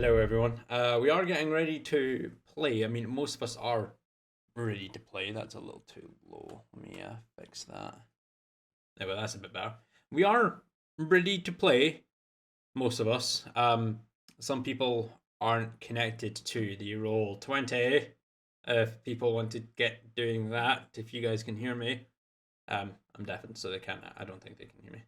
Hello, everyone. We are getting ready to play. I mean, most of us are ready to play. That's a little too low. Let me fix that. There, well, that's a bit better. We are ready to play, most of us. Some people aren't connected to the Roll20. If people want to get doing that, if you guys can hear me, I'm deafened, so they can't. I don't think they can hear me.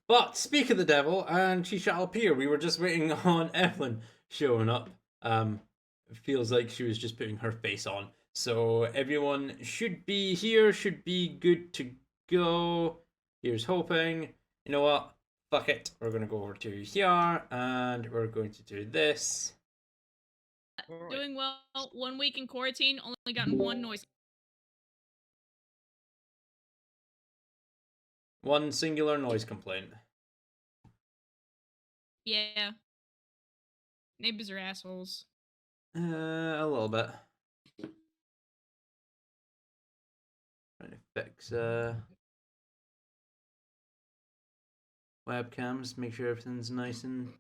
But speak of the devil, and she shall appear. We were just waiting on Evelyn showing up. It feels like she was just putting her face on. So everyone should be here, should be good to go. Here's hoping. You know what? Fuck it. We're going to go over to here, and we're going to do this. Doing well. 1 week in quarantine, only gotten one noise. One singular noise complaint. Yeah. Neighbors are assholes. A little bit. Trying to fix webcams, make sure everything's nice and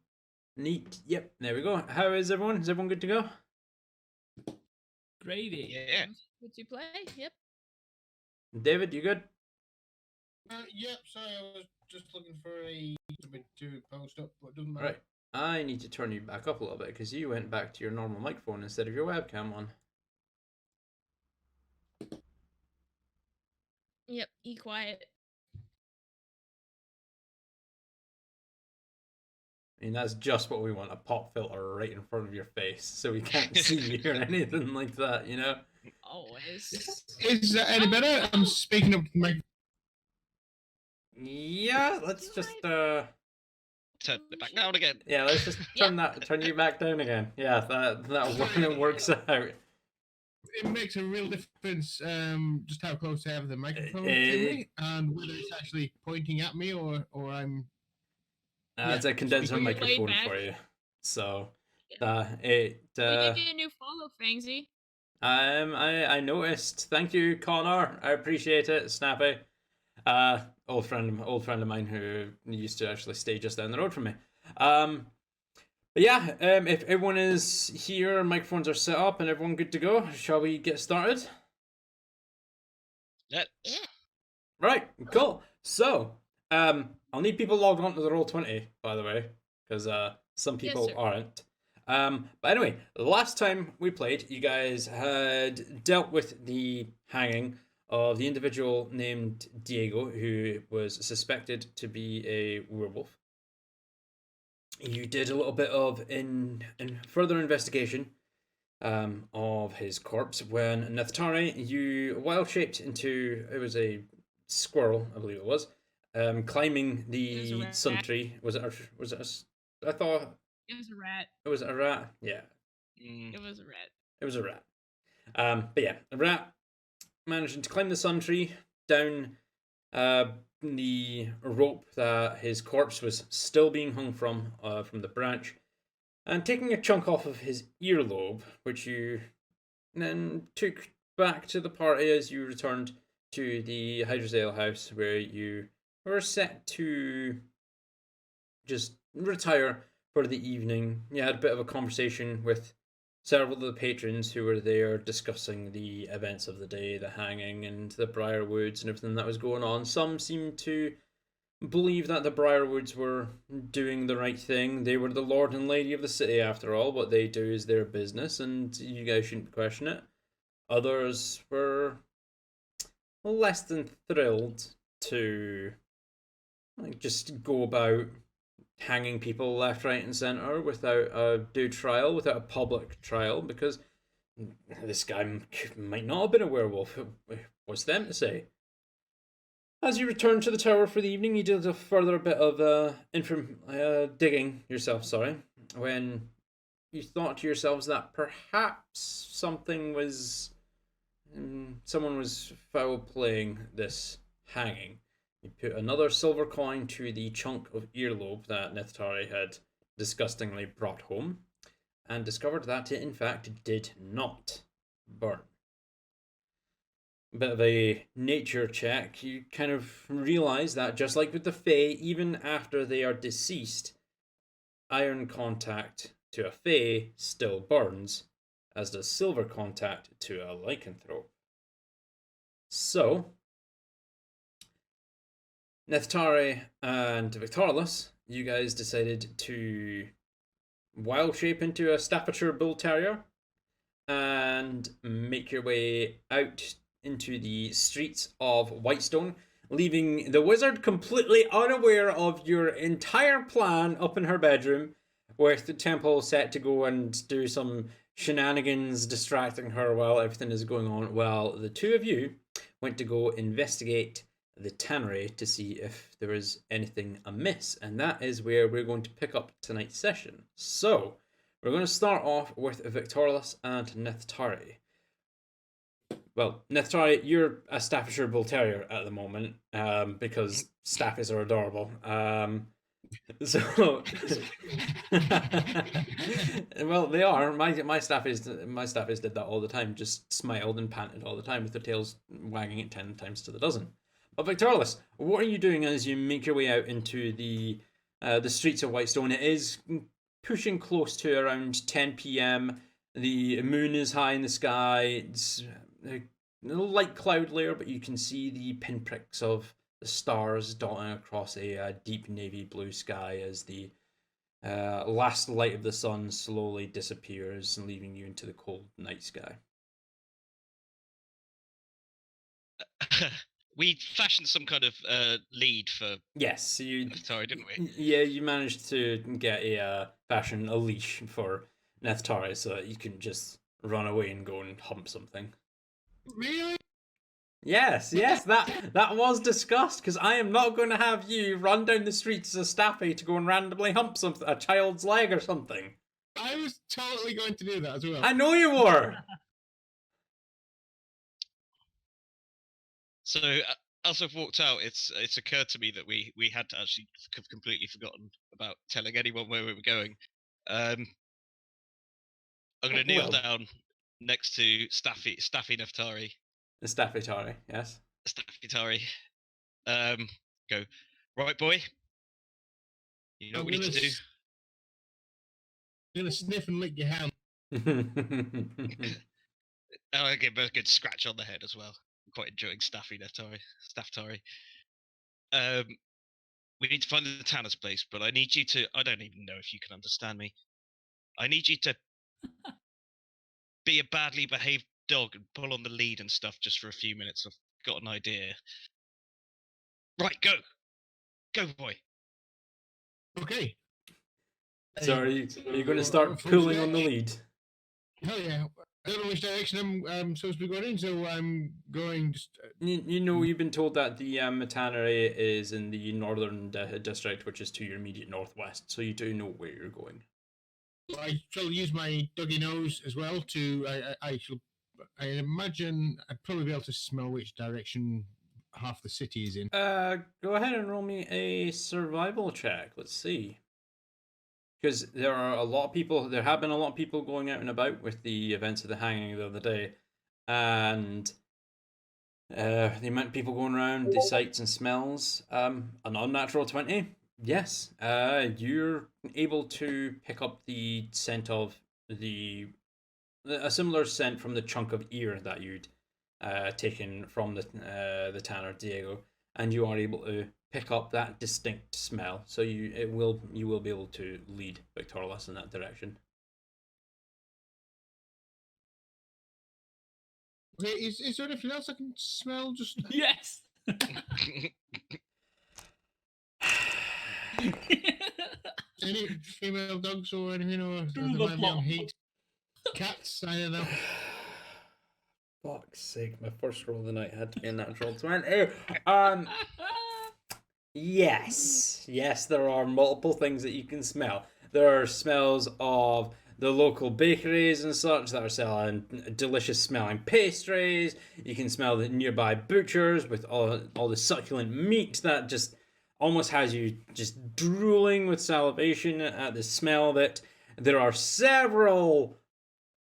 neat. Yep, there we go. How is everyone? Is everyone good to go? Gravy. Yeah. Good to play? Yep. David, you good? Yep, sorry, I was just looking for a bit to post up, but it doesn't matter. Right. I need to turn you back up a little bit because you went back to your normal microphone instead of your webcam on. Yep, be quiet. I mean, that's just what we want, a pop filter right in front of your face so we can't see you or anything like that, you know? Always. Is that any better? I'm speaking of my... Yeah, let's just Turn it back down again. yeah, let's just turn you back down again. Yeah, that works out. It makes a real difference just how close I have the microphone to me and whether it's actually pointing at me or I'm... It's a condenser Speaking microphone laid back. for you. So, We did get a new follow, Fangsy. I noticed. Thank you, Connor. I appreciate it, Snappy. Old friend of mine who used to actually stay just down the road from me. But yeah, if everyone is here, microphones are set up, and everyone good to go, shall we get started? Yeah. Right, cool. So, I'll need people logged on to the Roll20, by the way, because some people Yes, sir. aren't. But anyway, the last time we played, you guys had dealt with the hanging of the individual named Diego, who was suspected to be a werewolf. You did a little bit of in further investigation of his corpse when Neftari, you wild shaped into, it was a squirrel, I believe it was, climbing the sun tree. Was it I thought It was a rat. it was a rat. Yeah, It was a rat. it was a rat. But yeah, a rat managing to climb the sun tree down the rope that his corpse was still being hung from the branch, and taking a chunk off of his earlobe, which you then took back to the party as you returned to the Hydrosale house, where you were set to just retire for the evening. You had a bit of a conversation with several of the patrons who were there discussing the events of the day, the hanging and the Briarwoods and everything that was going on. Some seemed to believe that the Briarwoods were doing the right thing. They were the lord and lady of the city after all. What they do is their business and you guys shouldn't question it. Others were less than thrilled to just go about hanging people left, right, and center without a due trial, without a public trial, because this guy might not have been a werewolf. What's them to say? As you return to the tower for the evening, you did a further bit of digging yourself. Sorry, when you thought to yourselves that perhaps someone was foul playing this hanging. You put another silver coin to the chunk of earlobe that Neftari had disgustingly brought home, and discovered that it in fact did not burn. A bit of a nature check, you kind of realize that just like with the Fae, even after they are deceased, iron contact to a Fae still burns, as does silver contact to a lycanthrope. So, Neftari and Victorlus, you guys decided to wild shape into a Staffordshire Bull Terrier and make your way out into the streets of Whitestone, leaving the wizard completely unaware of your entire plan up in her bedroom, with the temple set to go and do some shenanigans distracting her while everything is going on, while the two of you went to go investigate the tannery to see if there is anything amiss, and that is where we're going to pick up tonight's session. So, we're going to start off with Victorlus and Neftari. Well, Neftari, you're a Staffordshire Bull Terrier at the moment, because Staffies are adorable. So, well, they are. My Staffies did that all the time. Just smiled and panted all the time with their tails wagging it 10 times to the dozen. But Victorlus, what are you doing as you make your way out into the streets of Whitestone? It is pushing close to around 10 p.m. The moon is high in the sky. It's a light cloud layer, but you can see the pinpricks of the stars dotting across a deep navy blue sky as the last light of the sun slowly disappears, leaving you into the cold night sky. We fashioned some kind of lead for. Yes, you. Sorry, didn't we? Yeah, you managed to get a leash for Neftari so that you can just run away and go and hump something. Really? Yes, that was discussed, because I am not going to have you run down the streets as a Staffy to go and randomly hump a child's leg or something. I was totally going to do that as well. I know you were. So as I've walked out, it's occurred to me that we had to actually have completely forgotten about telling anyone where we were going. I'm going to kneel down next to Staffy Neftari. The Staffitari, yes. Staffitari. Go, right, boy. You know what we need to do? I'm going to sniff and lick your hand. I'll give a good scratch on the head as well. I'm quite enjoying Staffitari. We need to find the Tanner's place, but I need you to. I don't even know if you can understand me. I need you to be a badly behaved dog and pull on the lead and stuff just for a few minutes. I've got an idea. Right, go, boy. Okay. So are you going to start pulling on the lead? Hell yeah. I don't know which direction I'm supposed to be going in, so I'm going just... You know, you've been told that the tannery is in the northern district, which is to your immediate northwest, so you do know where you're going. I shall use my doggy nose as well to... I imagine I'd probably be able to smell which direction half the city is in. Go ahead and roll me a survival check. Let's see. Because there are a lot of people, there have been a lot of people going out and about with the events of the hanging the other day. And the amount of people going around, the sights and smells, an unnatural 20. Yes, you're able to pick up the scent of a similar scent from the chunk of ear that you'd taken from the tanner Diego, and you are able to pick up that distinct smell. So you will be able to lead Victorlus in that direction. Okay, is there anything else I can smell? Just Yes. any female dogs or anything, or they might be on heat? Cats, I don't know. Fuck's sake, my first roll of the night had to be a natural 20. Yes, there are multiple things that you can smell. There are smells of the local bakeries and such that are selling delicious smelling pastries. You can smell the nearby butchers with all the succulent meat that just almost has you just drooling with salivation at the smell of it. There are several...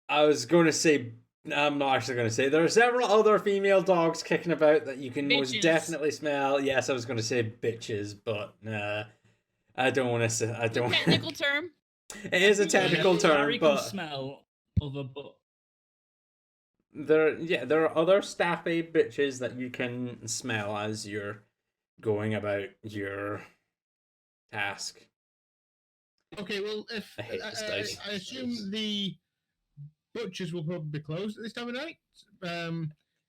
I'm not actually going to say. There are several other female dogs kicking about that you can most definitely smell. Yes, I was going to say bitches, but I don't want to say. I don't. Technical term. It is a technical term, Harry can but smell other but. there are other staffy bitches that you can smell as you're going about your task. Okay, well, if I hate this dice. I assume the butchers will probably be closed at this time of night.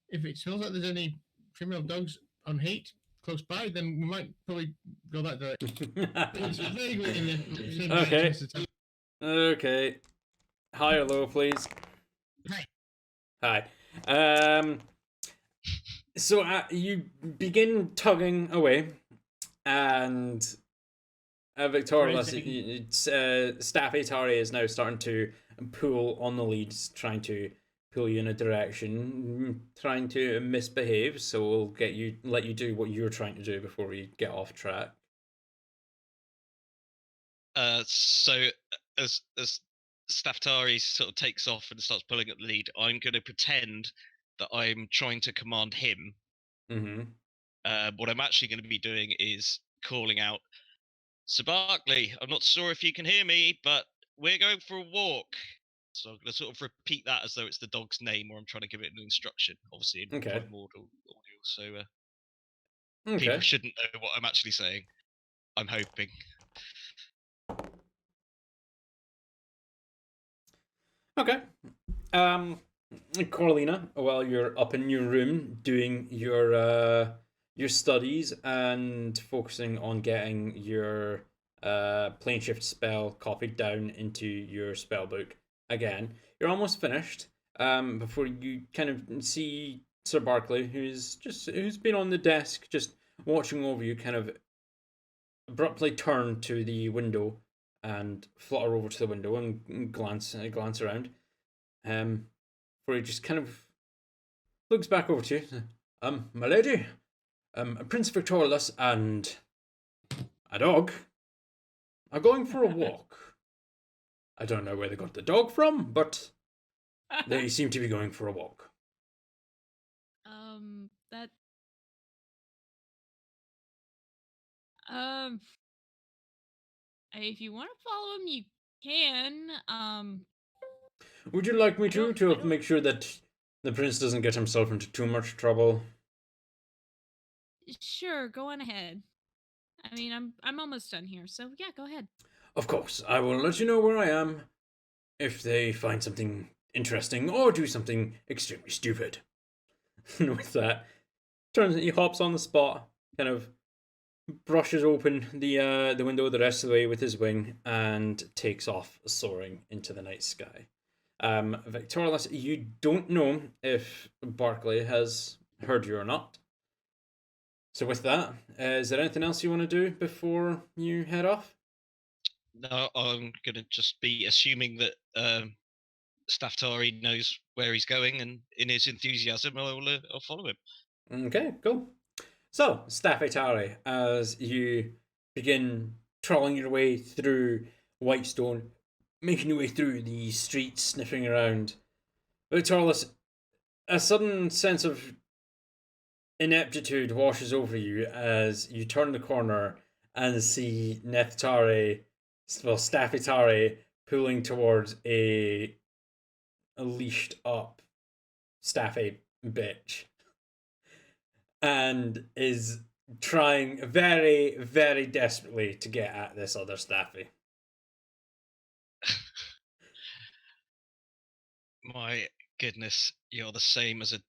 If it smells like there's any female dogs on heat close by, then we might probably go that direction. It's vaguely in the same Okay. direction as the town. Okay. High or low, please? Hi. Hi. So you begin tugging away, and Victoria, Staff Atari is now starting to pull on the leads, trying to pull you in a direction, trying to misbehave. So we'll let you do what you're trying to do before we get off track. So as Staftari sort of takes off and starts pulling at the lead, I'm going to pretend that I'm trying to command him. Mm-hmm. What I'm actually going to be doing is calling out, "Sir Barkley, I'm not sure if you can hear me, but we're going for a walk." So I'm going to sort of repeat that as though it's the dog's name, or I'm trying to give it an instruction, obviously in Okay. primordial audio. So Okay. people shouldn't know what I'm actually saying. I'm hoping. Okay. Coralina, while you're up in your room doing your studies and focusing on getting your plane shift spell copied down into your spell book again, you're almost finished. Before you kind of see Sir Barkley, who's been on the desk just watching over you, kind of abruptly turn to the window and flutter over to the window and glance around. Where he just kind of looks back over to you. My lady, Prince Victorious and a dog are going for a walk. I don't know where they got the dog from, but they seem to be going for a walk. That. If you want to follow him, you can. Would you like me I don't- to make sure that the prince doesn't get himself into too much trouble? Sure, go on ahead. I mean, I'm almost done here, so yeah, go ahead. Of course, I will let you know where I am if they find something interesting or do something extremely stupid. And with that, he hops on the spot, kind of brushes open the window the rest of the way with his wing, and takes off soaring into the night sky. Victorious, you don't know if Barkley has heard you or not. So with that, is there anything else you want to do before you head off? No, I'm going to just be assuming that Staftari knows where he's going, and in his enthusiasm, I'll follow him. Okay, cool. So, Staffetari, as you begin trawling your way through Whitestone, making your way through the streets, sniffing around, Victorious, a sudden sense of ineptitude washes over you as you turn the corner and see Staffetari pulling towards a leashed up staffy bitch, and is trying very, very desperately to get at this other staffy. My goodness, you're the same as a.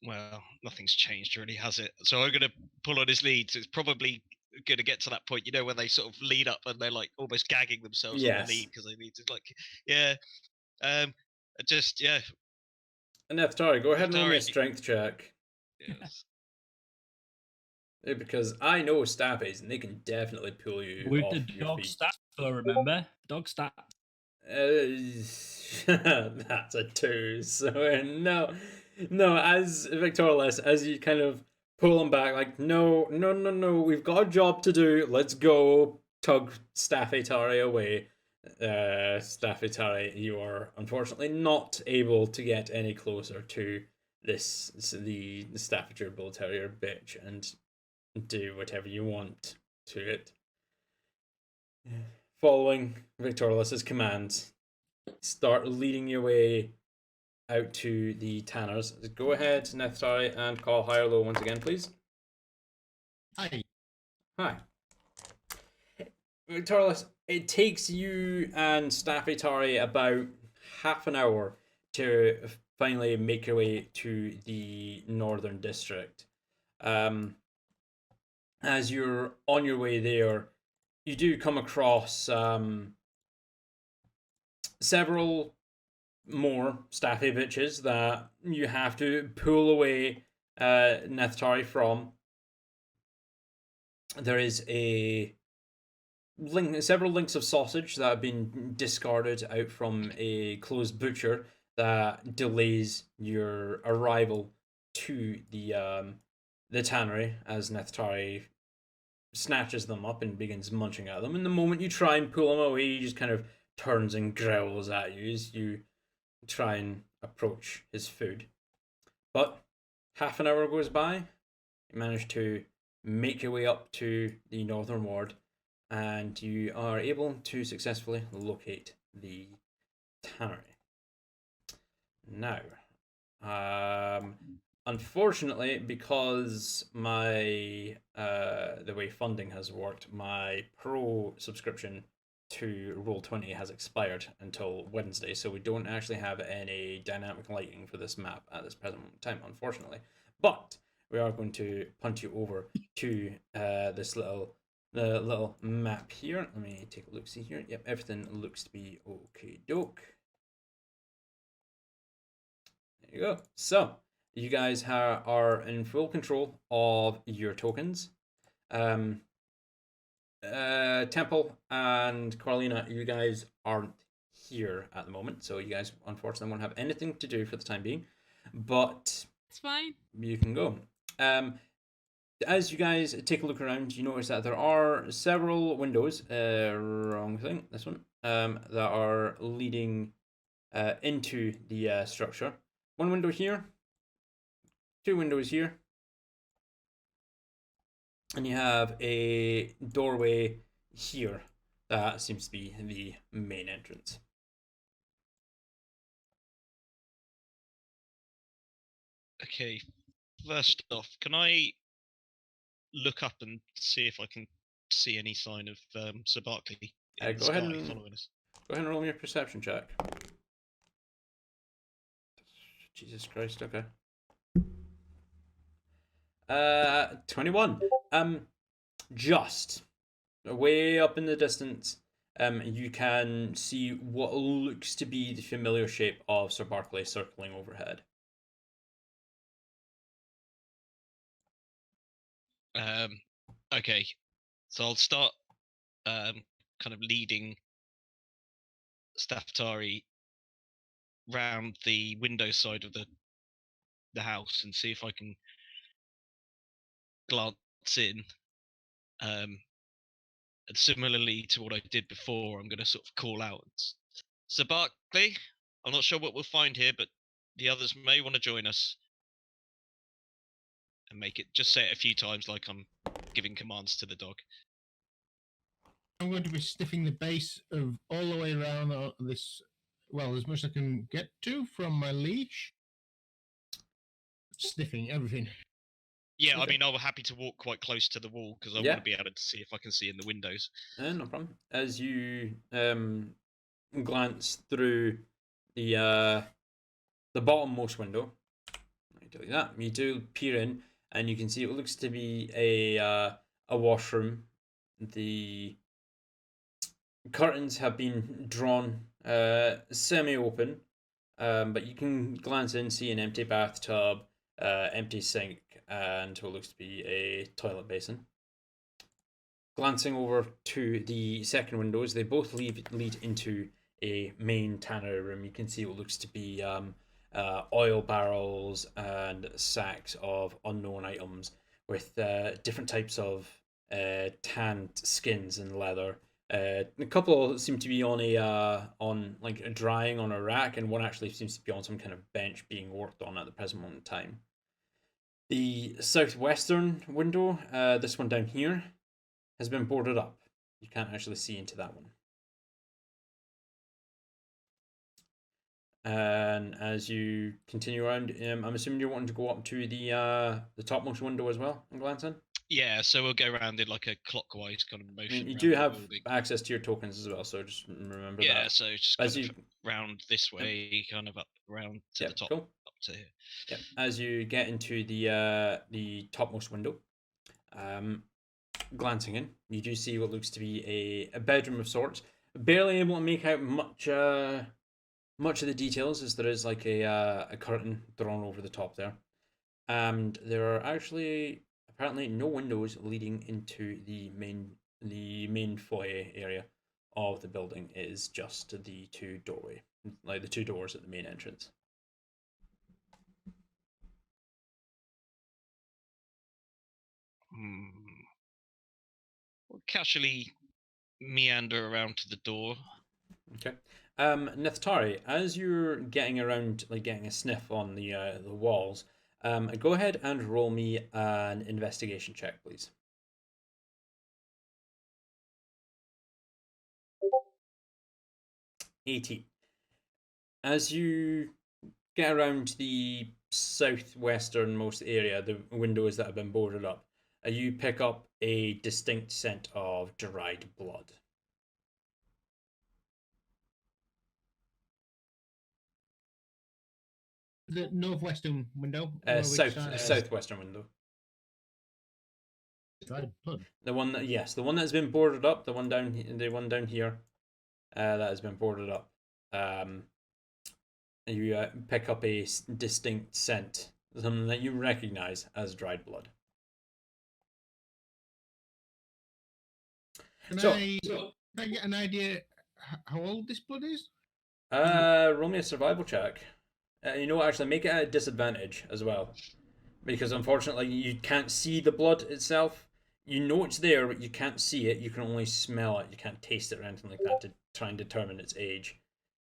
Well, nothing's changed really, has it? So I'm going to pull on his lead. So it's probably going to get to that point, when they sort of lead up and they're like almost gagging themselves on the lead because they need to And Neftari, go ahead and roll me a Neftari- strength check. Yes. Because I know staffies and they can definitely pull you With off the your dog feet. stats, though, remember? Dog stats. That's a 2. So no. As Victorious, as you kind of pull him back, like no, we've got a job to do. Let's go. Tug Staffetari away. Staffetari, you are unfortunately not able to get any closer to the Staffordshire Bull Terrier bitch and do whatever you want to it. following Victorious's commands, start leading your way out to the tanners. Go ahead, Nephthari, and call high or low once again, please. Hi. Hi. Victorious, it takes you and Staffitari about half an hour to finally make your way to the northern district. As you're on your way there, you do come across several more staffy bitches that you have to pull away Nephthari from. There is several links of sausage that have been discarded out from a closed butcher that delays your arrival to the tannery as Nephthari snatches them up and begins munching at them. And the moment you try and pull him away, he just kind of turns and growls at you as you try and approach his food. But half an hour goes by, you manage to make your way up to the northern ward, and you are able to successfully locate the tannery. Now, unfortunately, because my the way funding has worked, my pro subscription to Roll20 has expired until Wednesday, so we don't actually have any dynamic lighting for this map at this present time, unfortunately. But we are going to punt you over to this little map here. Let me take a look, see here. Yep, everything looks to be okay doke. There you go. So you guys are in full control of your tokens. Temple and Carlina, you guys aren't here at the moment, so you guys unfortunately won't have anything to do for the time being, but It's fine. you can go. As you guys take a look around, you notice that there are several windows, wrong thing, this one, that are leading into the structure. One window here, two windows here, and you have a doorway here that seems to be the main entrance. Okay, first off, can I look up and see if I can see any sign of Sir Barkley in the Go ahead sky and following us? Go ahead and roll me a perception check. Jesus Christ, okay. 21. Just way up in the distance, you can see what looks to be the familiar shape of Sir Barkley circling overhead. Okay, so I'll start kind of leading Staffitari round the window side of the house and see if I can glance in. And similarly to what I did before, I'm going to sort of call out, Sir Barkley, I'm not sure what we'll find here, but the others may want to join us. And make it, just say it a few times like I'm giving commands to the dog. I'm going to be sniffing the base of all the way around this, well, as much as I can get to from my leash. Sniffing everything. Yeah, Okay. I mean, I'm happy to walk quite close to the wall because I want to be able to see if I can see in the windows. No problem. As you glance through the bottommost window, I tell you that, you do peer in, and you can see it looks to be a washroom. The curtains have been drawn semi-open, but you can glance in, see an empty bathtub, empty sink, and what looks to be a toilet basin. Glancing over to the second windows, they both lead into a main tannery room. You can see what looks to be oil barrels and sacks of unknown items with different types of tanned skins and leather. A couple seem to be on drying on a rack, and one actually seems to be on some kind of bench being worked on at the present moment in time. The southwestern window, this one down here, has been boarded up. You can't actually see into that one. And as you continue around, I'm assuming you're wanting to go up to the topmost window as well and glance in. Yeah, so we'll go around in like a clockwise kind of I motion. mean, you around do the have building. access to your tokens as well, so just remember Yeah, that. so just As kind you of round this way, kind of up around to the top, cool. up to here. Yeah, as you get into the topmost window, glancing in, you do see what looks to be a bedroom of sorts. Barely able to make out much of the details, as there is like a curtain drawn over the top there, and there are actually apparently no windows leading into the main foyer area of the building. It is just the two doors at the main entrance. We'll casually meander around to the door. Okay. Neftari, as you're getting around, like getting a sniff on the walls, go ahead and roll me an investigation check, please. 18. As you get around the southwesternmost area, the windows that have been boarded up, you pick up a distinct scent of dried blood. The northwestern window. Southwestern window. Dried blood. The one that's been boarded up. The one down here, that has been boarded up. You pick up a distinct scent, something that you recognize as dried blood. Can I get an idea how old this blood is? Roll me a survival check. Actually, make it at a disadvantage as well, because unfortunately you can't see the blood itself. You know it's there, but you can't see it. You can only smell it. You can't taste it or anything like that to try and determine its age.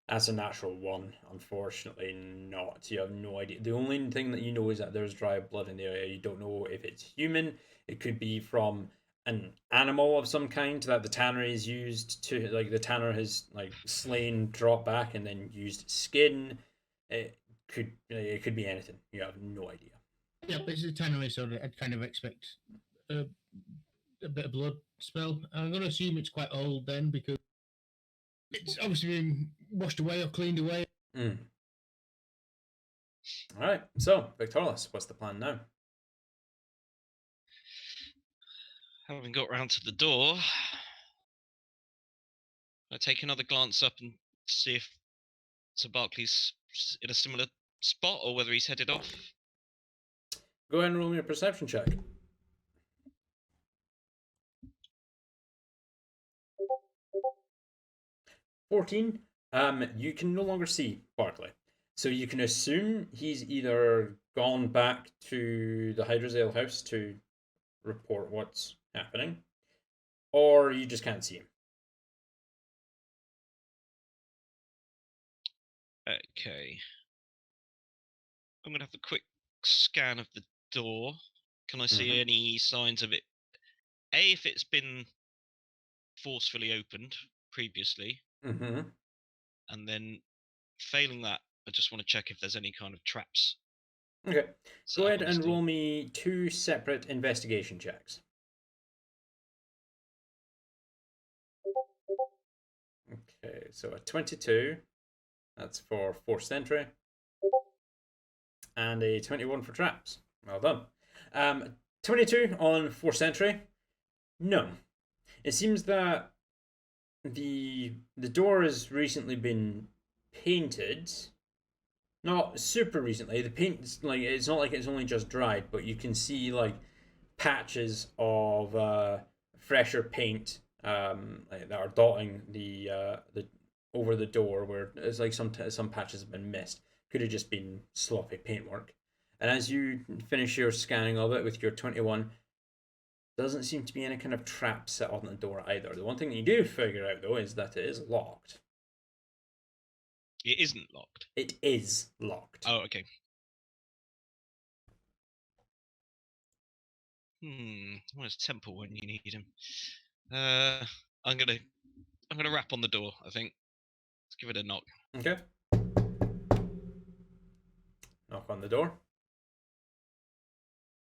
That's a natural one. Unfortunately, not. You have no idea. The only thing that you know is that there's dry blood in the area. You don't know if it's human. It could be from an animal of some kind that the tanner is used to, like the tanner has like slain, dropped back, and then used skin. It could be anything. You have no idea. Yeah, but it's a tannery, so I'd kind of expect a bit of blood smell. I'm going to assume it's quite old then, because it's obviously been washed away or cleaned away. All right. So, Victoris, what's the plan now? Having got round to the door, I take another glance up and see if Sir Barclay's in a similar spot or whether he's headed off. Go ahead and roll me a perception check. 14. You can no longer see Barclay, so you can assume he's either gone back to the Hydrozale house to report what's happening, or you just can't see him. Okay. I'm going to have a quick scan of the door. Can I see any signs of it? If it's been forcefully opened previously. And then, failing that, I just want to check if there's any kind of traps. Okay. Go ahead and roll me 2 separate investigation checks. Okay, so a 22. That's for forced entry. And a 21 for traps. Well done. 22 on forced entry. No. It seems that the door has recently been painted. Not super recently. The paint's like, it's not like it's only just dried, but you can see like patches of fresher paint that are dotting the over the door, where it's like some patches have been missed. Could have just been sloppy paintwork. And as you finish your scanning of it with your 21, doesn't seem to be any kind of trap set on the door either. The one thing you do figure out though is that it is locked. It isn't locked. It is locked. Oh, okay. Where's Temple when you need him? I'm gonna rap on the door, I think. Let's give it a knock. Okay. Knock on the door.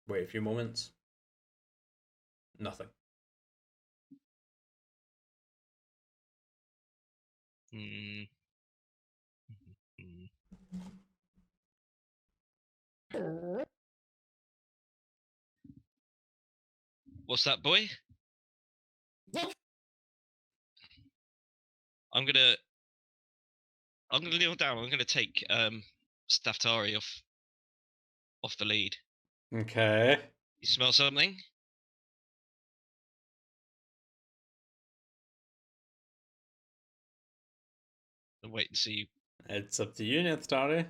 Wait a few moments. Nothing. Mm. Mm. What's that, boy? What? I'm gonna kneel down. I'm gonna take Staftari off the lead. Okay. You smell something? And wait and see It's up to you, Nethstari.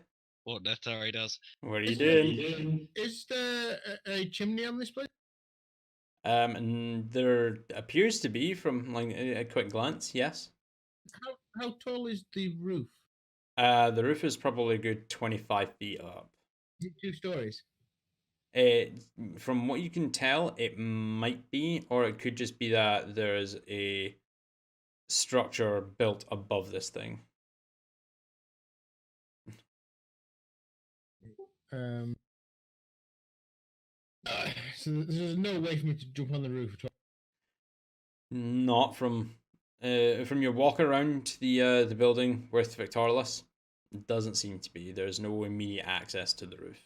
what Neftari does. What are you doing? Is there a chimney on this place? And there appears to be, from like a quick glance, yes. How tall is the roof? The roof is probably a good 25 feet up. Is it 2 stories? From what you can tell, it might be, or it could just be that there's a structure built above this thing. So there's no way for me to jump on the roof at all. Not from your walk around the building with Victorious. It doesn't seem to be. There's no immediate access to the roof.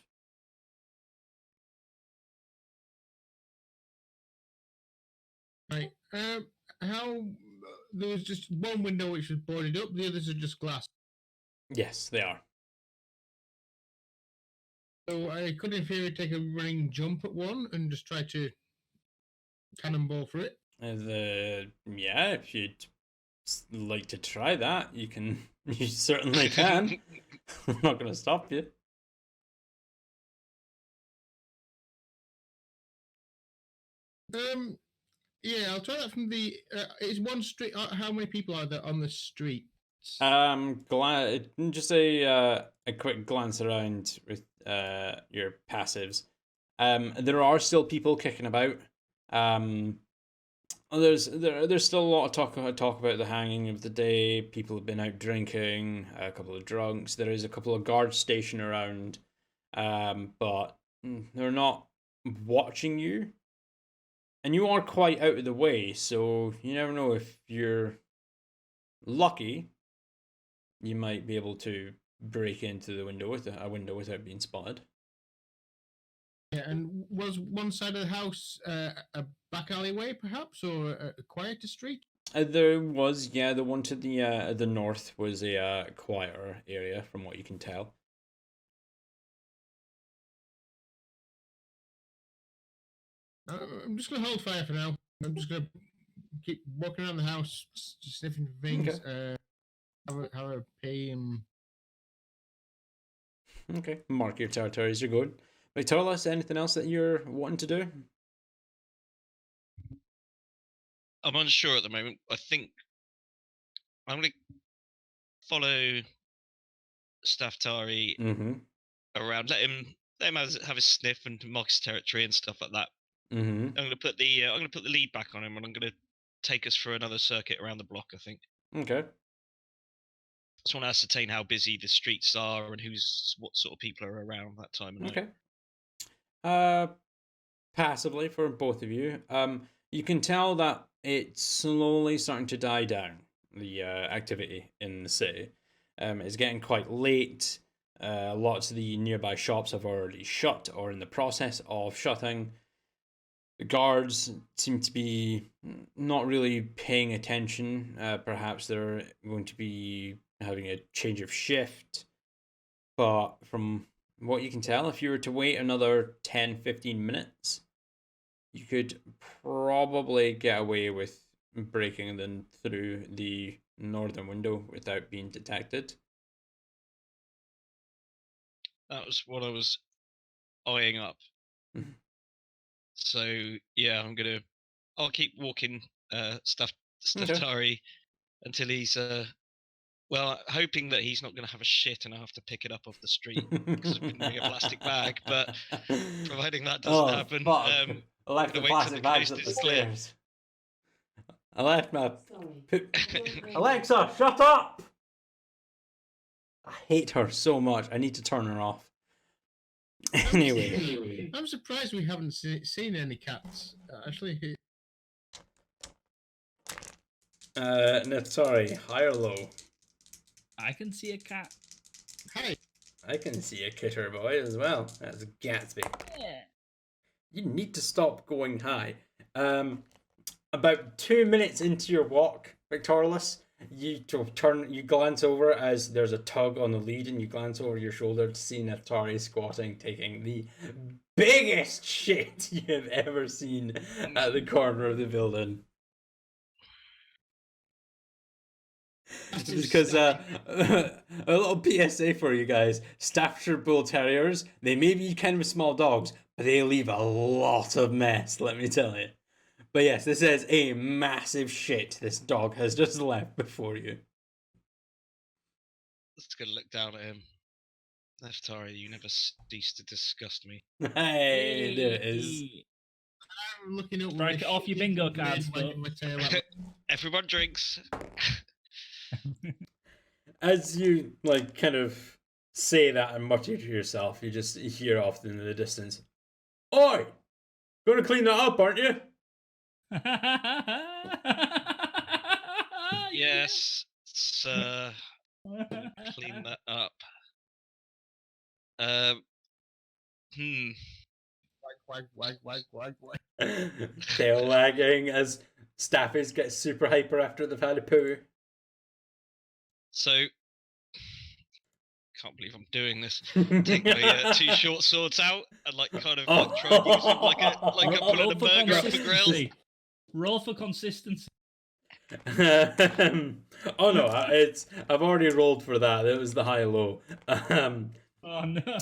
Right. How there was just one window which was boarded up. The others are just glass. Yes, they are. So I could, in theory, take a running jump at one and just try to cannonball for it. Yeah, if you'd like to try that, you can. You certainly can. I'm not going to stop you. Yeah, I'll try that from the. It's one street. How many people are there on the street? Just a quick glance around with your passives. There are still people kicking about. There's still a lot of talk about the hanging of the day. People have been out drinking, a couple of drunks. There is a couple of guards stationed around, but they're not watching you. And you are quite out of the way, so you never know. If you're lucky, you might be able to break into the window with a window without being spotted. Yeah, and was one side of the house a back alleyway, perhaps, or a quieter street? There was, yeah, the one to the north was a quieter area, from what you can tell. I'm just going to hold fire for now. I'm just going to keep walking around the house, just sniffing for things. Okay. Have a pee and. Okay, mark your territories. You're good. Victorious, anything else that you're wanting to do? I'm unsure at the moment. I think I'm going to follow Staftari Mm-hmm. around. Let him have a sniff and mark his territory and stuff like that. Mm-hmm. I'm going to put the lead back on him, and I'm going to take us for another circuit around the block. I think. Okay. Just want to ascertain how busy the streets are and what sort of people are around that time of night. Okay. Passively for both of you. You can tell that it's slowly starting to die down, the activity in the city. It's getting quite late. Lots of the nearby shops have already shut or in the process of shutting. The guards seem to be not really paying attention. Perhaps they're going to be having a change of shift. But from what you can tell, if you were to wait another 10-15 minutes, you could probably get away with breaking them through the northern window without being detected. That was what I was eyeing up. Mhm. So yeah, I'll keep walking Staftari until he's hoping that he's not going to have a shit and I have to pick it up off the street because I've been wearing a plastic bag. But providing that doesn't happen, I left the plastic bags at the stairs. I left my. Alexa, shut up! I hate her so much. I need to turn her off. Anyway, I'm surprised we haven't seen any cats. Actually, no, sorry, high or low? I can see a cat. hi. I can see a kitter boy as well. That's Gatsby. Yeah. You need to stop going high. About 2 minutes into your walk, Victorless, you glance over as there's a tug on the lead, and you glance over your shoulder to see Neftari squatting, taking the biggest shit you have ever seen at the corner of the building. Just because a little PSA for you guys: Staffordshire Bull Terriers, they may be kind of small dogs, but they leave a lot of mess, let me tell you. But yes, this is a massive shit this dog has just left before you. Just gonna look down at him. Neftari, you never cease to disgust me. Hey, there it is. I'm looking up. Strike it off your bingo cards, Like my tail out. Everyone drinks. As you kind of say that and mutter to yourself, you just hear off in the distance, "Oi, gonna clean that up, aren't you?" Yes, sir. Clean that up. Wag. Tail wagging as staffies get super hyper after they've had a poo. So, can't believe I'm doing this. Take my 2 short swords out and kind of try and use them like I'm pulling Roll a for burger off the grill. consistency. Roll for consistency. Oh no, I've already rolled for that. It was the high-low. Oh no.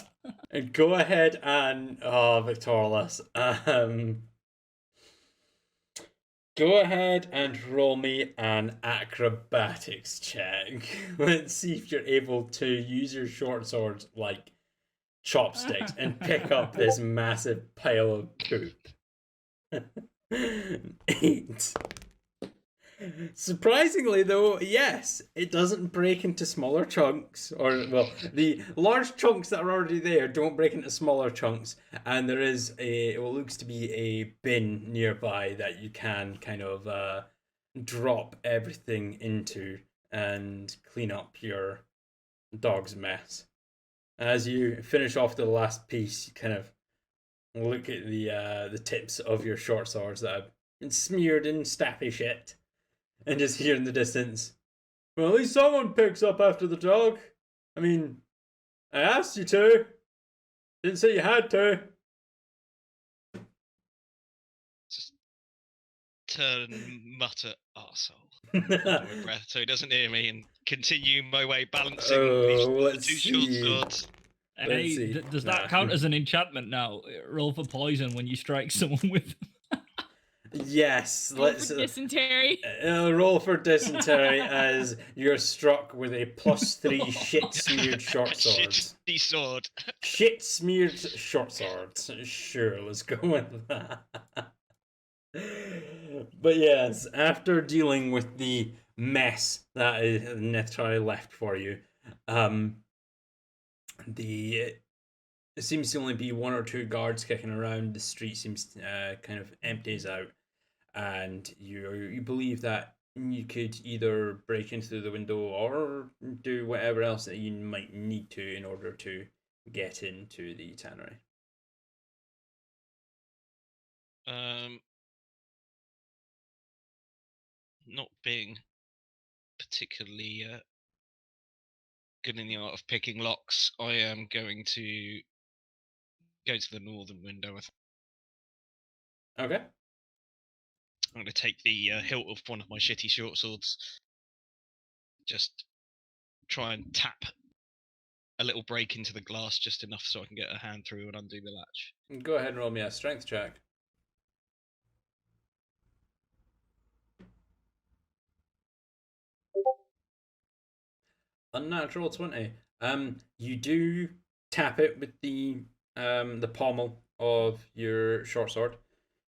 Go ahead and Victorless. Go ahead and roll me an acrobatics check. Let's see if you're able to use your short swords like chopsticks and pick up this massive pile of poop. 8. Surprisingly, though, yes, it doesn't break into smaller chunks, or, well, the large chunks that are already there don't break into smaller chunks, and there is what looks to be a bin nearby that you can kind of drop everything into and clean up your dog's mess. As you finish off the last piece, you kind of look at the tips of your short swords that have been smeared in staffy shit. And just hear in the distance, "Well, at least someone picks up after the dog. I mean, I asked you to. Didn't say you had to." Just turn and mutter, arsehole, under my breath so he doesn't hear me, and continue my way, balancing let's these 2 short see. swords. Hey, see. does Nah. that count as an enchantment now? Roll for poison when you strike someone with. Yes, Roll let's for dysentery. roll for dysentery as you're struck with a +3 shit smeared short swords. Shitty sword. Shit smeared short swords. Sure, let's go with that. But yes, after dealing with the mess that Neftari left for you, it seems to only be 1 or 2 guards kicking around. The street seems kind of empties out, and you believe that you could either break into the window or do whatever else that you might need to in order to get into the tannery. Not being particularly good in the art of picking locks, I am going to go to the northern window. Okay. I'm going to take the hilt of one of my shitty short swords. Just try and tap a little break into the glass just enough so I can get a hand through and undo the latch. Go ahead and roll me a strength check. Unnatural 20. You do tap it with the pommel of your short sword,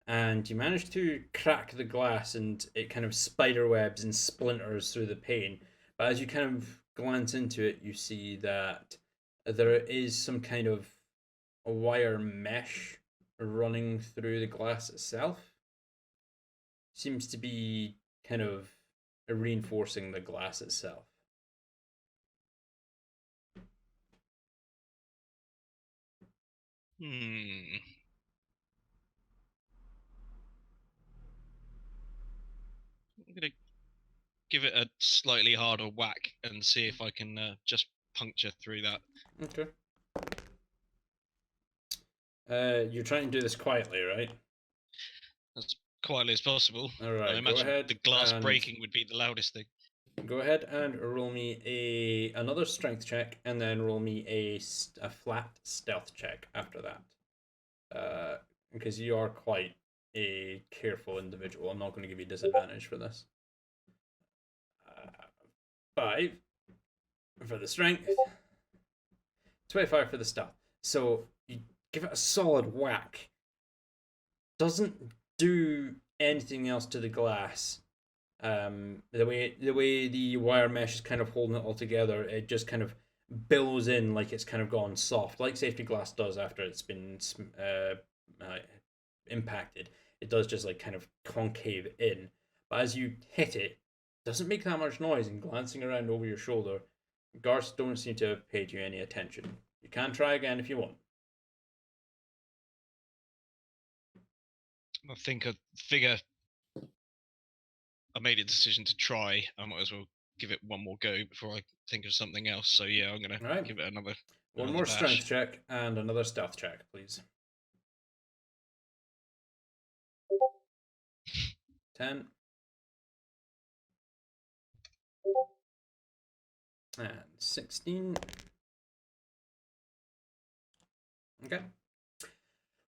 and you manage to crack the glass, and it kind of spiderwebs and splinters through the pane. But as you kind of glance into it, you see that there is some kind of wire mesh running through the glass itself. Seems to be kind of reinforcing the glass itself. Hmm. I'm gonna give it a slightly harder whack and see if I can just puncture through that. Okay. You're trying to do this quietly, right? As quietly as possible. All right, I go imagine ahead the glass and- breaking would be the loudest thing. Go ahead and roll me another strength check, and then roll me a flat stealth check after that. Because you are quite a careful individual. I'm not going to give you disadvantage for this. 5 for the strength, 25 for the stealth. So you give it a solid whack. Doesn't do anything else to the glass. The way the wire mesh is kind of holding it all together, it just kind of billows in like it's kind of gone soft, like safety glass does after it's been impacted. It does just like kind of concave in, but as you hit it, doesn't make that much noise. And glancing around over your shoulder, guards don't seem to have paid you any attention. You can try again if you want. I think I figure I made a decision to try. I might as well give it one more go before I think of something else. So yeah, I'm gonna Right. give it another. One another more bash. strength check and another stealth check, please. 10. And 16. Okay.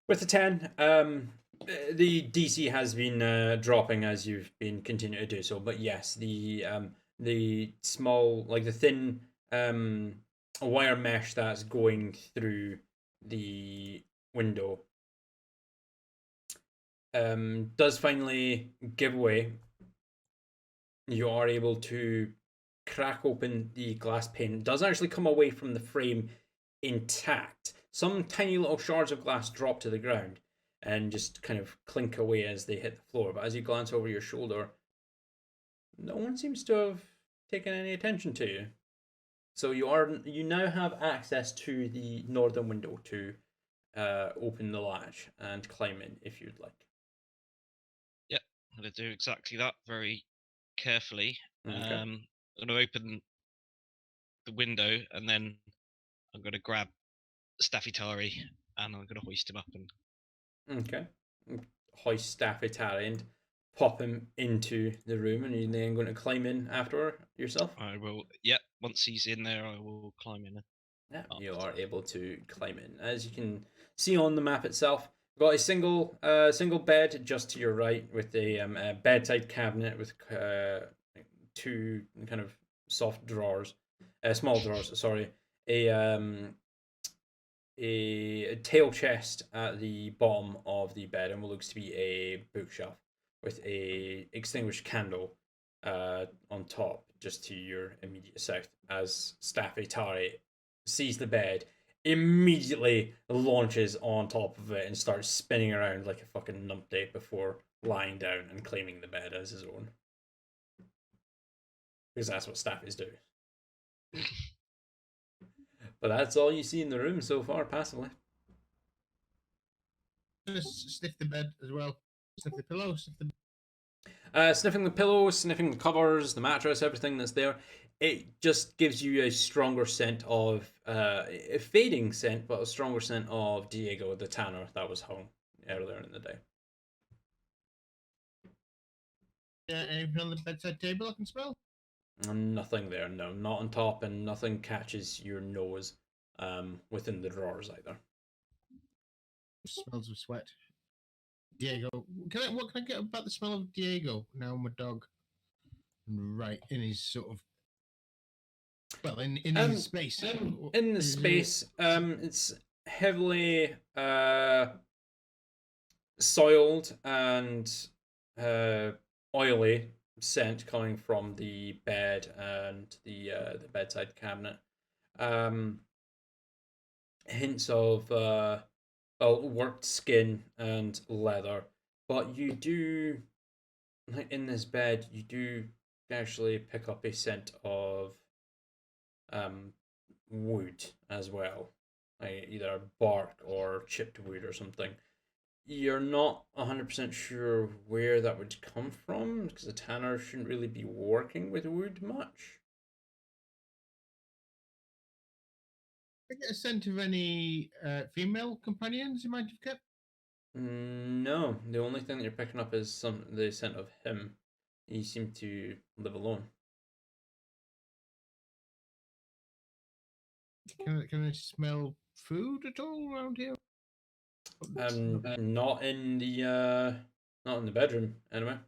With the 10, the DC has been dropping as you've been continuing to do so. But yes, the small, like the thin wire mesh that's going through the window does finally give way. You are able to crack open the glass pane. It does actually come away from the frame intact. Some tiny little shards of glass drop to the ground and just kind of clink away as they hit the floor. But as you glance over your shoulder, no one seems to have taken any attention to you. So you now have access to the northern window to open the latch and climb in if you'd like. Yep, I'm gonna do exactly that very carefully. Okay. I'm gonna open the window and then I'm gonna grab Staffitari and I'm gonna hoist him up and Okay. Hoist Staffitari and pop him into the room, and you're then going to climb in after yourself? I will. Yep, once he's in there, I will climb in. Yeah, you are able to climb in. As you can see on the map itself, we've got a single bed just to your right with a bedside cabinet with two kind of soft drawers, small drawers. Sorry, a tail chest at the bottom of the bed, and what looks to be a bookshelf with a extinguished candle on top, just to your immediate south. As Staffitari sees the bed, immediately launches on top of it and starts spinning around like a fucking numpty before lying down and claiming the bed as his own. Because that's what Staffies do. But that's all you see in the room so far, passively. Just sniff the bed as well. Sniff the pillow, sniff the... Sniffing the pillows, sniffing the covers, the mattress, everything that's there. It just gives you a stronger scent of, a fading scent, but a stronger scent of Diego, the tanner that was hung earlier in the day. Anything on the bedside table I can smell? Nothing there, no. Not on top, and nothing catches your nose within the drawers either. Smells of sweat. Diego. What can I get about the smell of Diego? Now my dog. Right, in his sort of... Well, in his space. In the space, it's heavily soiled and oily scent coming from the bed and the bedside cabinet. hints of worked skin and leather, but you do, like, in this bed, you do actually pick up a scent of um, wood as well, like either bark or chipped wood or something. You're not 100% sure where that would come from because a tanner shouldn't really be working with wood much. I get a scent of any female companions you might have kept. No, the only thing that you're picking up is the scent of him. He seemed to live alone. Can I smell food at all around here? Not in the bedroom anyway.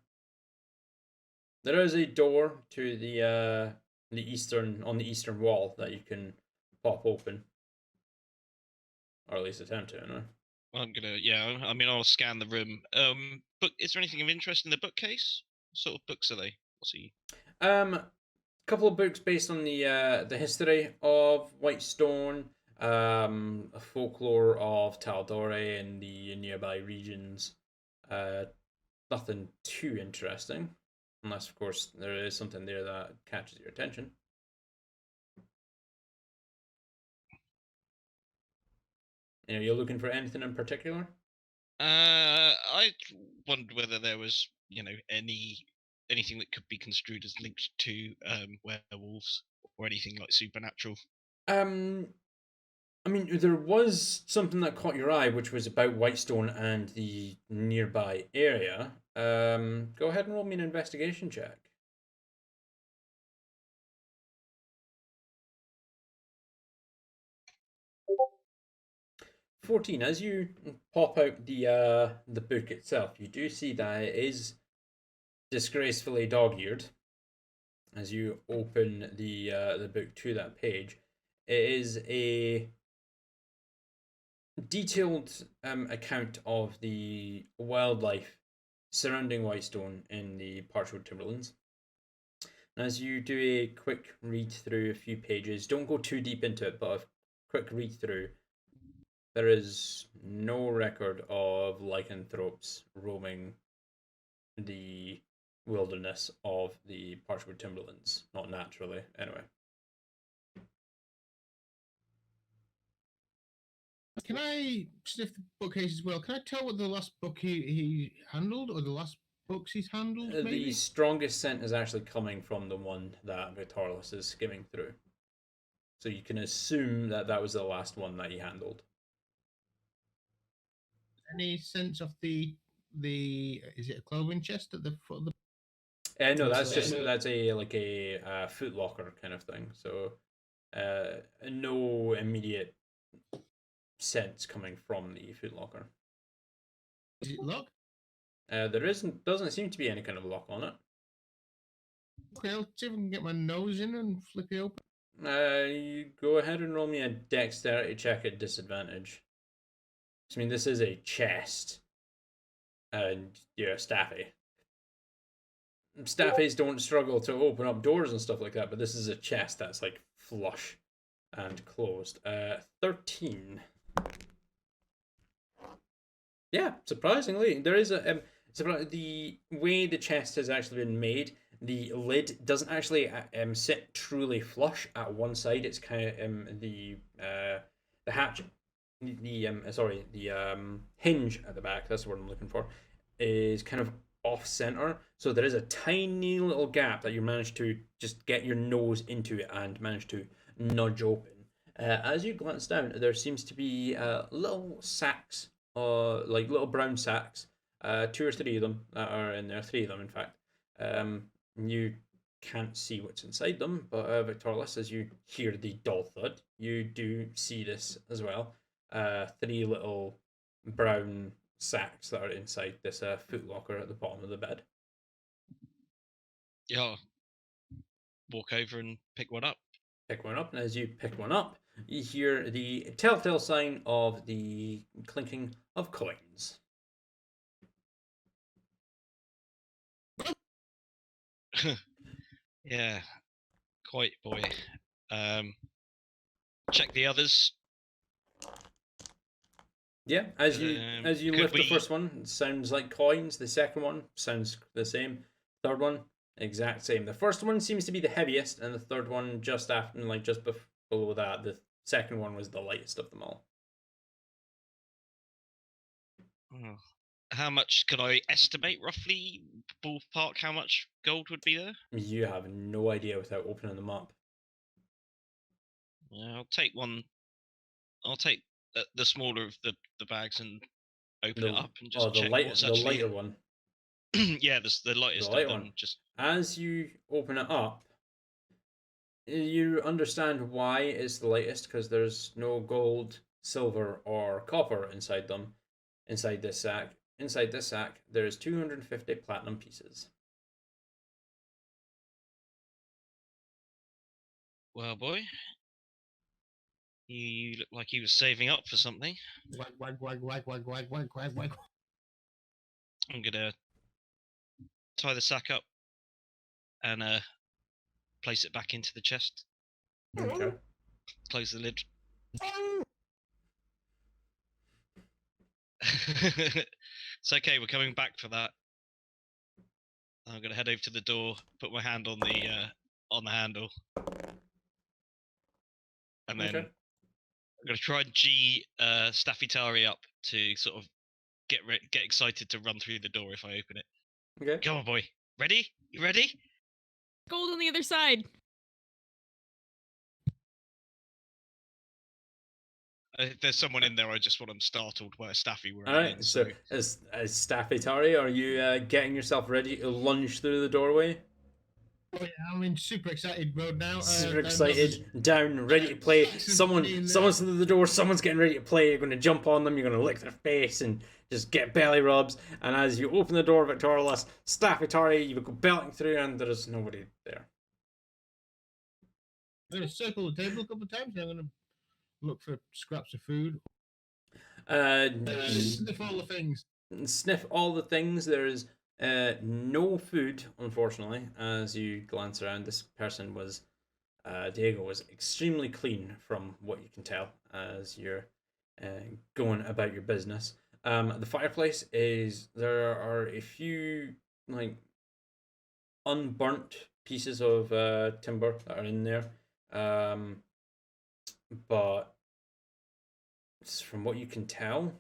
There is a door to the eastern wall that you can pop open, or at least attempt to. Anyway. I'm gonna, yeah. I mean, I'll scan the room. But is there anything of interest in the bookcase? What sort of books are they? What's he? Couple of books based on the history of Whitestone, a folklore of Taldore and the nearby regions. Nothing too interesting, unless of course there is something there that catches your attention. You're looking for anything in particular? I wondered whether there was, anything that could be construed as linked to werewolves or anything like supernatural. Um, I mean, there was something that caught your eye, which was about Whitestone and the nearby area. Go ahead and roll me an investigation check. 14. As you pop out the book itself, you do see that it is disgracefully dog-eared. As you open the book to that page, it is a detailed account of the wildlife surrounding Whitestone in the Parchwood Timberlands. As you do a quick read through a few pages, don't go too deep into it, but a quick read through, there is no record of lycanthropes roaming the wilderness of the Parchwood Timberlands. Not naturally, anyway. Can I sniff the bookcase as well? Can I tell what the last book he handled, or the last books he's handled, maybe? The strongest scent is actually coming from the one that Victorlus is skimming through. So you can assume that that was the last one that he handled. Any sense of the is it a clothing chest at the foot of the? No, that's a foot locker kind of thing. So, no immediate sense coming from the foot locker. Is it locked? Doesn't seem to be any kind of lock on it. Okay, I'll see if I can get my nose in and flip it open. You go ahead and roll me a dexterity check at disadvantage. I mean, this is a chest, and you're Staffy. Staffies don't struggle to open up doors and stuff like that, but this is a chest that's like flush and closed. 13. Yeah, surprisingly, there is the way the chest has actually been made. The lid doesn't actually sit truly flush at one side. It's kind of the hatch, the hinge at the back. That's the word I'm looking for. Is kind of off center, so there is a tiny little gap that you manage to just get your nose into it and manage to nudge open. As you glance down, there seems to be little sacks, like little brown sacks, 2 or 3 of them that are in there. 3 of them, in fact. You can't see what's inside them, but Victorlus, as you hear the dull thud, you do see this as well. 3 little brown sacks that are inside this foot locker at the bottom of the bed. Yeah. Walk over and pick one up. Pick one up, and as you pick one up, you hear the telltale sign of the clinking of coins. Yeah, quite boy. Check the others. Yeah, as you could lift the we- first one, it sounds like coins. The second one sounds the same. Third one, exact same. The first one seems to be the heaviest, and the third one just after, like just below that. The second one was the lightest of them all. Oh. How much could I estimate roughly, ballpark, how much gold would be there? You have no idea without opening them up. Yeah, I'll take one. I'll take the smaller of the bags and open it up and just check what's the actually. lighter one. Yeah, the lightest light of them. one. Just As you open it up, you understand why it's the lightest, because there's no gold, silver, or copper inside them. Inside this sack, there is 250 platinum pieces. well, boy, you look like you were saving up for something. Wag, wag, wag, wag, wag, wag, wag, wag, wag. I'm gonna tie the sack up and place it back into the chest. Okay. Close the lid. It's okay. We're coming back for that. I'm gonna head over to the door, put my hand on the handle, and then Okay. I'm gonna try and Staffitari up to sort of get excited to run through the door if I open it. Okay. Come on, boy. Ready? You ready? Gold on the other side. If there's someone in there, I just want them startled where Staffy were. All right. So, as Staffitari, are you getting yourself ready to lunge through the doorway? Oh, yeah, I'm in super excited mode now. Super excited, down, ready to play. Someone's through the door. Someone's getting ready to play. You're going to jump on them. You're going to lick their face and just get belly rubs. And as you open the door, Victorious, Staffitari, you go belting through, and there is nobody there. I'm going to circle the table a couple of times, and I'm going to look for scraps of food. Sniff all the things. Sniff all the things. There is no food, unfortunately. As you glance around, this person was Diego was extremely clean from what you can tell as you're going about your business. The fireplace there are a few like unburnt pieces of timber that are in there, but from what you can tell,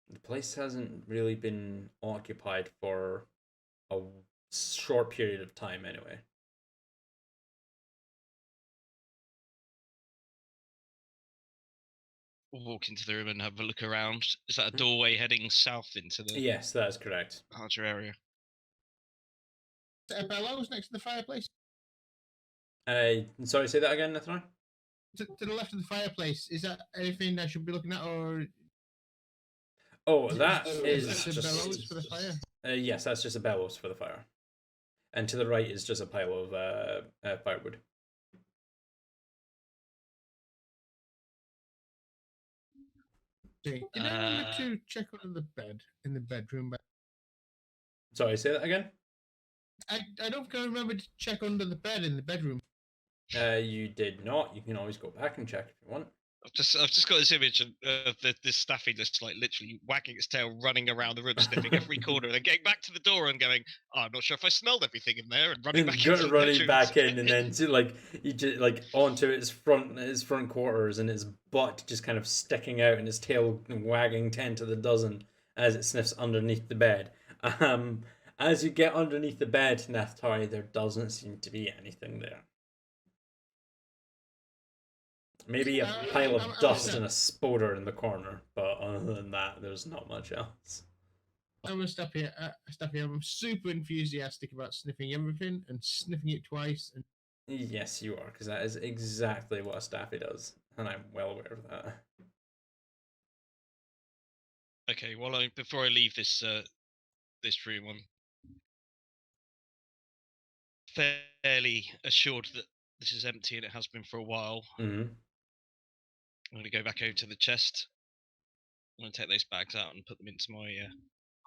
the place hasn't really been occupied for a short period of time anyway. We'll walk into the room and have a look around. Is that a doorway heading south into the Yes, that is correct. larger area? Is there a bellows next to the fireplace? Sorry, say that again, Nathan. To the left of the fireplace, is that anything I should be looking at, or? Oh, that is is that the just bellows for the fire? yes, that's just a bellows for the fire, and to the right is just a pile of firewood. Did I remember to check under the bed in the bedroom? Sorry, say that again. I don't think I remember to check under the bed in the bedroom. You did not. You can always go back and check if you want. I've just got this image of this Staffy just like literally wagging its tail, running around the room, sniffing every corner, and then getting back to the door and going, "Oh, I'm not sure if I smelled everything in there," and running back into the bedroom. Back in, and then to you just onto its front quarters, and its butt just kind of sticking out, and its tail wagging 10 to the dozen as it sniffs underneath the bed. As you get underneath the bed, Nathtari, there doesn't seem to be anything there. Maybe a pile of dust and a spoder in the corner, but other than that, there's not much else. I'm gonna stop here. I'm super enthusiastic about sniffing everything and sniffing it twice. And yes, you are, because that is exactly what a staffy does, and I'm well aware of that. Okay, well, before I leave this room, I'm fairly assured that this is empty, and it has been for a while. Mm-hmm. I'm going to go back over to the chest. I'm going to take those bags out and put them into my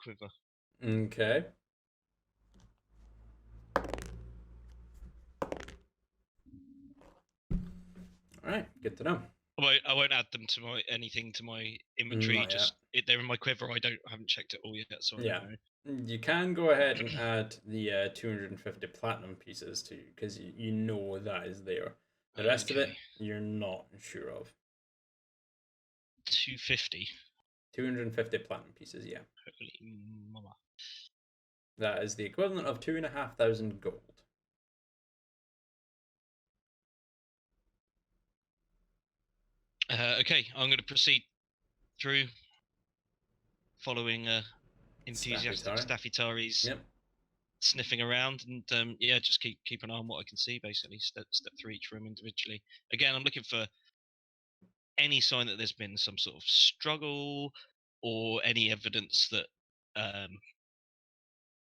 quiver. Okay. All right, good to know. I won't add them to anything to my inventory. Not just they're in my quiver. I haven't checked it all yet, so I Yeah. don't know. You can go ahead and add the 250 platinum pieces to, because you know that is there. The rest of it, Okay. you're not sure of. 250. 250 platinum pieces, yeah. Holy mama. That is the equivalent of 2,500 gold. Okay, I'm going to proceed through, following enthusiastic Staffitari's Yep. sniffing around, and yeah, just keep an eye on what I can see. Basically, step through each room individually. Again, I'm looking for any sign that there's been some sort of struggle or any evidence that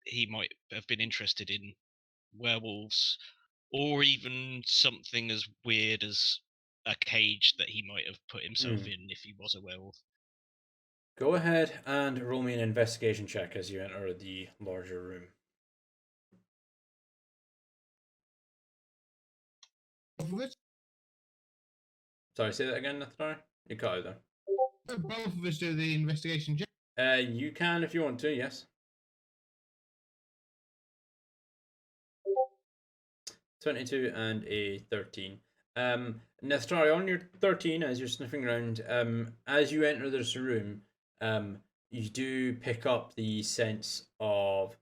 he might have been interested in werewolves, or even something as weird as a cage that he might have put himself in if he was a werewolf. Go ahead and roll me an investigation check as you enter the larger room. Sorry, say that again, Nathanael? You cut out there. Both of us do the investigation check. You can if you want to, yes. 22 and a 13. Nestari, on your 13, as you're sniffing around, as you enter this room, you do pick up the sense of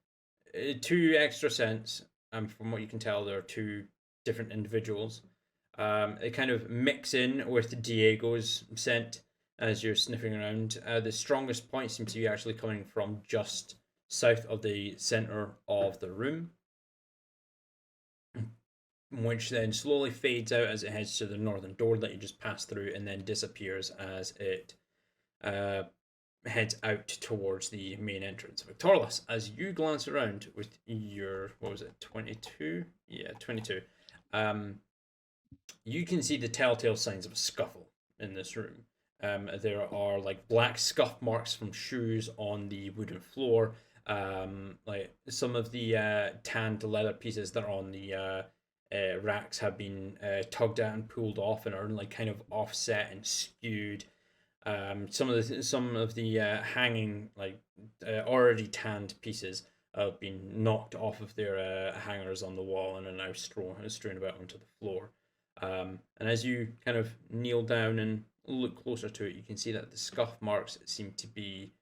2 extra scents. From what you can tell, there are 2 different individuals. They kind of mix in with Diego's scent as you're sniffing around. The strongest point seems to be actually coming from just south of the center of the room, which then slowly fades out as it heads to the northern door that you just passed through, and then disappears as it heads out towards the main entrance. Victorless, as you glance around with your, what was it, 22? Yeah, 22. You can see the telltale signs of a scuffle in this room. There are like black scuff marks from shoes on the wooden floor. Like some of the tanned leather pieces that are on the racks have been tugged out and pulled off and are like kind of offset and skewed. Some of the hanging like already tanned pieces have been knocked off of their hangers on the wall and are now strewn about onto the floor. And as you kind of kneel down and look closer to it, you can see that the scuff marks seem to be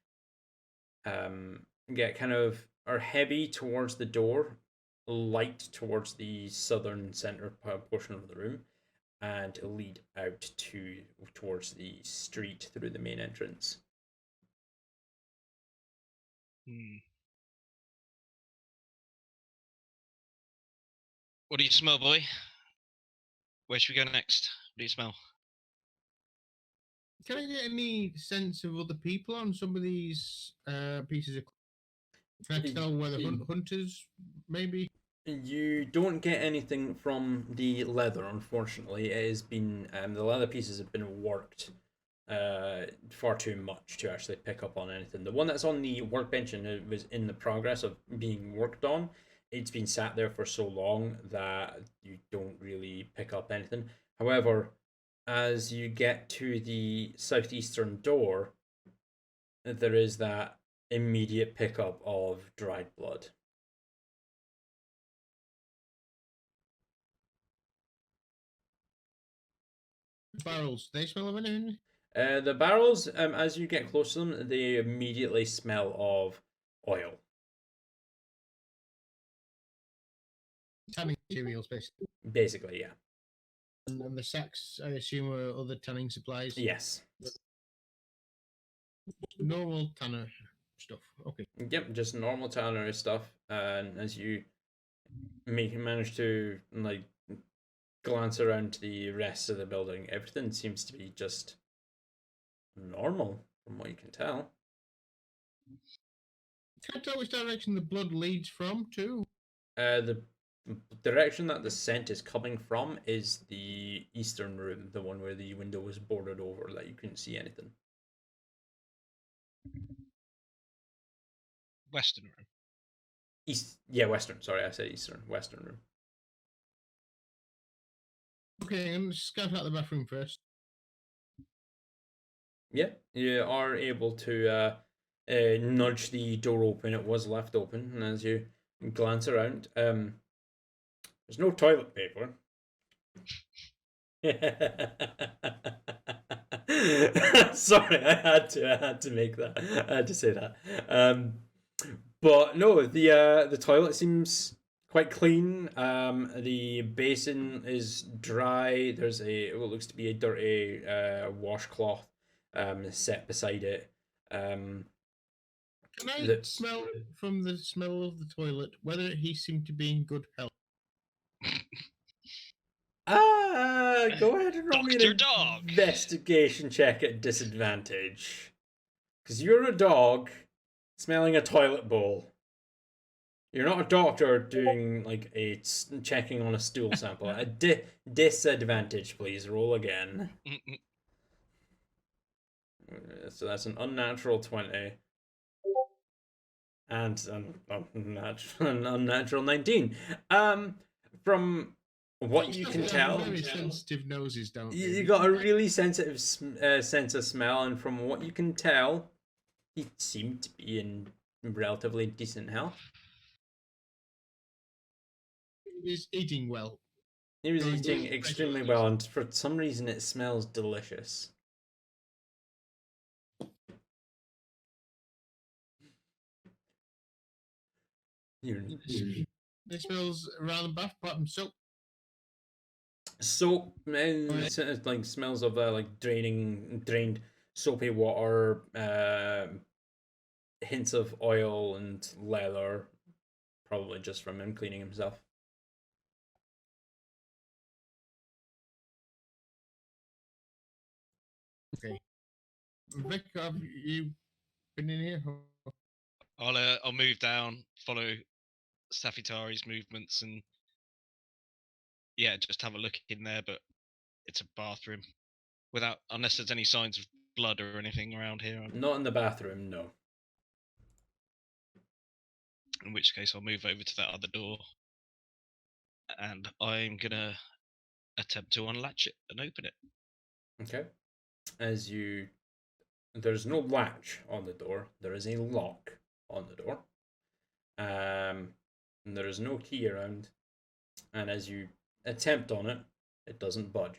get kind of are heavy towards the door, light towards the southern center portion of the room, and lead out towards the street through the main entrance. What do you smell, boy? Where should we go next? What do you smell? Can I get any sense of other people on some of these pieces of? Can I tell whether hunters, maybe? You don't get anything from the leather, unfortunately. It has been the leather pieces have been worked far too much to actually pick up on anything. The one that's on the workbench and it was in the progress of being worked on, it's been sat there for so long that you don't really pick up anything. However, as you get to the southeastern door, there is that immediate pickup of dried blood. Barrels, they smell of anything? The barrels, as you get close to them, they immediately smell of oil. Tanning materials, basically. Basically, yeah. And the sacks, I assume, are other tanning supplies? Yes. Normal tanner stuff. Okay. Yep, just normal tannery stuff. And as you manage to like glance around the rest of the building, everything seems to be just normal from what you can tell. Can I tell which direction the blood leads from, too? The direction that the scent is coming from is the eastern room, the one where the window was boarded over that you couldn't see anything. Western room. Western. Sorry, I said eastern. Western room. Okay, I'm going to scout out the bathroom first. Yeah, you are able to nudge the door open. It was left open, and as you glance around, there's no toilet paper. Sorry, I had to make that. I had to say that. But no, the toilet seems quite clean. The basin is dry. There's what looks to be a dirty washcloth set beside it. Can I The- smell from the smell of the toilet whether he seemed to be in good health? Go ahead and roll me Dr. an Dog. investigation check at disadvantage. Because you're a dog smelling a toilet bowl. You're not a doctor doing like checking on a stool sample. A disadvantage, please. Roll again. So that's an unnatural 20. And an unnatural 19. From what you can tell, Very sensitive noses, don't you got a really sensitive sense of smell, and from what you can tell, he seemed to be in relatively decent health. He's eating well. He was eating extremely well, and for some reason it smells delicious. It smells around the bath apart from soap. Soap, like smells of like drained soapy water, hints of oil and leather, probably just from him cleaning himself. Okay. Vic, have you been in here? I'll move down, follow Safitari's movements, and yeah, just have a look in there. But it's a bathroom, unless there's any signs of blood or anything around here. Not in the bathroom, no. In which case, I'll move over to that other door, and I'm gonna attempt to unlatch it and open it. Okay. There's no latch on the door. There is a lock on the door. And there is no key around. And as you attempt on it, it doesn't budge.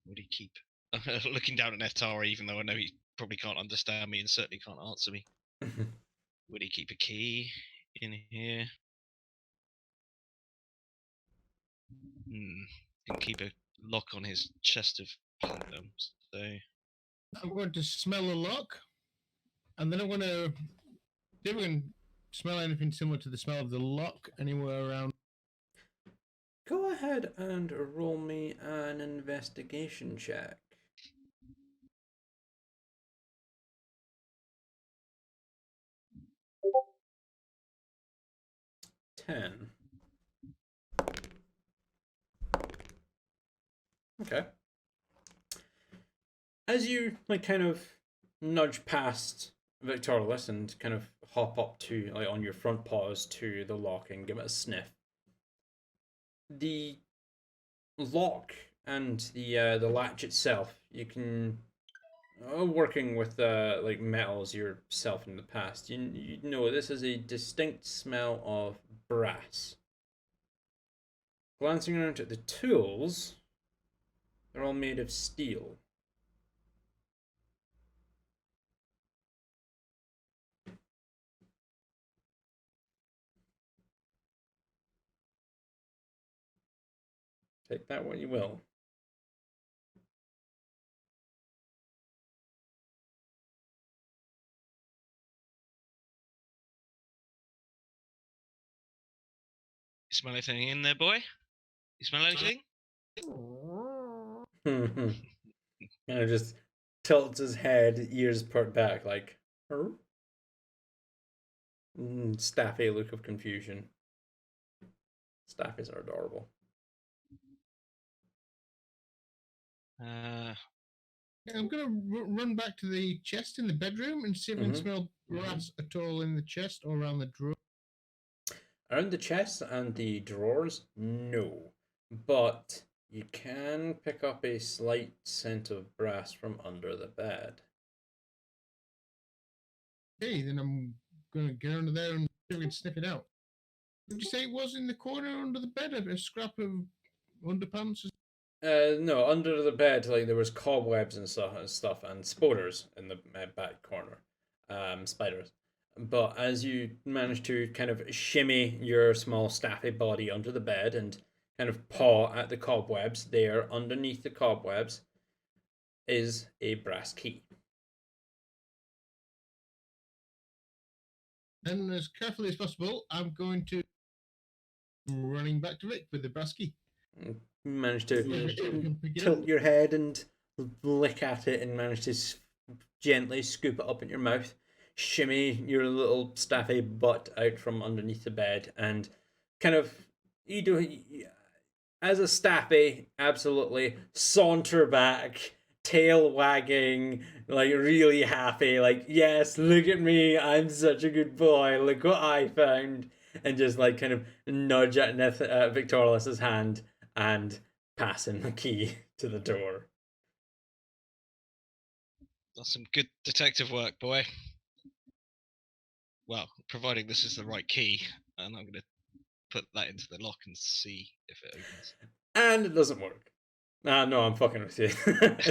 Would he keep looking down at Netara, even though I know he probably can't understand me and certainly can't answer me? Would he keep a key in here? Didn't keep a lock on his chest of platinums, so I'm going to smell a lock, and then I'm going to see if we can smell anything similar to the smell of the lock anywhere around. Go ahead and roll me an investigation check. Ten. Okay. As you kind of nudge past Victorious and kind of hop up to on your front paws to the lock and give it a sniff, the lock and the latch itself, you can working with metals yourself in the past, you know this is a distinct smell of brass. Glancing around at the tools, they're all made of steel. Take that what you will. you smell anything in there, boy? You smell anything? Kind of just tilts his head, ears put back, like, Staffy look of confusion. Staffies are adorable. I'm going to run back to the chest in the bedroom and see if I can smell brass at all in the chest or around the drawer. Around the chest and the drawers, no. But you can pick up a slight scent of brass from under the bed. Okay, then I'm gonna get under there and see if we can sniff it out. Did you say it was in the corner under the bed? A scrap of underpants? No, under the bed, like there was cobwebs and stuff, and spiders in the back corner, spiders. But as you manage to kind of shimmy your small staffy body under the bed and kind of paw at the cobwebs, there underneath the cobwebs is a brass key. And as carefully as possible, I'm going to running back to Rick with the brass key. You manage to Pick it tilt up. your head and lick at it and manage to gently scoop it up in your mouth, shimmy your little staffy butt out from underneath the bed, and kind of you do as a staffy, absolutely saunter back, tail wagging, like really happy, like yes, look at me, I'm such a good boy, look what I found, and just like kind of nudge at Victorious' hand and passing the key to the door. That's some good detective work, boy. Well, providing this is the right key, and I'm gonna put that into the lock and see if it opens. And it doesn't work. No, I'm fucking with you.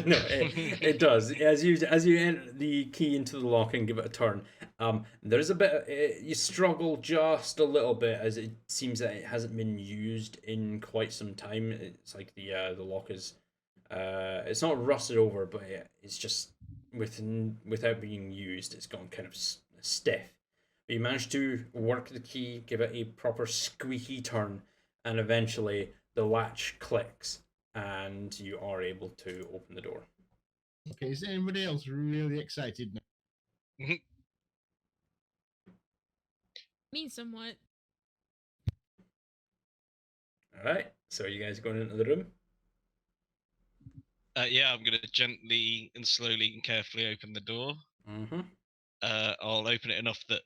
No, it does. As you enter the key into the lock and give it a turn, there's a bit. You struggle just a little bit as it seems that it hasn't been used in quite some time. It's like the lock is, it's not rusted over, but it's just without being used, it's gone kind of stiff. But you manage to work the key, give it a proper squeaky turn, and eventually the latch clicks and you are able to open the door. Okay, is anybody else really excited now? Me somewhat. Alright, so are you guys going into the room? Yeah, I'm gonna gently and slowly and carefully open the door. Mm-hmm. I'll open it enough that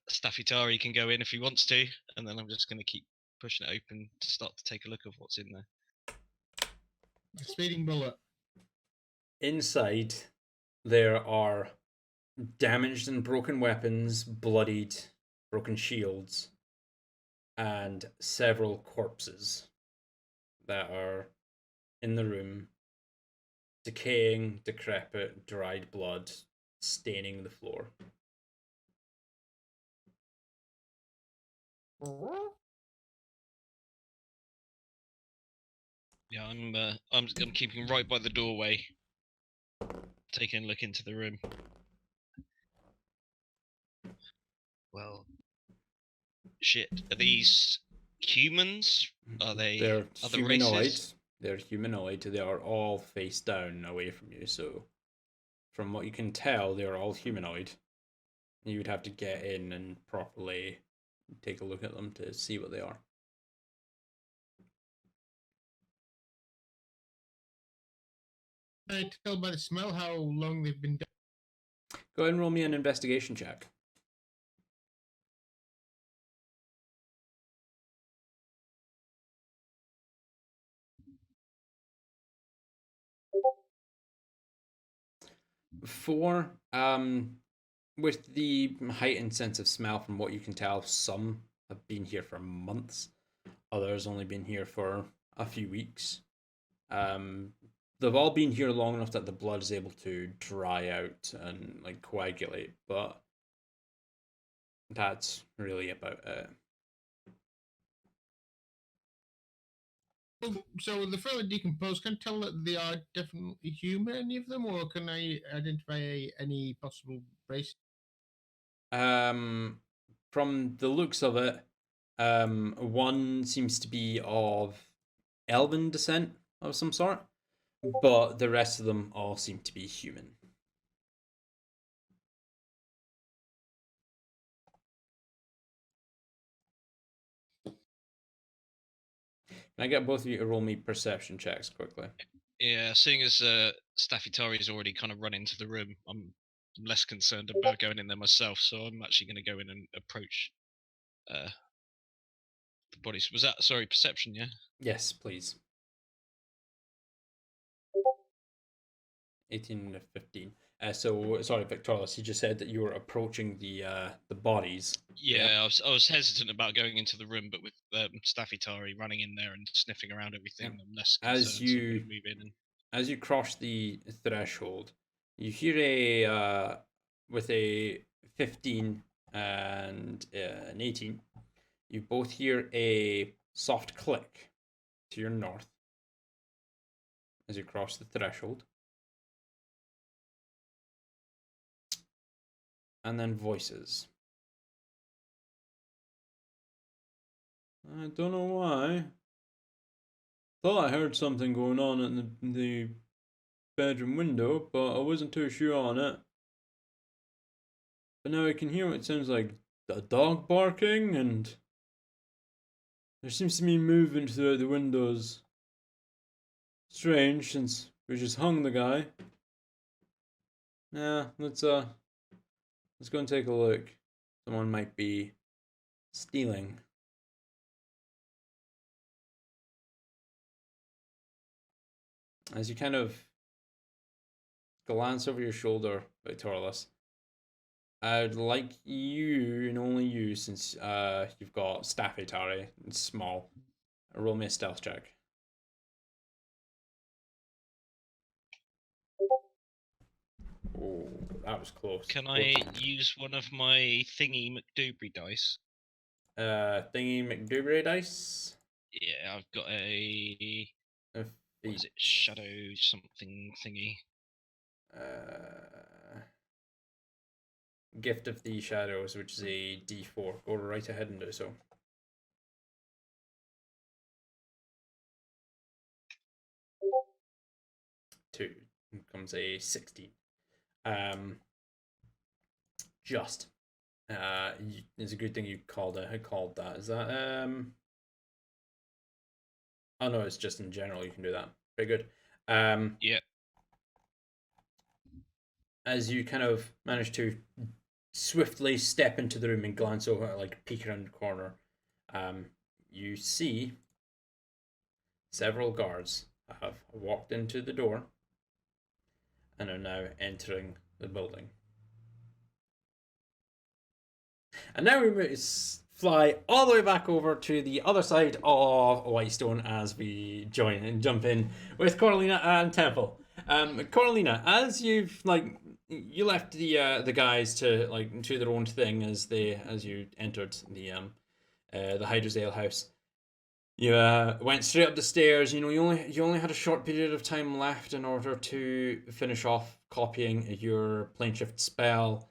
Staffitari can go in if he wants to, and then I'm just gonna keep pushing it open to start to take a look of what's in there. A speeding bullet. Inside, there are damaged and broken weapons, bloodied, broken shields, and several corpses that are in the room, decaying, decrepit, dried blood staining the floor. Yeah, I'm keeping right by the doorway, taking a look into the room. Well, shit. Are these humans? Are they They're other humanoid. races? They're humanoid. They are all face down away from you. So, from what you can tell, they are all humanoid. You would have to get in and properly take a look at them to see what they are. Can I tell by the smell how long they've been dead? Go ahead and roll me an investigation check. Four. With the heightened sense of smell, from what you can tell, some have been here for months. Others only been here for a few weeks. They've all been here long enough that the blood is able to dry out and like coagulate, but that's really about it. So the fairly decomposed, can I tell that they are definitely human, any of them, or can I identify any possible race? From the looks of it, one seems to be of elven descent of some sort, but the rest of them all seem to be human. Can I get both of you to roll me perception checks quickly? Yeah, seeing as Staffitari's already kind of run into the room, I'm less concerned about going in there myself, so I'm actually going to go in and approach the bodies. Was that, sorry, perception? Yeah. Yes, please. 18 to 15. So sorry, Victorious. You just said that you were approaching the bodies. Yeah, I was hesitant about going into the room, but with Staffitari running in there and sniffing around everything, I'm less concerned. As you so move in and... as you cross the threshold, you hear with a 15 and an 18, you both hear a soft click to your north as you cross the threshold. And then voices. I don't know why. Thought I heard something going on at the bedroom window, but I wasn't too sure on it. But now I can hear what it sounds like a dog barking, and there seems to be movement throughout the windows. Strange, since we just hung the guy. Yeah, let's go and take a look. Someone might be stealing. As you kind of glance over your shoulder, Victorious, I'd like you, and only you, since you've got Staffitari, it's small, roll me a stealth check. Oh, that was close. Can I use one of my thingy McDoobry dice? Thingy McDoobry dice? Yeah, I've got what is it? Shadow something thingy. Gift of the Shadows, which is a D4. Go right ahead and do so. Two comes a 16. Just. It's a good thing you called it. I called that. Is that Oh no, it's just in general you can do that. Very good. Yeah. As you kind of manage to swiftly step into the room and glance over, like peek around the corner, you see several guards have walked into the door and are now entering the building. And now we fly all the way back over to the other side of Whitestone as we join and jump in with Coralina and Temple. Coralina, as you've you left the guys to to their own thing as you entered the Hydra's Ale House. You went straight up the stairs. You know, you only had a short period of time left in order to finish off copying your planeshift spell.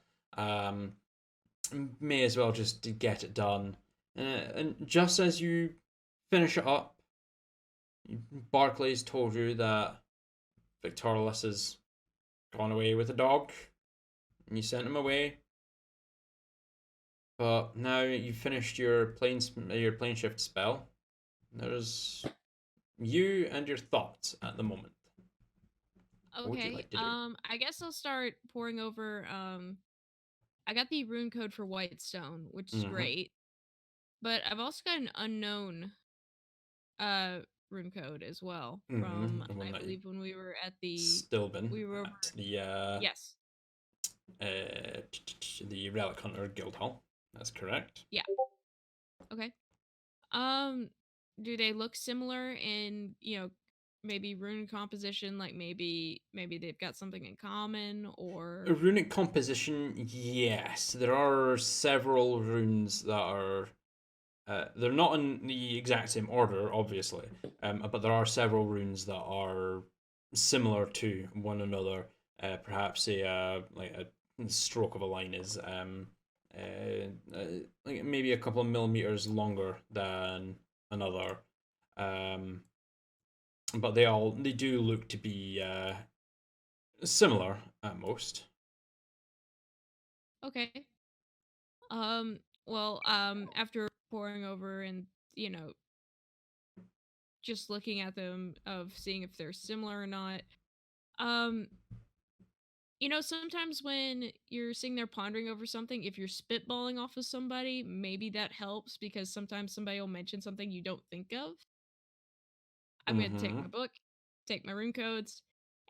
May as well just to get it done. And just as you finish it up, Barclays told you that Victorious has gone away with a dog, and you sent him away. But now you've finished your planeshift spell. There's you and your thoughts at the moment. Okay. What would you like to do? I guess I'll start poring over. I got the rune code for Whitestone, which is great, but I've also got an unknown rune code as well from I believe when we were at the Stillben. We were at the yes. The Relic Hunter Guild Hall. That's correct. Yeah. Okay. Do they look similar in, maybe rune composition? Like maybe they've got something in common, or runic composition? Yes, there are several runes that are. They're not in the exact same order, obviously, but there are several runes that are similar to one another. Perhaps a stroke of a line is like maybe a couple of millimeters longer than another, but they do look to be similar at most. okay. Well, after poring over and just looking at them, of seeing if they're similar or not, sometimes when you're sitting there pondering over something, if you're spitballing off of somebody, maybe that helps because sometimes somebody will mention something you don't think of. I'm going to take Mm-hmm. my book, take my rune codes,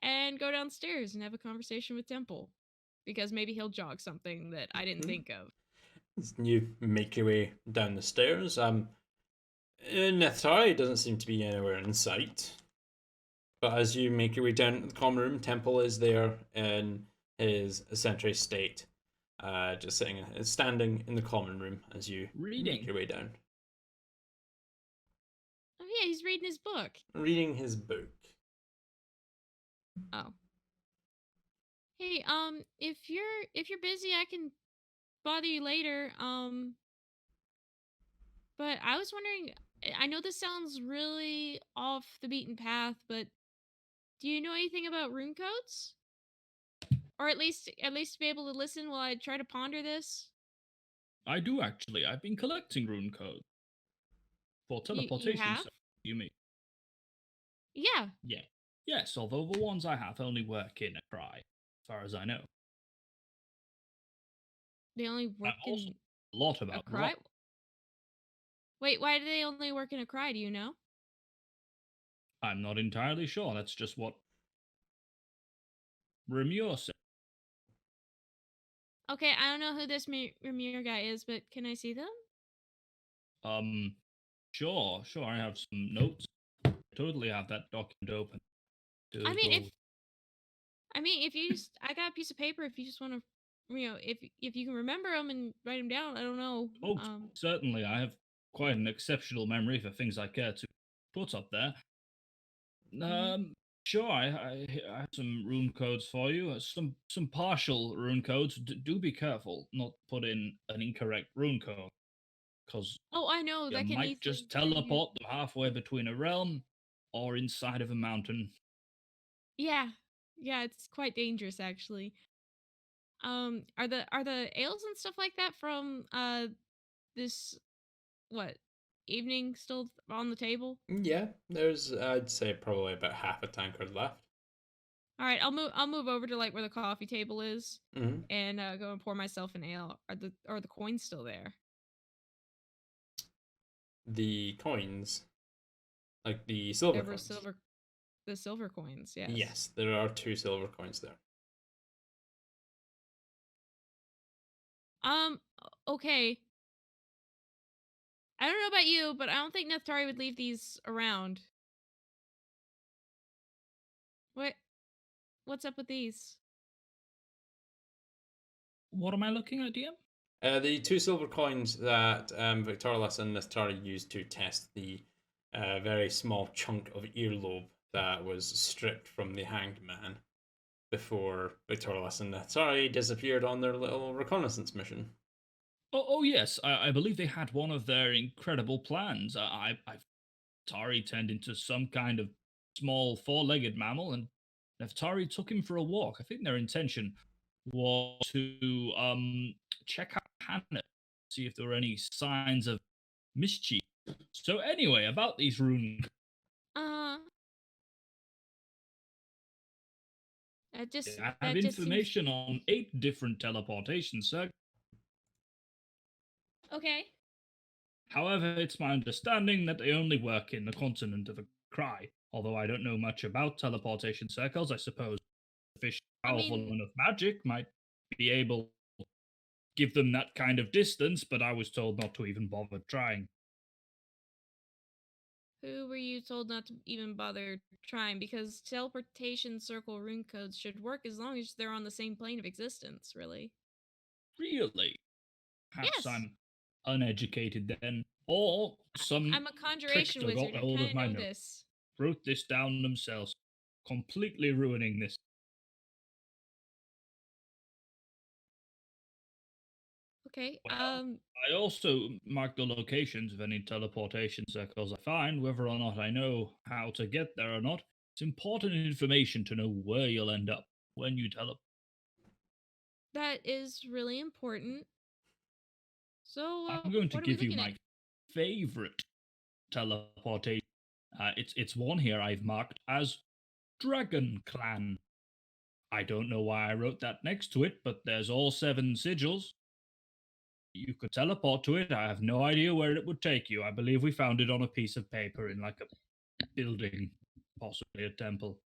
and go downstairs and have a conversation with Temple because maybe he'll jog something that I didn't think of. You make your way down the stairs. Nethari doesn't seem to be anywhere in sight. But as you make your way down to the common room, Temple is there in his sentry state, just standing in the common room as you make Reading. your way down, Oh yeah, he's reading his book. reading his book. Oh. Hey, if you're busy, I can bother you later. But I was wondering, I know this sounds really off the beaten path, but do you know anything about rune codes? Or at least be able to listen while I try to ponder this? I do actually. I've been collecting rune code for You teleportation. have? You mean? Yeah. Yeah. Yes, although the ones I have only work in a cry, as far as I know. They only I work also in know a lot a about cry? rock. Wait, why do they only work in a cry? Do you know? I'm not entirely sure. That's just what Remure said. Okay, I don't know who this Ramir guy is, but can I see them? Sure. I have some notes. Totally have that document open. I mean, if you just, I got a piece of paper. If you just want to, if you can remember them and write them down, I don't know. Oh, certainly. I have quite an exceptional memory for things I care to put up there. Sure. I have some rune codes for you. Some partial rune codes. Do be careful not to put in an incorrect rune code, because Oh, I know you that can might just easily turn you. teleport them halfway between a realm or inside of a mountain. Yeah, it's quite dangerous actually. Are the ales and stuff like that from this what evening still on the table? Yeah, there's I'd say probably about half a tankard left. All right, I'll move over to like where the coffee table is, Mm-hmm. and go and pour myself an ale. Are the coins still there? The coins, like the silver There were coins. the silver coins. Yes. Yes, there are 2 silver coins there. Okay. I don't know about you, but I don't think Neftari would leave these around. What? What's up with these? What am I looking at, DM? The 2 silver coins that Victorious and Neftari used to test the very small chunk of earlobe that was stripped from the hanged man before Victorious and Neftari disappeared on their little reconnaissance mission. Oh yes, I believe they had one of their incredible plans. Tari turned into some kind of small four-legged mammal, and Neftari took him for a walk. I think their intention was to check out Hannah, see if there were any signs of mischief. So anyway, about these rune. Uh, that just I have that just seems information on 8 different teleportation circuits. okay. However, it's my understanding that they only work in the continent of Cry. Although I don't know much about teleportation circles, I suppose a fish powerful enough magic might be able to give them that kind of distance, but I was told not to even bother trying. Who were you told not to even bother trying? Because teleportation circle rune codes should work as long as they're on the same plane of existence, really. Really? Perhaps Yes. I'm uneducated then. Or some I'm a conjuration trickster wizard. got I hold kind of of my know note, this. wrote this down themselves, completely ruining this. Okay. Well, I also mark the locations of any teleportation circles I find, whether or not I know how to get there or not. It's important information to know where you'll end up when you teleport. That is really important. So, I'm going to what are we give you looking my at? favorite teleportation. It's one here I've marked as Dragon Clan. I don't know why I wrote that next to it, but there's all 7 sigils. You could teleport to it. I have no idea where it would take you. I believe we found it on a piece of paper in like a building, possibly a temple.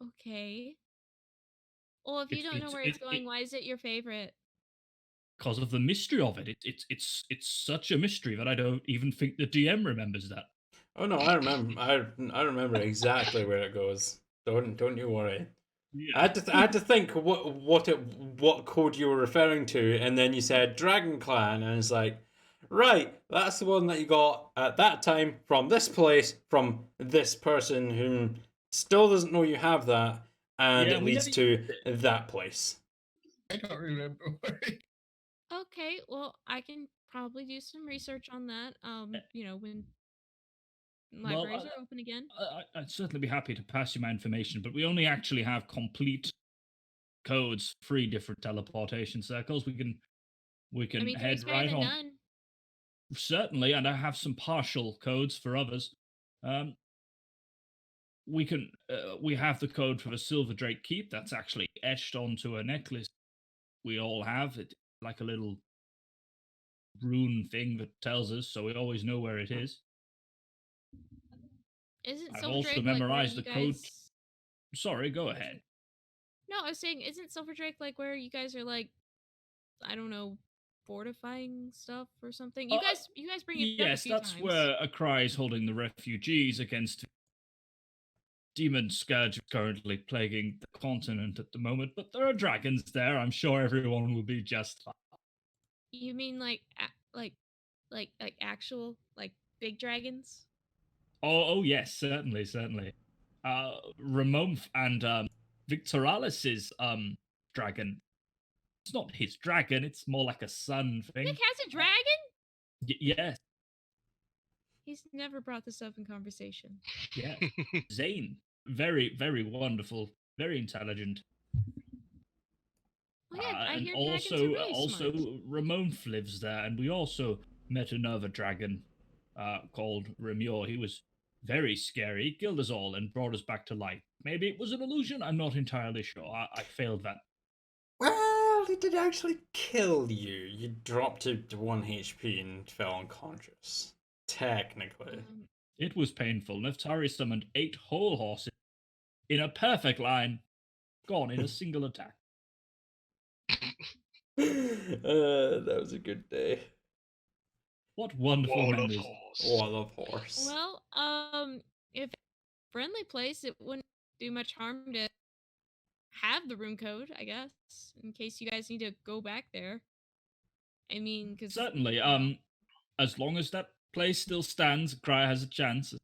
Okay. Well, if you don't know where it's going, why is it your favorite? Because of the mystery of it. It's such a mystery that I don't even think the DM remembers that. Oh no, I remember. I remember exactly where it goes. Don't you worry. Yeah. I had to think what code you were referring to, and then you said Dragon Clan, and it's like, right, that's the one that you got at that time from this place from this person who still doesn't know you have that, and Yeah, it we leads never to used it. I that place. don't remember. Okay, well, I can probably do some research on that. When Well, libraries are open again. I'd certainly be happy to pass you my information, but we only actually have complete codes, 3 different teleportation circles. We can I mean, head three's better right than on. none. Certainly, and I have some partial codes for others. We have the code for the Silver Drake Keep. That's actually etched onto a necklace we all have. It like a little rune thing that tells us, so we always know where it is. Isn't I've Silver also Drake like where memorized you the code. guys? Sorry, go ahead. No, I was saying, isn't Silver Drake like where you guys are like, I don't know, fortifying stuff or something? You guys bring it up a Yes, few that's times. where Akrai is holding the refugees against demon scourge currently plaguing the continent at the moment. But there are dragons there. I'm sure everyone will be just fine. You mean like actual like big dragons? Oh yes, certainly. Ramonf and Victoralis's dragon. It's not his dragon. It's more like a sun thing. Nick has a dragon? Yes, He's never brought this up in conversation. yeah. Zane, very, very wonderful, very intelligent. Well, yeah, I And hear dragons are really smart. Ramon lives there, and we also met another dragon called Remure. He was very scary. He killed us all and brought us back to life. Maybe it was an illusion. I'm not entirely sure. I failed that. Well, he did actually kill you. You dropped to 1 HP and fell unconscious. Technically. It was painful. Neftari summoned 8 whole horses in a perfect line, gone in a single attack. That was a good day. What wonderful Wall of memories. horse. Wall of horse. Well, if friendly place, it wouldn't do much harm to have the room code, I guess, in case you guys need to go back there. I mean, because Certainly. As long as that place still stands, Cry has a chance. As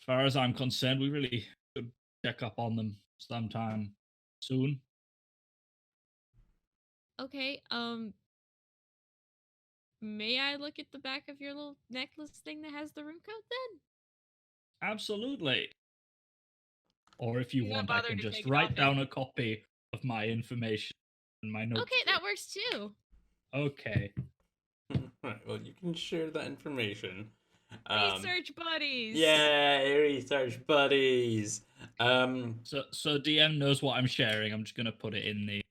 far as I'm concerned, we really should check up on them sometime soon. Okay, may I look at the back of your little necklace thing that has the room code then? Absolutely. Or if you Do not want, I bother can to just take it write off down yet. a copy of my information in my notes. Okay, that works too. Okay. Right, well, you can share that information. Research buddies. Yay, research buddies. So DM knows what I'm sharing. I'm just gonna put it in the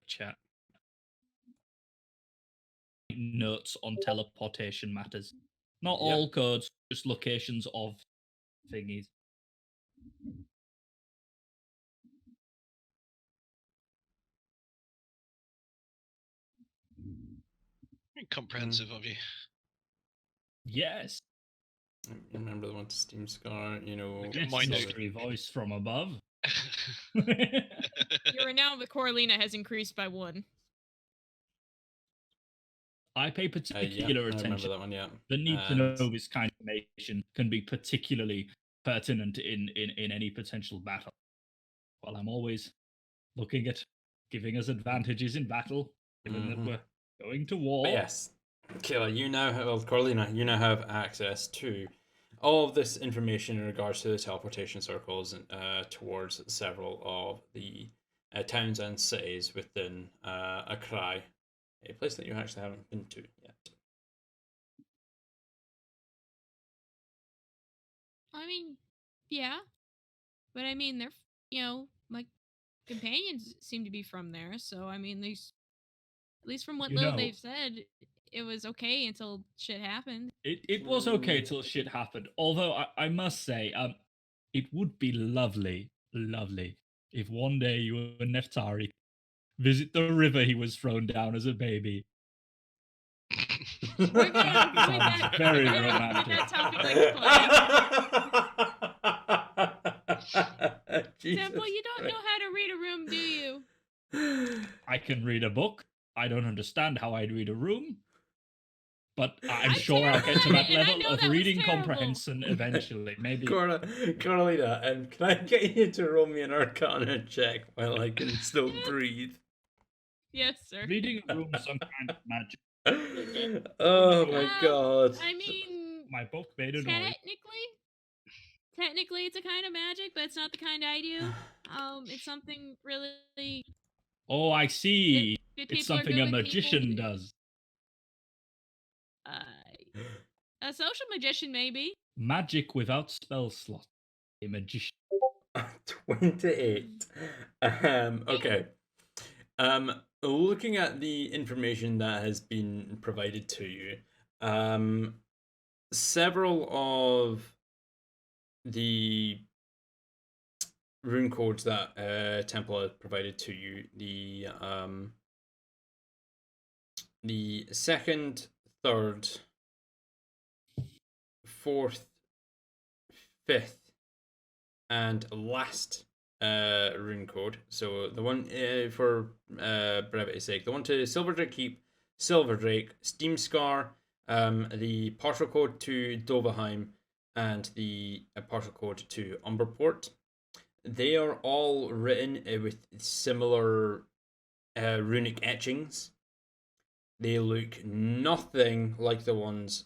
chat. Notes on teleportation matters. Not Yep. all codes, just locations of thingies. Very comprehensive of you. Yes. Remember the one to Steam Scar, you know. Look at Yes, my note. mystery voice from above. Your renown with Coralina has increased by 1. I pay Yeah, particular I remember attention. that one, yeah. The need to know this kind of information can be particularly pertinent in any potential battle. Well, I'm always looking at giving us advantages in battle, given that we're going to war. But yes, Kayla, you now have, well, Corlina, you now have access to all of this information in regards to the teleportation circles towards several of the towns and cities within Akrai, a place that you actually haven't been to yet. I mean, yeah. But I mean, they're, my companions seem to be from there, so I mean, at least from what You little know- they've said, it was okay until shit happened. It was okay till shit happened. Although I must say, it would be lovely, if one day you and Neftari visit the river he was thrown down as a baby. We're gonna avoid Sounds that. very We're gonna avoid romantic. that topic like the plague. Jesus Temple, you don't know Christ. how to read a room, do you? I can read a book. I don't understand how I'd read a room. But I'm I'm sure I'll get to terrible at that it, and I level know of that was reading terrible. comprehension eventually. Maybe. Carolina, can I get you to roll me an Arcana check while I can still breathe? Yes, sir. Reading a room is some kind of magic. Oh my god. I mean, My book made a noise. technically, it's a kind of magic, but it's not the kind I do. It's something really. Oh, I see. If It's people are something good a with magician people, does. A social magician, maybe. Magic without spell slot. A magician. 28. Okay. Looking at the information that has been provided to you, several of the rune codes that Temple has provided to you, the second, third, fourth, fifth, and last rune code. So the one for brevity's sake, the one to Silverdrake Keep, Silverdrake, Steam Scar, the partial code to Dovaheim, and the partial code to Umberport. They are all written with similar runic etchings. They look nothing like the ones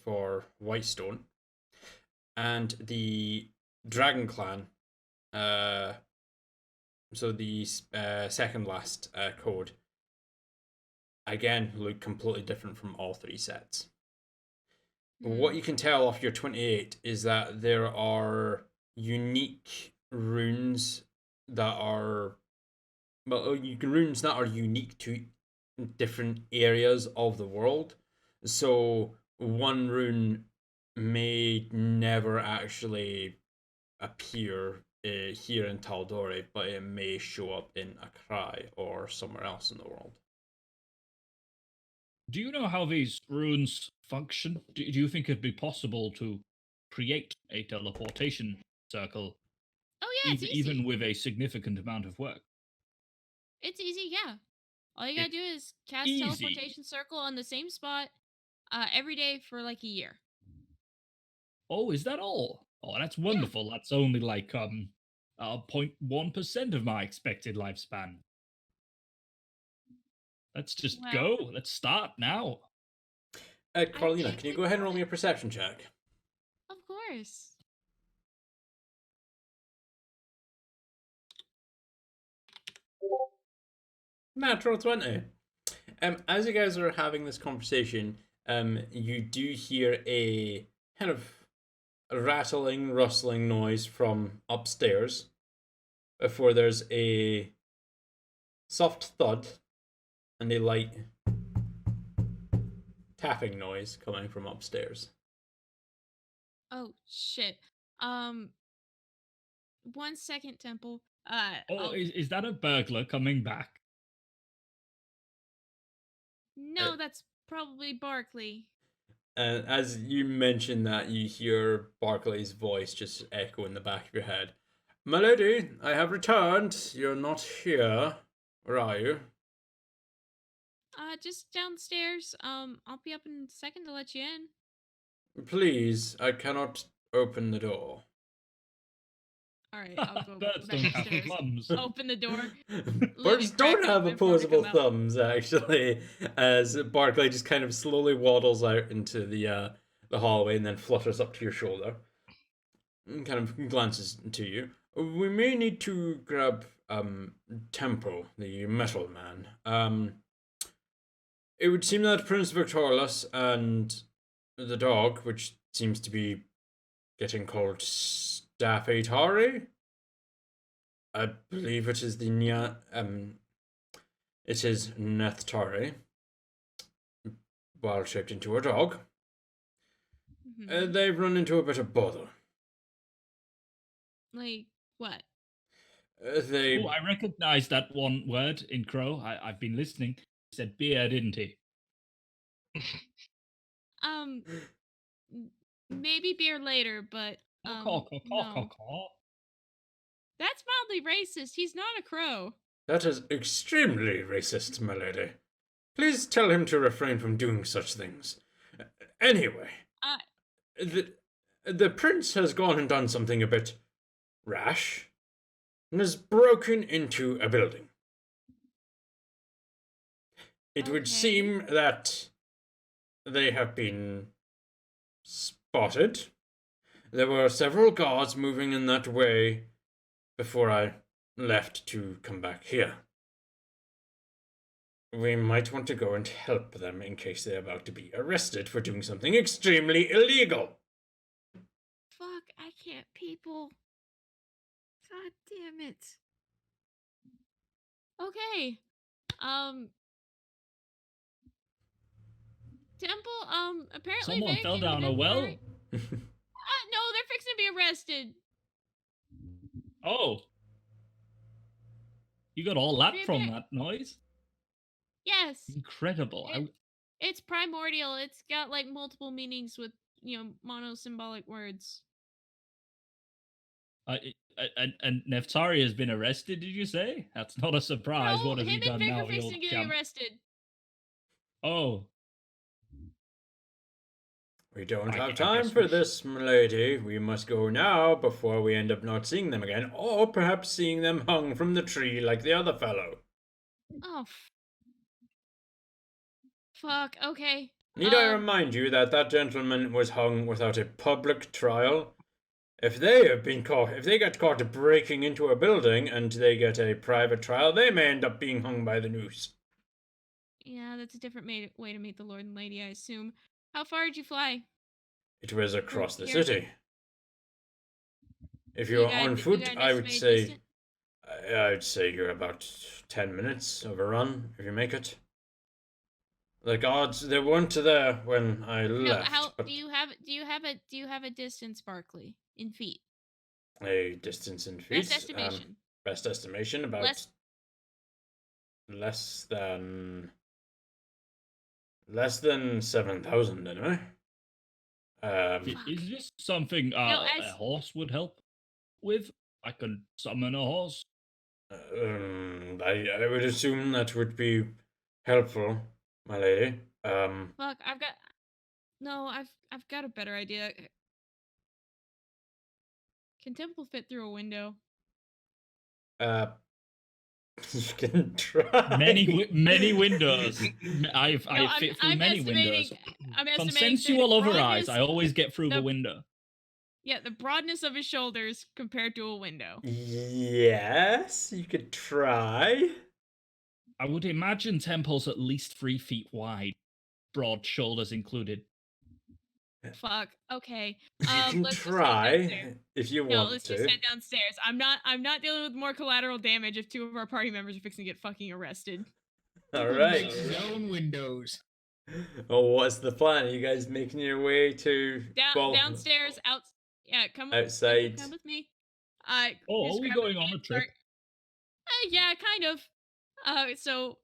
for Whitestone. And the Dragon Clan, so the second last code, again, look completely different from all three sets. What you can tell off your 28 is that there are unique runes that are, runes that are unique to different areas of the world. So one rune may never actually appear here in Taldori, but it may show up in Akrai or somewhere else in the world. Do you know how these runes function? Do you think it'd be possible to create a teleportation circle? Oh yeah, it's easy. Even with a significant amount of work? It's easy, yeah. All you gotta do is cast easy. teleportation circle on the same spot every day for like a year. Oh, is that all? Oh, that's wonderful. Yeah. That's only like 0.1% of my expected lifespan. Let's just go. Let's start now. Carolina, can you go ahead and roll me a perception check? Of course. Natural 20. As you guys are having this conversation, you do hear a kind of rattling, rustling noise from upstairs before there's a soft thud and a light tapping noise coming from upstairs. Oh shit. 1 second, Temple. Is that a burglar coming back? No, that's probably Barkley. As you mention that, you hear Barclay's voice just echo in the back of your head. My lady, I have returned. You're not here. Where are you? Just downstairs. I'll be up in a second to let you in. Please, I cannot open the door. Alright, I'll go Birds back don't have upstairs. thumbs. Open the door. Birds don't have opposable thumbs, actually, as Barclay just kind of slowly waddles out into the hallway and then flutters up to your shoulder and kind of glances to you. We may need to grab Tempo, the metal man. It would seem that Prince Victorlus and the dog, which seems to be getting called Staffetari, I believe it is it is Neftari, while shaped into a dog. Mhm. They've run into a bit of bother. Like what? They Oh, I recognize that one word in Crow. I've been listening. He said beer, didn't he? Um, maybe beer later, but Caw, caw, caw, caw, no. caw. That's mildly racist. He's not a crow. That is extremely racist, my lady. Please tell him to refrain from doing such things. Anyway, Uh, the prince has gone and done something a bit rash and has broken into a building. It would Okay. seem that they have been spotted. There were several guards moving in that way before I left to come back here. We might want to go and help them in case they're about to be arrested for doing something extremely illegal. fuck, I can't, people. God damn it. Okay. Temple, apparently Someone Vic fell and down a Neftari- well. No, they're fixing to be arrested. Oh. You got all that They're from there- that noise? Yes. Incredible. It's primordial. It's got like multiple meanings with, monosymbolic words. And Neftari has been arrested, did you say? That's not a surprise. No, What has he him and done Vic now, are the fixing old to get champ? arrested. Oh. We don't I have guess time we for should- this, milady. We must go now before we end up not seeing them again, or perhaps seeing them hung from the tree like the other fellow. Oh. Fuck, okay. Need I remind you that that gentleman was hung without a public trial? If they get caught breaking into a building and they get a private trial, they may end up being hung by the noose. Yeah, that's a different way to meet the Lord and Lady, I assume. How far did you fly? It was across the Here. city. If You you're got- on you foot, got an I would estimated say distance? I'd say you're about 10 minutes of a run if you make it. The guards, they weren't there when I No, left. how but do you have a distance, Barkley, in feet? a distance in feet. Best estimation. Best estimation about Less- less than 7,000 anyway. Is this something as- a horse would help with? I can summon a horse. I would assume that would be helpful, my lady. Fuck, I've got a better idea. Can Temple fit through a window? You can try. Many windows. I fit through many windows. I'm estimating Consensual the over eyes. broadness- I always get through the the- window. Yeah, the broadness of his shoulders compared to a window. Yes, you could try. I would imagine temples at least 3 feet wide, broad shoulders included. Fuck. Okay. You can Let's just head try downstairs. if you No, want let's to. just head downstairs. I'm not dealing with more collateral damage if two of our party members are fixing to get fucking arrested. All He right. makes his own windows. Oh, what's the plan? Are you guys making your way to Downstairs, yeah, come outside? Come with me. Oh, just are we grab going the on a van, trip? yeah, kind of. So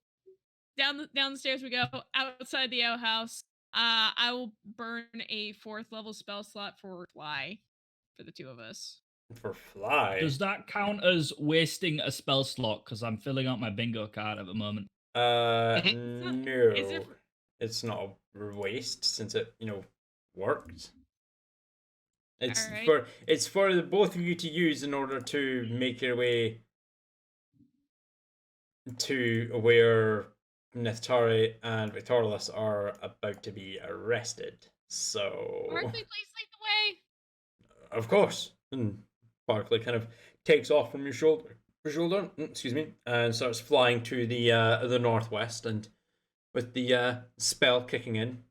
down the stairs we go. Outside the outhouse. I will burn a 4th level spell slot for fly for the two of us. For fly. Does that count as wasting a spell slot? Because I'm filling out my bingo card at the moment. No. is it- It's not a waste since it, worked. Alright. It's for the both of you to use in order to make your way to where Neftari and Victorious are about to be arrested. So Barkley, please lead the way. of course. And Barkley kind of takes off from your shoulder, excuse me, and starts flying to the northwest, and with the spell kicking in,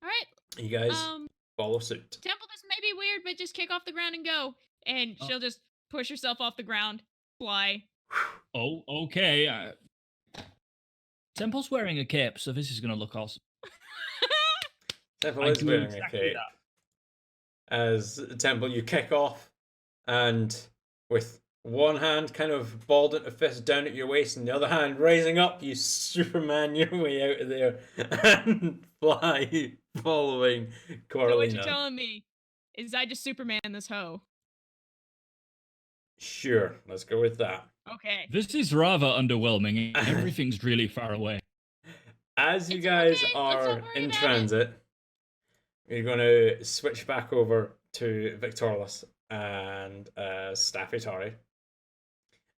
All right. you guys follow suit. Temple, this may be weird, but just kick off the ground and go. And she'll just push herself off the ground Fly. Oh, okay. Temple's wearing a cape, so this is going to look awesome. Temple I is do wearing exactly a cape. As Temple, you kick off, and with one hand kind of balled into fist down at your waist, and the other hand raising up, you Superman your way out of there and fly, following Coralina. So what you're telling me is I just Superman this hoe. Sure, let's go with that. Okay. This is rather underwhelming. Everything's really far away. As you It's guys okay, let's not are worry in about it. transit, you're going to switch back over to Victorlus and Staffitari.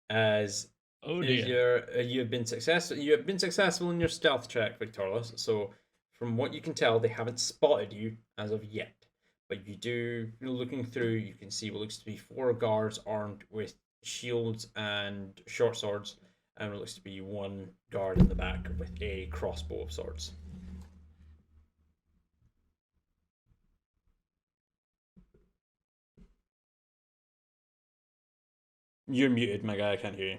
As Oh dear. you have been successful in your stealth check, Victorlus. So, from what you can tell, they haven't spotted you as of yet. But you do, looking through, you can see what looks to be 4 guards armed with shields and short swords, and what looks to be 1 guard in the back with a crossbow of sorts. You're muted, my guy. I can't hear you.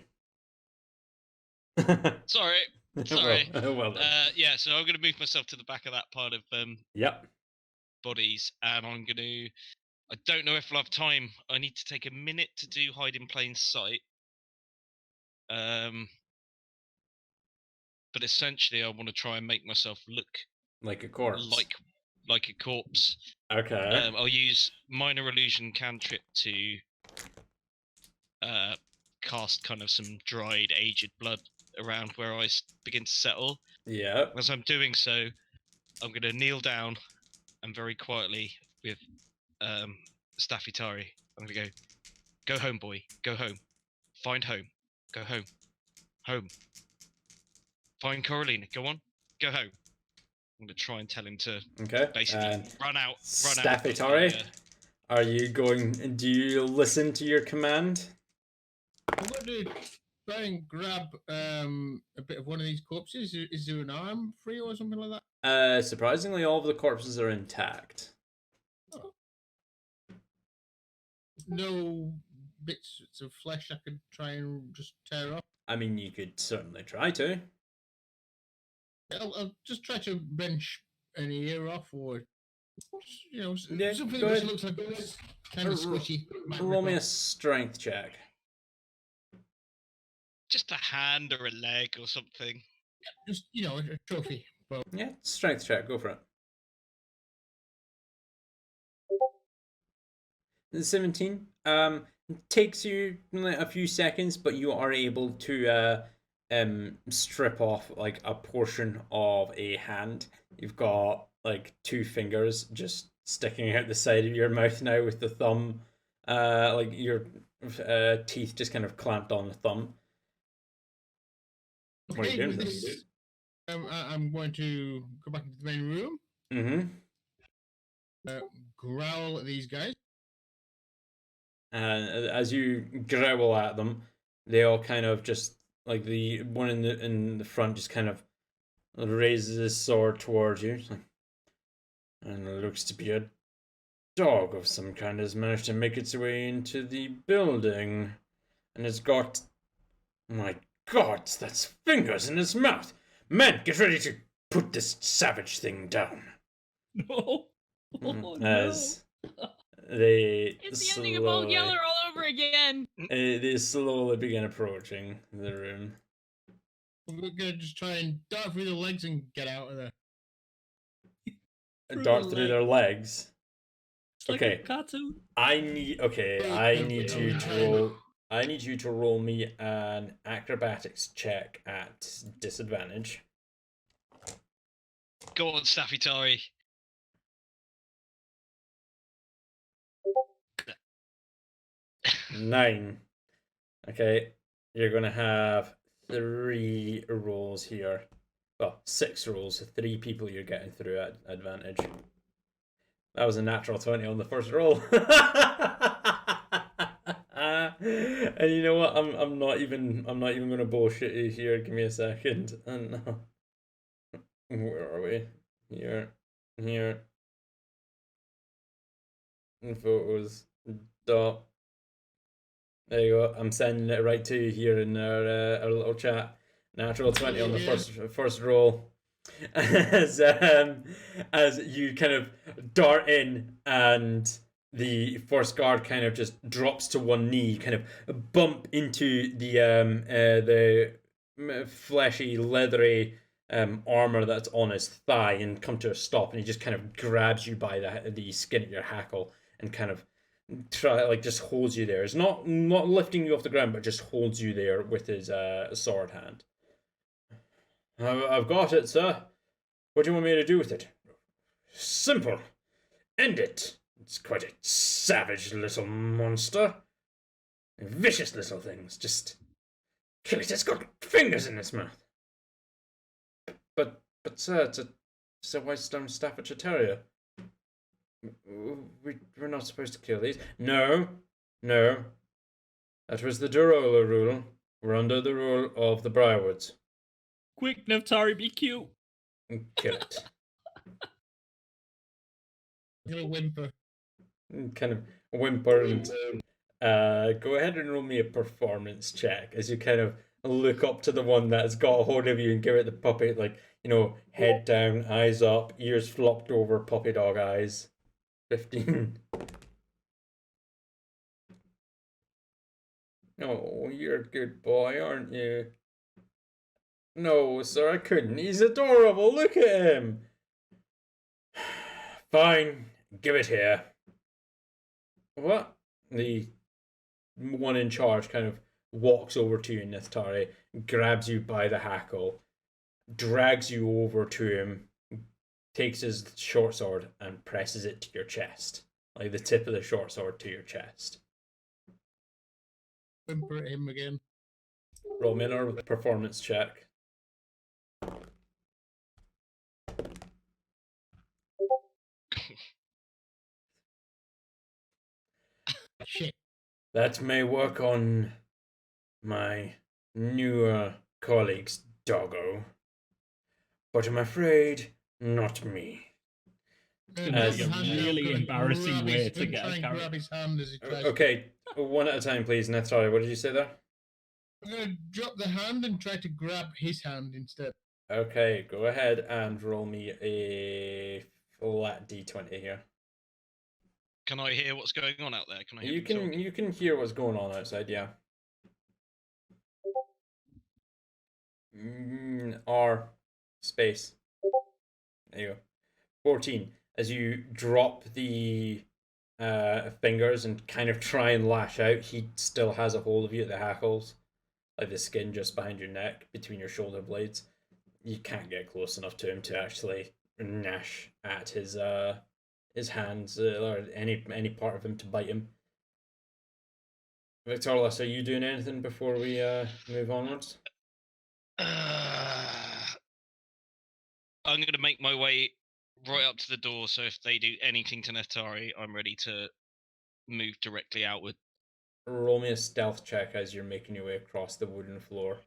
Sorry. Sorry. Well done. Yeah, so I'm going to move myself to the back of that part of Yep. bodies, and I'm going to. I don't know if I'll have time. I need to take a minute to do hide in plain sight. But essentially, I want to try and make myself look Like a corpse. like a corpse. Okay. I'll use minor illusion cantrip to cast kind of some dried, aged blood around where I begin to settle. Yeah. As I'm doing so, I'm going to kneel down and very quietly with Staffitari, I'm going to go home, boy, go home, find home, go home, home, find Coralina, go on, go home. I'm going to try and tell him to basically run out. Staffitari, are you going? Do you listen to your command? I'm going to try and grab a bit of one of these corpses. Is there an arm free or something like that? Surprisingly, all of the corpses are intact. Oh. No bits of flesh I could try and just tear off. I mean, you could certainly try to. I'll just try to wrench an ear off, or something go that ahead. looks like it's kind of squishy. Roll me a strength check. Just a hand or a leg or something. Just a trophy. Well, Yeah, strength check. Go for it. 17. Takes you a few seconds, but you are able to strip off like a portion of a hand. You've got like 2 fingers just sticking out the side of your mouth now, with the thumb, like your teeth just kind of clamped on the thumb. What are you doing? I'm going to go back into the main room. Mm-hmm. Growl at these guys. And as you growl at them, they all kind of just like the one in the front just kind of raises his sword towards you, and it looks to be a dog of some kind has managed to make its way into the building, and it's got, my God, that's fingers in its mouth. Men, get ready to put this savage thing down. No. Oh, As no. It's the ending of Old Yeller all over again. They slowly begin approaching the room. We're gonna just try and dart through the legs and get out of there. Dart through their legs. It's like a cartoon. I need you to roll me an acrobatics check at disadvantage. Go on, Staffitari. Nine. Okay, you're gonna have 3 rolls here. Well, 6 rolls. 3 people you're getting through at advantage. That was a natural 20 on the first roll. And you know what? I'm not even gonna bullshit you here. Give me a second. And where are we? Here. And photos. Dot. There you go. I'm sending it right to you here in our little chat. Natural 20 on the first roll. As you kind of dart in and the first guard kind of just drops to one knee, kind of bump into the fleshy, leathery armor that's on his thigh and come to a stop, and he just kind of grabs you by the skin of your hackle and kind of just holds you there. It's not lifting you off the ground, but just holds you there with his sword hand. I've got it, sir. What do you want me to do with it? Simple. End it. It's quite a savage little monster. Vicious little things. Just kill it. It's got fingers in its mouth. But sir, it's a Whitestone Staffordshire Terrier. We're not supposed to kill these. No. That was the Durola rule. We're under the rule of the Briarwoods. Quick, Neftari, be cute. Kill it. You're a whimper. Kind of whimper and go ahead and roll me a performance check as you kind of look up to the one that's got a hold of you and give it the puppy, head down, eyes up, ears flopped over, puppy dog eyes. 15. Oh, you're a good boy, aren't you? No, sir, I couldn't. He's adorable. Look at him. Fine, give it here. What? The one in charge kind of walks over to you, Nithari, grabs you by the hackle, drags you over to him, takes his short sword and presses it to your chest. Like the tip of the short sword to your chest. Whimper at him again. Roll me another performance check. Shit. That may work on my newer colleagues, doggo. But I'm afraid not me. As a really embarrassing way to get a grab his hand as he tries. Okay, one at a time, please. Nethari, what did you say there? I'm going to drop the hand and try to grab his hand instead. Okay, go ahead and roll me a flat d20 here. Can I hear what's going on out there? Can I hear You can hear what's going on outside, yeah. R space. There you go. 14. As you drop the fingers and kind of try and lash out, he still has a hold of you at the hackles, like the skin just behind your neck, between your shoulder blades. You can't get close enough to him to actually gnash at his hands or any part of him to bite him. Victorless, are you doing anything before we move onwards? I'm going to make my way right up to the door, so if they do anything to Neftari, I'm ready to move directly outward. Roll me a stealth check as you're making your way across the wooden floor.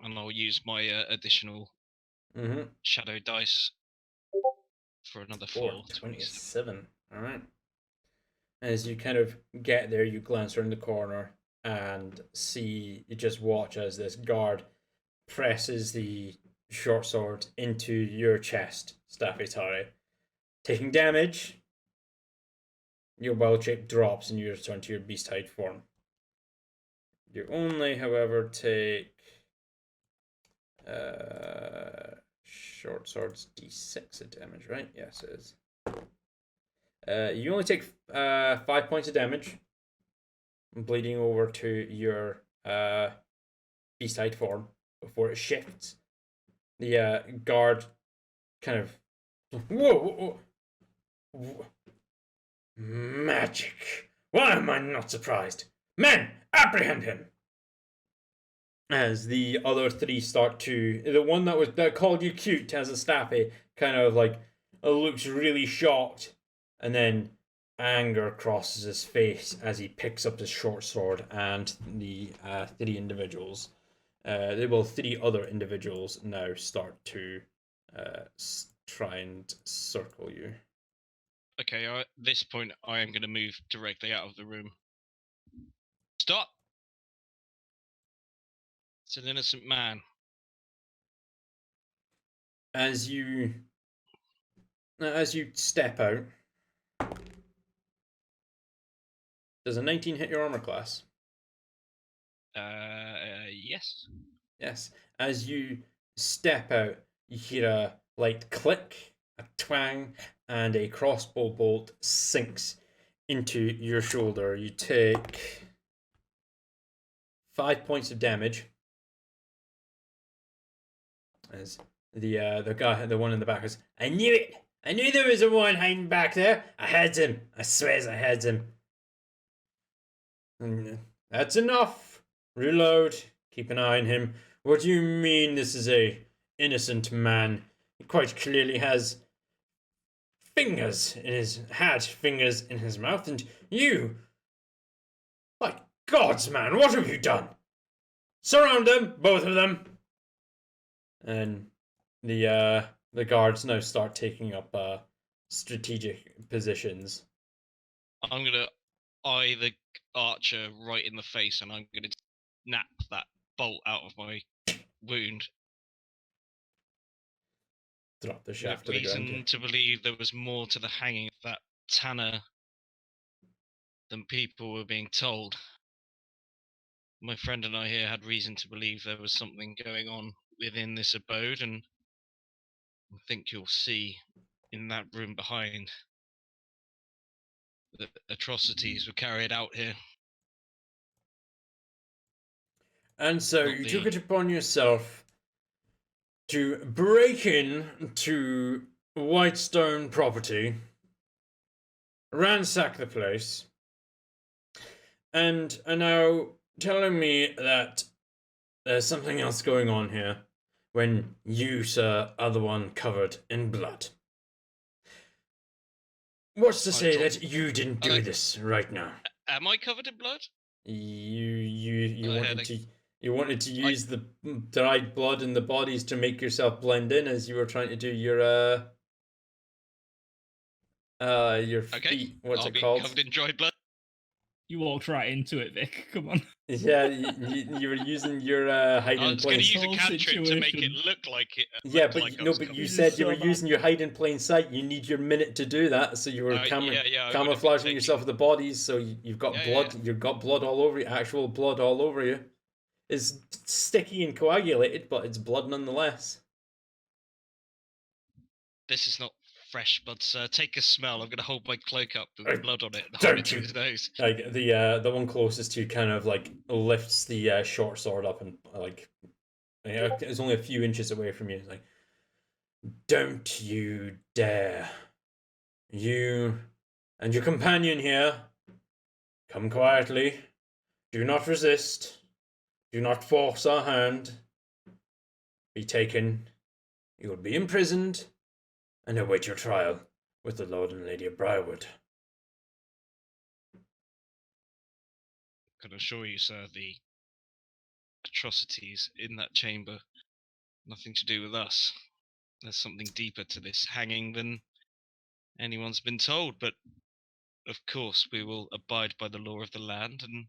And I'll use my additional shadow dice for another 4. 27. Alright. As you kind of get there, you glance around the corner and you just watch as this guard presses the short sword into your chest, Staffitari. Taking damage, your wild shape drops and you return to your beast-hide form. You only, however, take short swords d6 of damage, right? Yes, it is. You only take 5 points of damage, bleeding over to your beast-hide form before it shifts. The guard kind of whoa. Magic! Why am I not surprised? Men, apprehend him! As the other three start to, the one that called you cute as a staffy kind of looks really shocked, and then anger crosses his face as he picks up his short sword, and the three individuals, three other individuals now start to try and circle you. Okay, at this point, I am going to move directly out of the room. Stop! It's an innocent man. As you step out, does a 19 hit your armor class? Yes. Yes. As you step out, you hear a light click, a twang, and a crossbow bolt sinks into your shoulder. You take 5 points of damage. As the guy, the one in the back, goes, "I knew it! I knew there was a one hiding back there. I had him. I swears I had him." That's enough. Reload. Keep an eye on him. What do you mean this is a innocent man? He quite clearly has fingers in his mouth, and you, my gods, man, what have you done? Surround them, both of them. And the guards now start taking up strategic positions. I'm going to eye the archer right in the face, and I'm going to snap that bolt out of my wound. Drop the We shaft have to the reason ground. to believe there was more to the hanging of that tanner than people were being told. My friend and I here had reason to believe there was something going on within this abode, and I think you'll see in that room behind that atrocities were carried out here. And so Not you the- took it upon yourself to break in to Whitestone property, ransack the place, and are now telling me that there's something else going on here when you, sir, are the one covered in blood. What's to say that you didn't do this right now? Am I covered in blood? You I wanted had to wanted to use the dried blood in the bodies to make yourself blend in as you were trying to do your Okay, feet. What's I'll it be called? covered in dried blood. You walked right into it, Vic. Come on. Yeah, you were using your hide I in was going plain. to use a Whole cantrip to make it situation. look like it. Yeah, looked but like I no, was but covered. you This said is you were so using bad. your hide in plain sight. You need your minute to do that, so you were I would've been camouflaging taking- yourself with the bodies. So you've got Yeah, blood. yeah. You've got blood all over you. Actual blood all over you. It's sticky and coagulated, but it's blood nonetheless. This is not fresh blood, sir. Take a smell. I'm going to hold my cloak up with blood on it and don't hold it to you- his nose. Like the one closest to you kind of like lifts the short sword up and like it's only a few inches away from you. It's like, don't you dare, you and your companion here, come quietly. Do not resist. Do not force our hand. Be taken. You will be imprisoned and await your trial with the Lord and Lady of Briarwood. I can assure you, sir, the atrocities in that chamber, nothing to do with us. There's something deeper to this hanging than anyone's been told, but of course we will abide by the law of the land and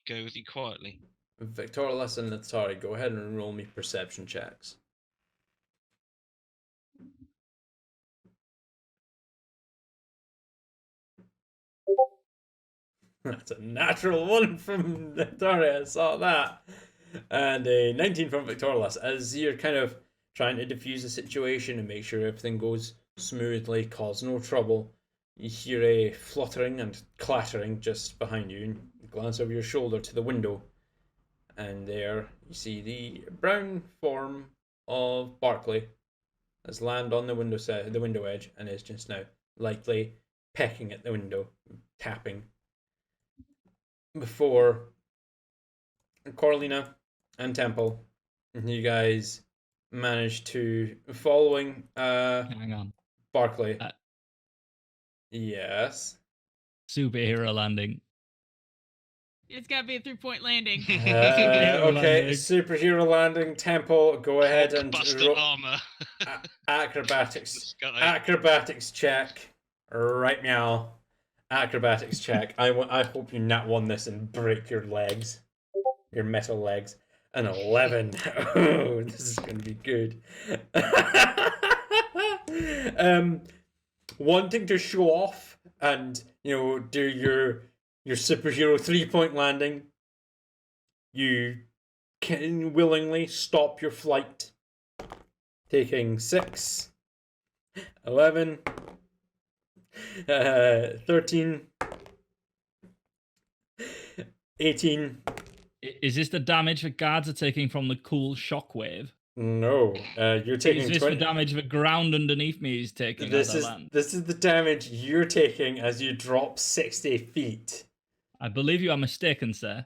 go with you quietly. Victoria and Natari, go ahead and roll me perception checks. That's a natural one from Victoria, I saw that. And a 19 from Victoria. As you're kind of trying to diffuse the situation and make sure everything goes smoothly, cause no trouble, you hear a fluttering and clattering just behind you, and you glance over your shoulder to the window, and there you see the brown form of Barclay has landed on the window edge, and is just now lightly pecking at the window, tapping. Before Corlina and Temple, you guys managed to, following Hang on. Barclay. Yes. Superhero landing. It's gotta be a 3-point landing. Superhero Okay, landing. superhero landing. Temple, go ahead and Hulkbuster armor. acrobatics. Sky. Acrobatics check. Right meow. Acrobatics check. I hope you nat one this and break your legs. Your metal legs. An 11. Oh, this is going to be good. Wanting to show off and, do your superhero 3-point landing, you can willingly stop your flight, taking 6, 11, 13, 18. Is this the damage the guards are taking from the cool shockwave? No, you're taking Is this 20. the damage the ground underneath me is taking as I land? This is the damage you're taking as you drop 60 feet. I believe you are mistaken, sir.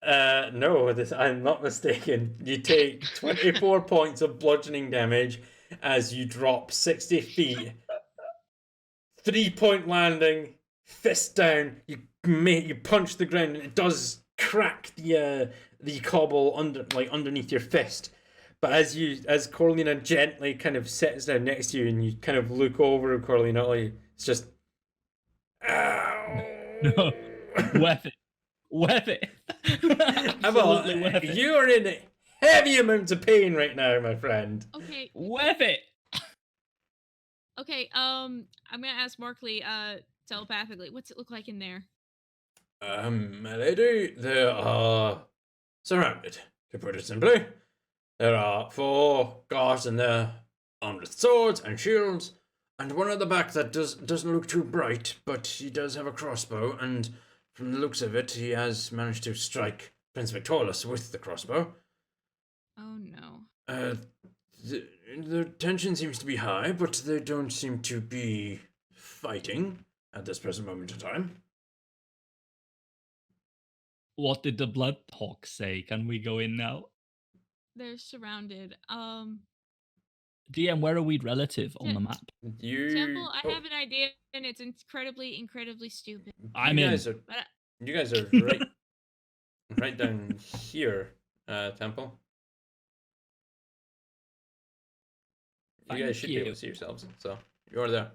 No, I'm not mistaken. You take 24 points of bludgeoning damage as you drop 60 feet. 3-point landing, fist down. You punch the ground, and it does crack the cobble underneath your fist. But as Corlina gently kind of sits down next to you, and you kind of look over at Corlina, it's just, ow. No, worth it. Worth it. Absolutely worth it. You are in heavy amounts of pain right now, my friend. Okay. Worth it. Okay, I'm gonna ask Markley, telepathically, what's it look like in there? My lady, they are surrounded, to put it simply. There are 4 guards in there, armed with swords and shields, and one at the back that doesn't look too bright, but he does have a crossbow, and from the looks of it, he has managed to strike Prince Victorlus with the crossbow. Oh no. The tension seems to be high, but they don't seem to be fighting at this present moment in time. What did the blood hawk say? Can we go in now? They're surrounded. DM, where are we relative on the map? Temple, I have an idea, and it's incredibly stupid. I'm in. You guys are right down here, Temple. You guys should be able to see yourselves, so you're there.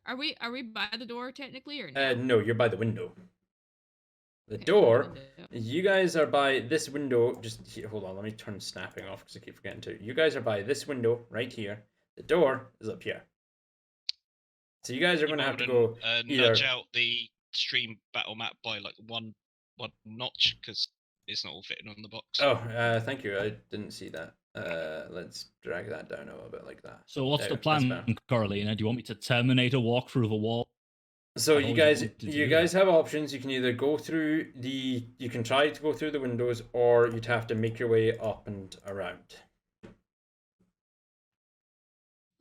Are we by the door technically, or no? No, you're by the window. The door. You guys are by this window. Just here, hold on. Let me turn snapping off because I keep forgetting to. You guys are by this window right here. The door is up here. So you guys are going to have to go nudge out the stream battle map by like one notch because it's not all fitting on the box. Oh, thank you. I didn't see that. Let's drag that down a little bit like that. So what's the plan, Corlina? Do you want me to terminate a walk through the wall? So you guys have options. You can either go through you can try to go through the windows, or you'd have to make your way up and around.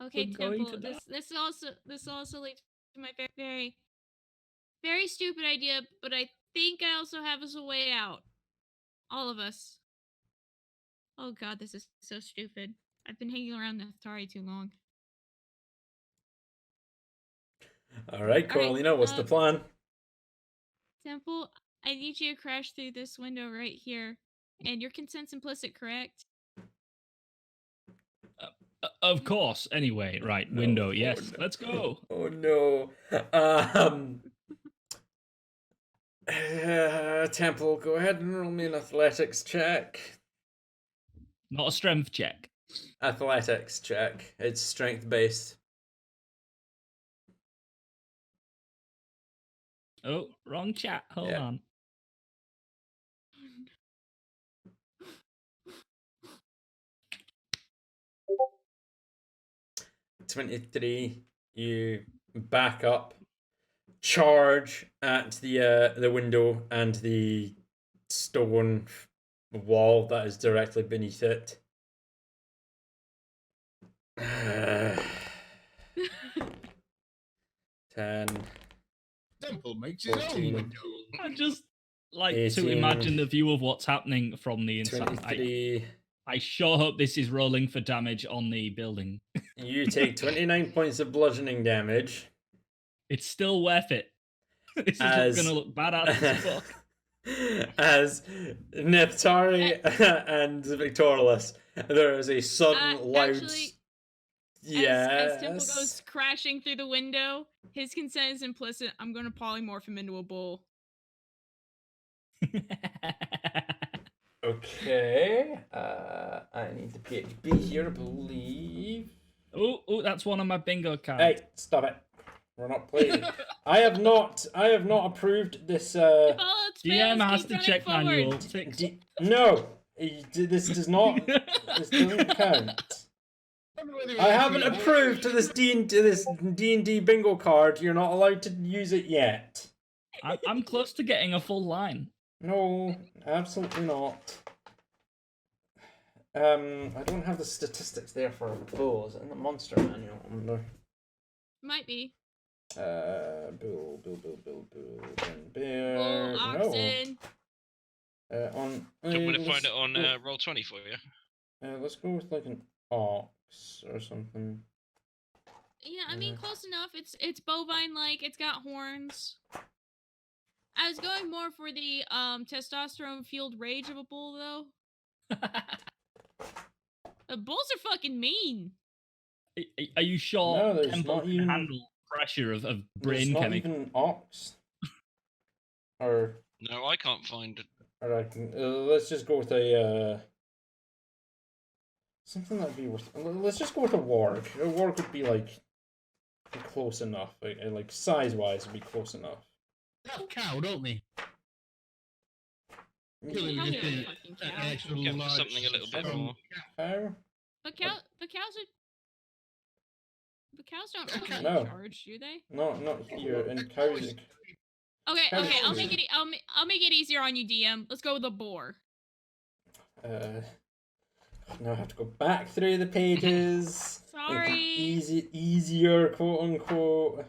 Okay, Temple. This also leads to my very, very stupid idea, but I think I also have us a way out. All of us. Oh god, this is so stupid. I've been hanging around the Atari too long. All right, Corlina, what's the plan? Temple, I need you to crash through this window right here. And your consent's implicit, correct? Of course. Anyway, right, window, yes. Let's go. Oh no. Temple, go ahead and roll me an athletics check. Not a strength check. Athletics check. It's strength based. Oh, wrong chat. Hold on. $23. You back up, charge at the window and the stone wall that is directly beneath it. 10. Temple makes his 14. own window. I just like 18, to imagine the view of what's happening from the inside. 23. I sure hope this is rolling for damage on the building. You take 29 points of bludgeoning damage. It's still worth it. This is As- gonna look badass as fuck. As Neftari and Victorless, there is a sudden loud. Actually, Yes. as Temple goes crashing through the window, his consent is implicit. I'm going to polymorph him into a bull. Okay. I need the PHB here, I believe. Oh, that's one of my bingo cards. Hey, stop it. We're not playing. I have not approved this. If all else fails, GM has keep to running check forward. manual. 6. No, this does not. This doesn't count. I haven't approved to this D&D bingo card. You're not allowed to use it yet. I'm close to getting a full line. No, absolutely not. I don't have the statistics there for a bull. Is it in the monster manual? I wonder. Might be. Bull, and bear. Bull, oxen. No. On. Do you want me to find let's it on go- Roll20 for you? Let's go with like an ox or something. Yeah, I mean, close enough. It's bovine-like. It's got horns. I was going more for the testosterone-fueled rage of a bull, though. The bulls are fucking mean. Are you sure No, there's Temple not can even- handle pressure of There's brain not chemicals? even ox. Or No, I can't find it. I can. Let's just go with a. Something that'd be worth. Let's just go with a warg. A warg would be like close enough. Like size-wise, would be close enough. They have cow, don't they? Probably Really, a just a- fucking an cow. extra Go for large something a little bit Seven. more. Cow? But cows are. But cows don't Okay. really No. charge, do they? No, not here. And cows. Okay, Cows okay. I'll do. make it. I'll make it easier on you, DM. Let's go with a boar. Now I have to go back through the pages. Make it Sorry. easier, quote unquote.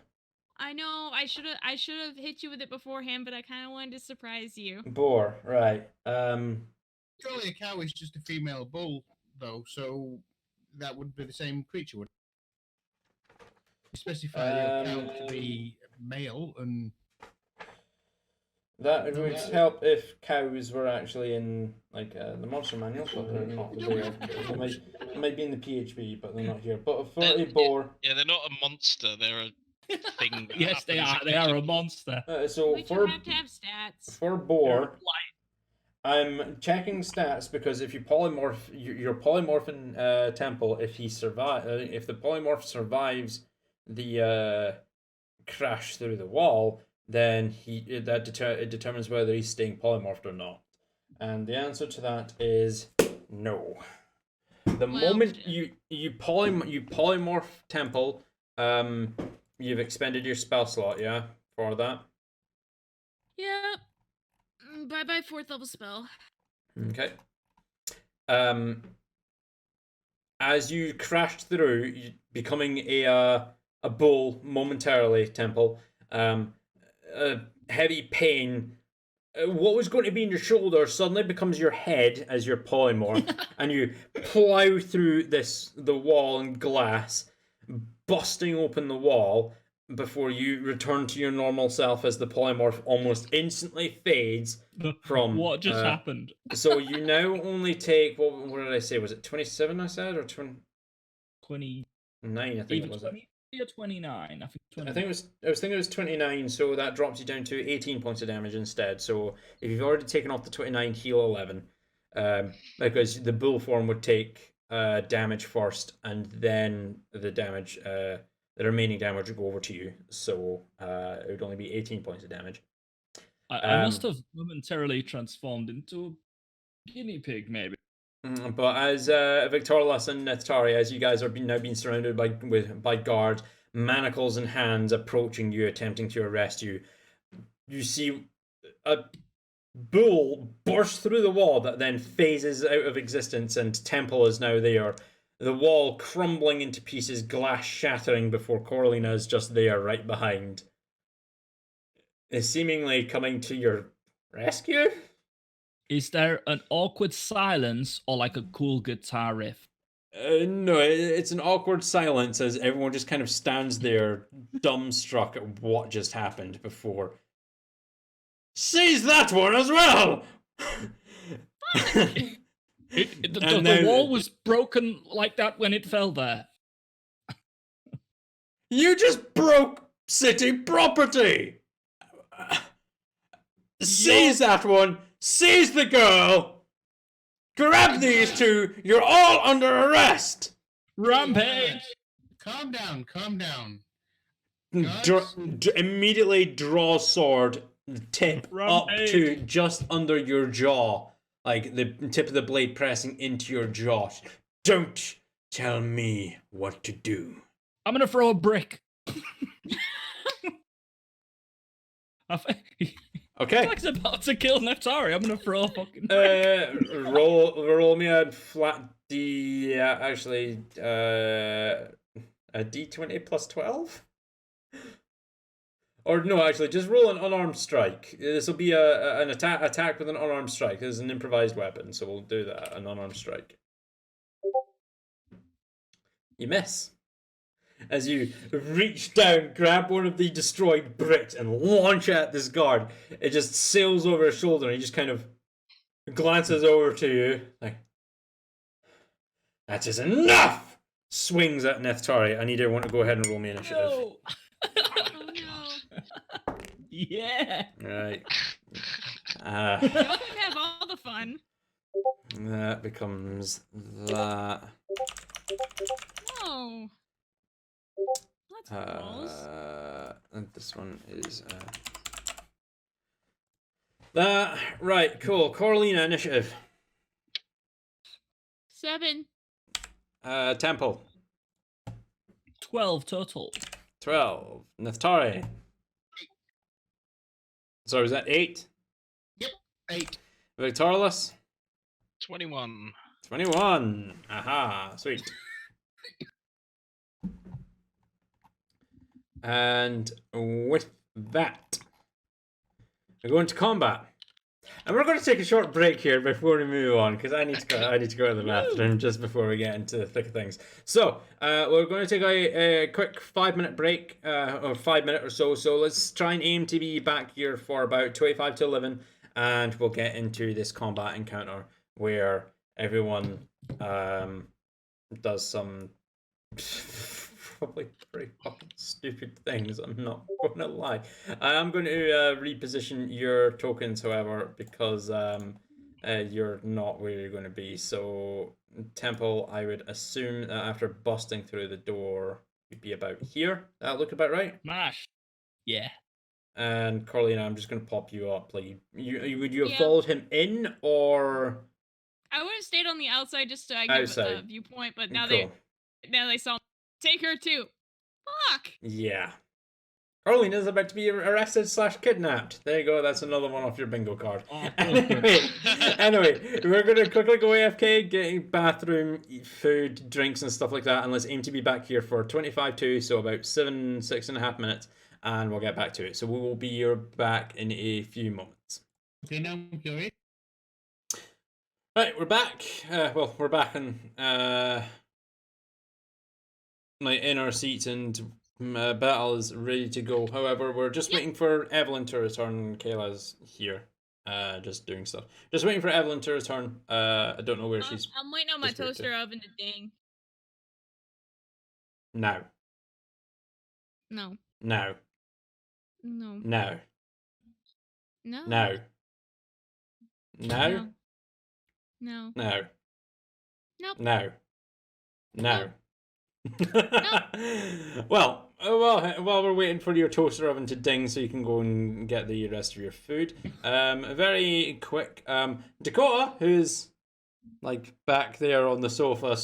I know. I should have hit you with it beforehand, but I kind of wanted to surprise you. Boar, right. Surely a cow is just a female bull, though, so that would be the same creature, would it? You specify your cow to be male, and That would help if cows were actually in like the monster manual, but they're not there. They might be in the PHB, but they're not here. But for a boar, Yeah, they're not a monster. They're a thing. That Yes, they are. happens They are a monster. so But for you have to have stats. for boar, I'm checking stats because if you polymorph, your polymorphin temple, if the polymorph survives the crash through the wall, then it determines whether he's staying polymorphed or not. And the answer to that is no. The moment shit. you polymorph temple, you've expended your spell slot, yeah, for that. Yep. Bye bye 4th level spell. Okay. As you crashed through, becoming a bull momentarily, Temple. Heavy pain. What was going to be in your shoulder suddenly becomes your head as your polymorph, and you plow through the wall and glass, busting open the wall before you return to your normal self as the polymorph almost instantly fades from What just happened? So you now only take what did I say? Was it 27? I said or 29. 29? I think Either it was. 20 or 29. I think it was. I was thinking it was 29. So that drops you down to 18 points of damage instead. So if you've already taken off the 29, heal 11, because the bull form would take damage first, and then the damage, the remaining damage would go over to you. So it would only be 18 points of damage. I must have momentarily transformed into a guinea pig, maybe. But as Victorlas and Neftari, as you guys are now being surrounded by guards, manacles in hands, approaching you, attempting to arrest you, you see a bull burst through the wall that then phases out of existence, and Temple is now there. The wall crumbling into pieces, glass shattering before Coralina is just there, right behind. Is seemingly coming to your rescue. Is there an awkward silence or like a cool guitar riff? No, it's an awkward silence as everyone just kind of stands there, dumbstruck at what just happened before. Seize that one as well! The wall was broken like that when it fell there. You just broke city property! Seize that one! Seize the girl! Grab these two! You're all under arrest! Rampage! Calm down, calm down. Immediately draw sword, tip up Rampage. to just under your jaw. Like the tip of the blade pressing into your jaw. Don't tell me what to do. I'm gonna throw a brick. Okay. Jack's about to kill Neftari. I'm gonna throw a fucking. Roll me a flat D. Actually, a D20 plus 12. Or no, actually, just roll an unarmed strike. This will be an attack with an unarmed strike. This is an improvised weapon, so we'll do that. An unarmed strike. You miss. As you reach down, grab one of the destroyed bricks, and launch at this guard. It just sails over his shoulder, and he just kind of glances over to you, like, that is enough! Swings at Neftari. I need everyone to go ahead and roll me initiative. No. Oh no. Yeah. Right. You can have all the fun. That becomes that. Oh. That's gross. And this one is that. Right, cool. Coralina, initiative. 7. Temple. 12 total. 12. Neftari. Sorry, was that 8? Yep, 8. Victorious. 21. 21. Aha, sweet. And with that, we're going to combat. And we're going to take a short break here before we move on, because I need to go to the bathroom just before we get into the thick of things. So, we're going to take a quick 5-minute break, or 5 minute or so. So let's try and aim to be back here for about 25 to 11, and we'll get into this combat encounter where everyone does some probably pretty fucking stupid things. I'm not going to lie. I am going to reposition your tokens, however, because you're not where you're going to be. So, Temple, I would assume that after busting through the door, you'd be about here. That look about right? Mash. Yeah. And Carlina, I'm just going to pop you up. Like, would you have Yeah. followed him in, or I would have stayed on the outside just to give Outside. a viewpoint, but now cool? they saw take her too. Fuck. Yeah. Carlina's about to be arrested / kidnapped. There you go. That's another one off your bingo card. Oh, Anyway, we're going to quickly go AFK, get bathroom, eat food, drinks and stuff like that, and let's aim to be back here for 25-2, so about 6.5 minutes, and we'll get back to it. So we will be back in a few moments. Okay, now I'm curious. Right, we're back. Well, we're back in in our seats, and battle is ready to go. However, we're just waiting for Evelyn to return. Kayla's here, just doing stuff. Just waiting for Evelyn to return. I don't know where she's. I'm waiting on my disappeared to. toaster oven to ding. Now. No. Now. No. Now. No. Now. Now. No. Now. Nope. Now. Now. Well, while we're waiting for your toaster oven to ding so you can go and get the rest of your food, very quick, Dakota, who's like back there on the sofa,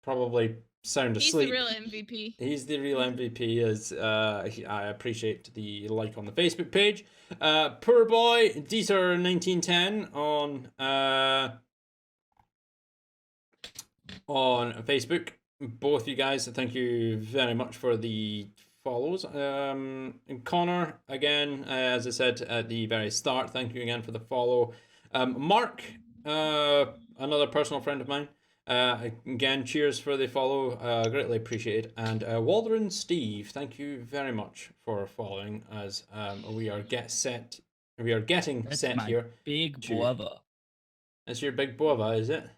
probably sound He's asleep. the real MVP. He's the real MVP, as I appreciate the like on the Facebook page. Poor boy, Dieter1910 on Facebook. Both you guys, thank you very much for the follows. Connor, again, as I said at the very start, thank you again for the follow. Mark, another personal friend of mine, Again, cheers for the follow. Greatly appreciated. And Waldron Steve, thank you very much for following as we are getting That's set my here. big to- brother. That's your big brother, is it?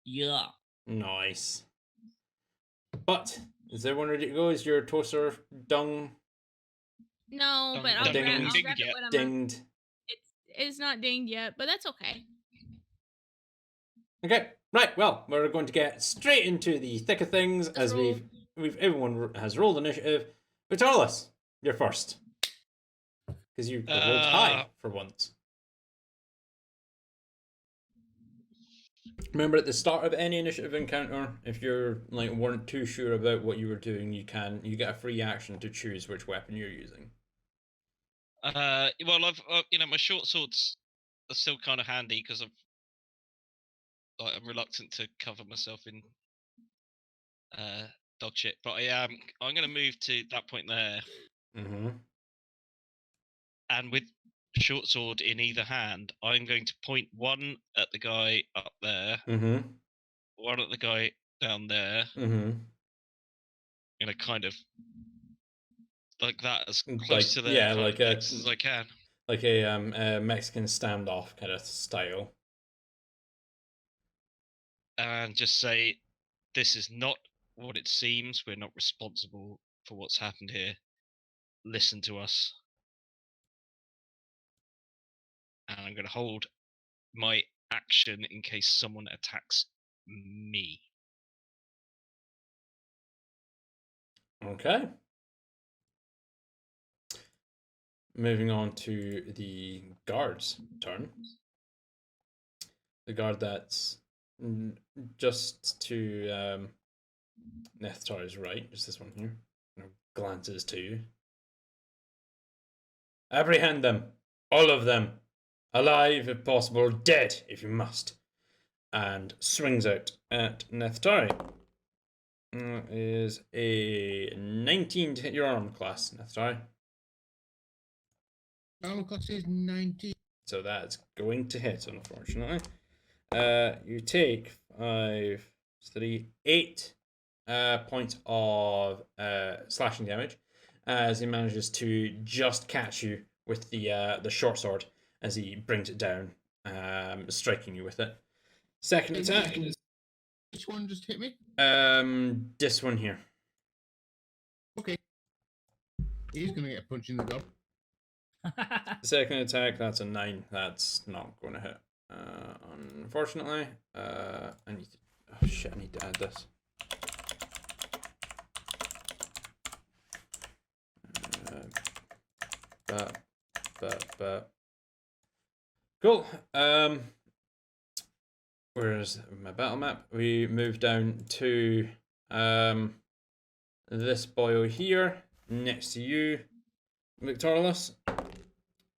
Yeah. Nice. But is everyone ready to go? Is your toaster dung No, but Ding, I'll ding, grab, ding, I'll ding, grab it yeah. when I'm dinged? It's not dinged yet, but that's okay. Okay, right. Well, we're going to get straight into the thick of things as roll. everyone has rolled initiative. Vitalis, you're first because you rolled high for once. Remember, at the start of any initiative encounter, if you're weren't too sure about what you were doing, you get a free action to choose which weapon you're using. Well, I've my short swords are still kind of handy because I'm reluctant to cover myself in dog shit, but I'm going to move to that point there, Mm-hmm. and with short sword in either hand, I'm going to point one at the guy up there, Mm-hmm. one at the guy down there, Mm-hmm. kind of like that, as close Like, to their yeah, kind like of a- necks as I can. Like a Mexican standoff kind of style. And just say, this is not what it seems. We're not responsible for what's happened here. Listen to us. And I'm going to hold my action in case someone attacks me. Okay. Moving on to the guard's turn. The guard that's just to Nechtari's right, just this one here, glances to you. Apprehend them, all of them, alive if possible, dead if you must, and swings out at Nechtari. Is a 19 to hit your armor class, Nechtari. Armor class is 19. So that's going to hit, unfortunately. You take 5, 3, 8 points of slashing damage as he manages to just catch you with the short sword as he brings it down, striking you with it. Second attack. Which one just hit me? This one here. Okay. He's going to get a punch in the gob. Second attack, that's a 9. That's not going to hit. Unfortunately, I need to. Oh shit! I need to add this. But. Cool. Where's my battle map? We move down to this boy here next to you, Victorless.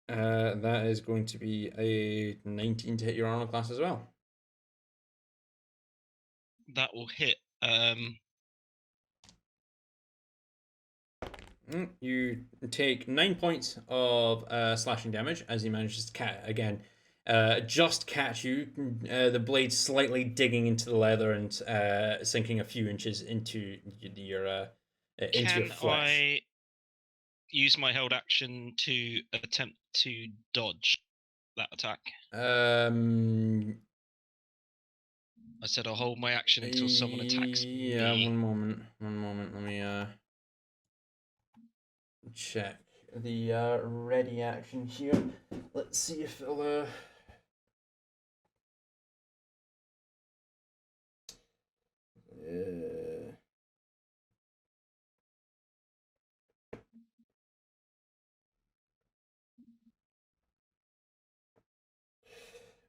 That is going to be a 19 to hit your armor class as well. That will hit. You take 9 points of slashing damage as he manages to just catch you. The blade slightly digging into the leather and sinking a few inches into your Can flesh. I use my held action to attempt to dodge that attack? I I said I'll hold my action until someone attacks me. Yeah, one moment. Let me check the ready action here. Let's see if it'll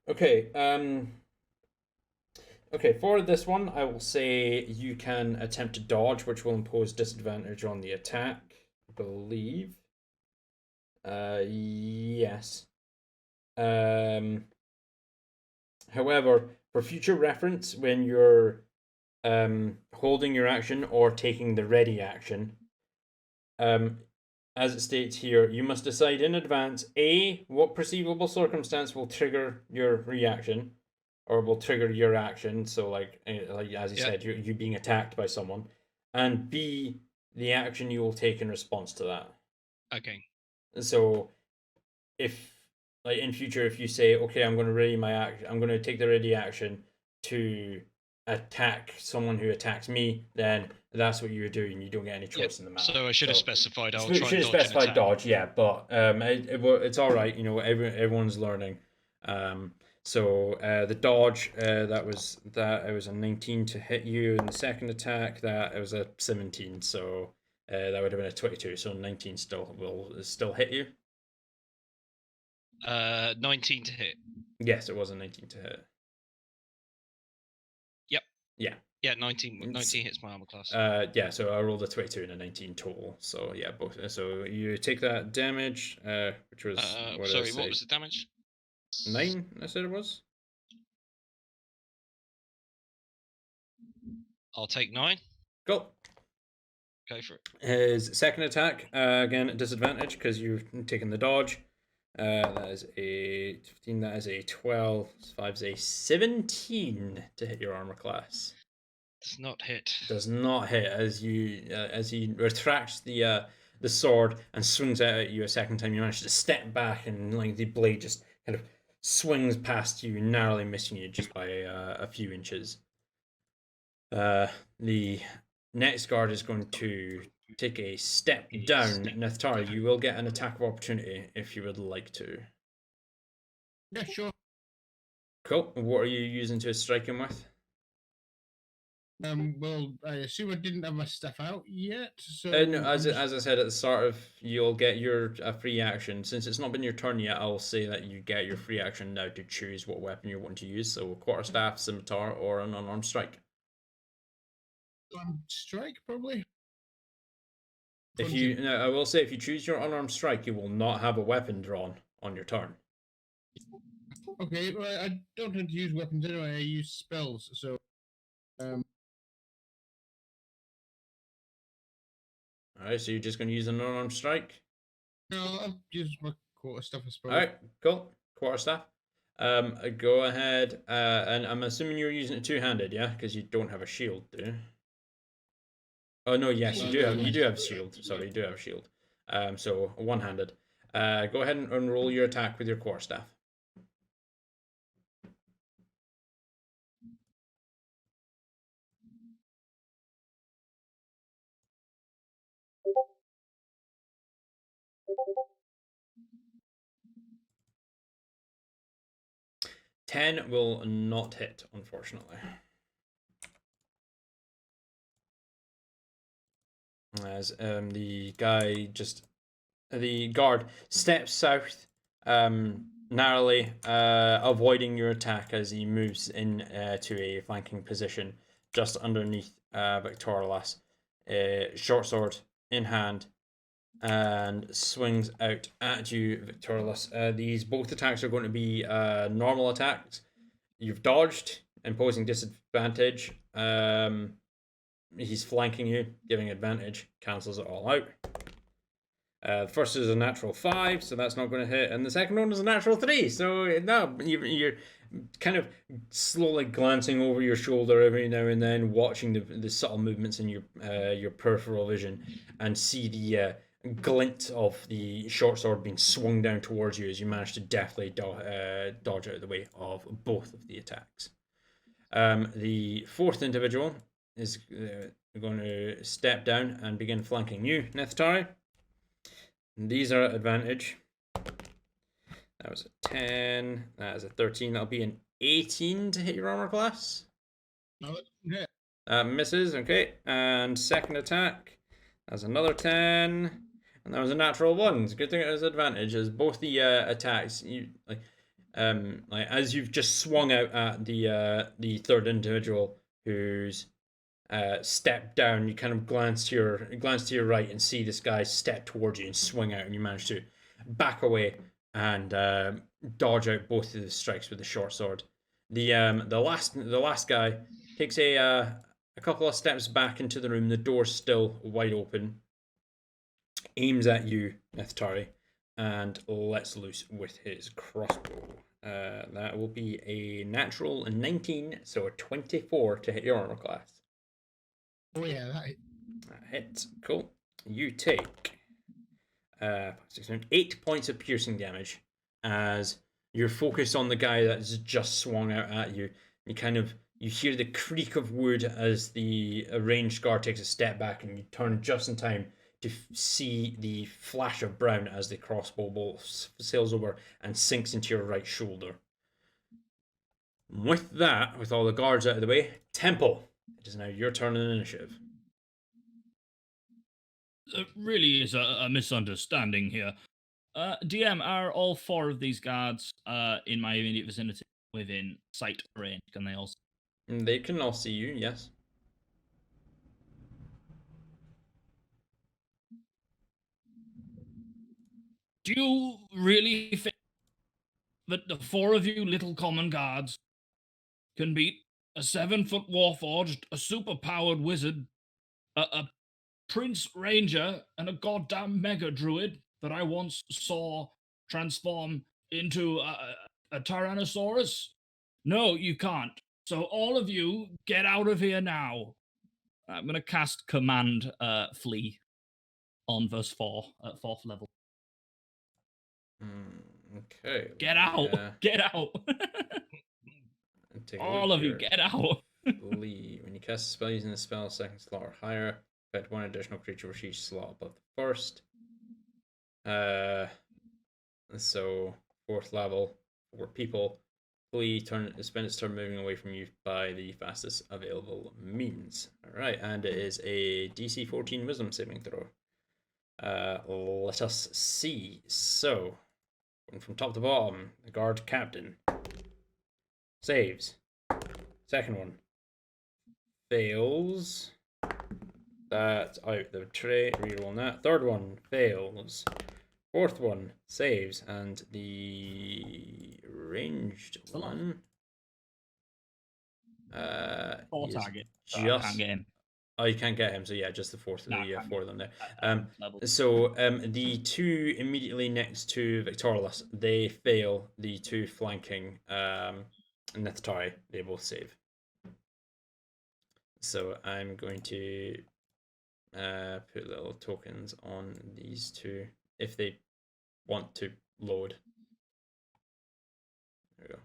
Okay, okay, for this one, I will say you can attempt to dodge, which will impose disadvantage on the attack, I believe. Yes. However, for future reference, when you're holding your action or taking the ready action, as it states here, you must decide in advance, A, what perceivable circumstance will trigger your reaction, or will trigger your action. So like as you said, you being attacked by someone, and B, the action you will take in response to that. Okay. So if like in future, if you say, okay, I'm going to ready my action, I'm going to take the ready action to attack someone who attacks me, then that's what you're doing. You don't get any choice in the matter. So I should have specified. I'll should try have and specified dodge, yeah, but it's all right. You know, everyone's learning. So the dodge that was it was a 19 to hit you, and the second attack that it was a 17. So that would have been a 22. So 19 still hit you. 19 to hit. Yes, it was a 19 to hit. Yep. Yeah. Yeah, 19 hits my armor class. Yeah, so I rolled a 22 and a 19 total. So yeah, both. So you take that damage, which was what was the damage? 9, I said it was. I'll take 9. Go. Go for it. His second attack, again at disadvantage because you've taken the dodge. That is a 15. That is a 12. 5 is a 17 to hit your armor class. Does not hit. Does not hit as he retracts the sword and swings out at you a second time. You manage to step back and like the blade just kind of swings past you, narrowly missing you just by a few inches. The next guard is going to take a step down. Neftari, you will get an attack of opportunity if you would like to. Yeah, sure. Cool. What are you using to strike him with? Well, I assume I didn't have my stuff out yet, so... No, as I said at the start you'll get your free action. Since it's not been your turn yet, I'll say that you get your free action now to choose what weapon you want to use. So quarterstaff, scimitar, or an unarmed strike. Strike, probably? I will say, if you choose your unarmed strike, you will not have a weapon drawn on your turn. Okay, well, I don't tend to use weapons anyway, I use spells, so... Alright, so you're just going to use an unarmed strike? No, I'll use my quarterstaff, I suppose. Alright, cool. Quarterstaff. Go ahead, and I'm assuming you're using it two-handed, yeah? Because you don't have a shield, do you? Oh no, yes, you do have shield. Sorry, you do have shield. So one-handed. Go ahead and roll your attack with your quarterstaff. Ten will not hit, unfortunately. As the guard steps south, narrowly, avoiding your attack as he moves in to a flanking position just underneath Victorious, short sword in hand, and swings out at you, Victorious. These both attacks are going to be normal attacks. You've dodged, imposing disadvantage. He's flanking you, giving advantage, cancels it all out. The first is a natural 5, so that's not going to hit, and the second one is a natural 3. So no, you're kind of slowly glancing over your shoulder every now and then, watching the subtle movements in your peripheral vision, and see the glint of the short sword being swung down towards you as you manage to deftly dodge out of the way of both of the attacks. The fourth individual is going to step down and begin flanking you, Neftari. These are at advantage. That was a 10. That is a 13. That'll be an 18 to hit your armor class. Yeah. Misses, okay. And second attack. That's another 10. And that was a natural 1. It's a good thing it was advantage, as both the attacks, as you've just swung out at the third individual who's stepped down, you kind of glance to your right and see this guy step towards you and swing out, and you manage to back away and dodge out both of the strikes with the short sword. The last guy takes a couple of steps back into the room. The door's still wide open. Aims at you, Neftari, and lets loose with his crossbow. That will be a natural 19, so a 24 to hit your armor class. Oh yeah, that That hits. Cool. You take 8 points of piercing damage as you're focused on the guy that's just swung out at you. You hear the creak of wood as the ranged guard takes a step back, and you turn just in time to see the flash of brown as the crossbow bolt sails over and sinks into your right shoulder. With that, with all the guards out of the way, Temple, it is now your turn in initiative. There really is a misunderstanding here. DM, are all 4 of these guards in my immediate vicinity within sight range? Can they all? They can all see you, yes. Do you really think that the 4 of you little common guards can beat a 7-foot warforged, a super-powered wizard, a prince ranger, and a goddamn mega druid that I once saw transform into a tyrannosaurus? No, you can't. So all of you, get out of here now. I'm gonna cast Command Flee on verse 4 at 4th level. Okay. Get out! Get out! All of you, get out! Flee. When you cast a spell using the spell, second slot or higher, affect 1 additional creature with each slot above the first. So 4th level, 4 people. Flee spend its turn moving away from you by the fastest available means. Alright, and it is a DC 14 Wisdom saving throw. Let us see. So, going from top to bottom, the guard captain saves. Second one fails. That's out the tray. Reroll that. Third one fails. Fourth one saves, and the ranged one. Four target. Just I can't get him. Oh, you can't get him. So yeah, just the fourth of the 4 of them there. Level. So the 2 immediately next to Victorious, they fail. The 2 flanking Nethtai, they both save. So I'm going to put little tokens on these 2 if they want to load. There we go.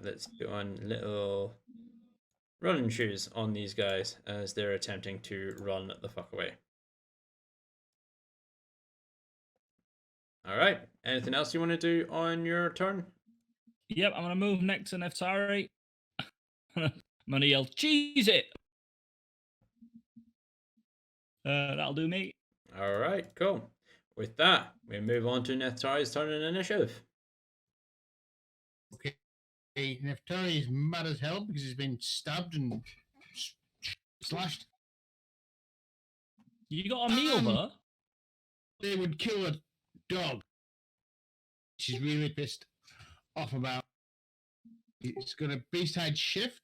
Let's put on little running shoes on these guys as they're attempting to run the fuck away. Alright, anything else you want to do on your turn? Yep, I'm going to move next to Neftari. I'm going to yell, cheese it! That'll do me. Alright, cool. With that, we move on to Neftari's turn in initiative. okay. Neftari is mad as hell because he's been stabbed and slashed. You got a meal there? They would kill a dog. She's really pissed off about. It's going to beast-hide shift.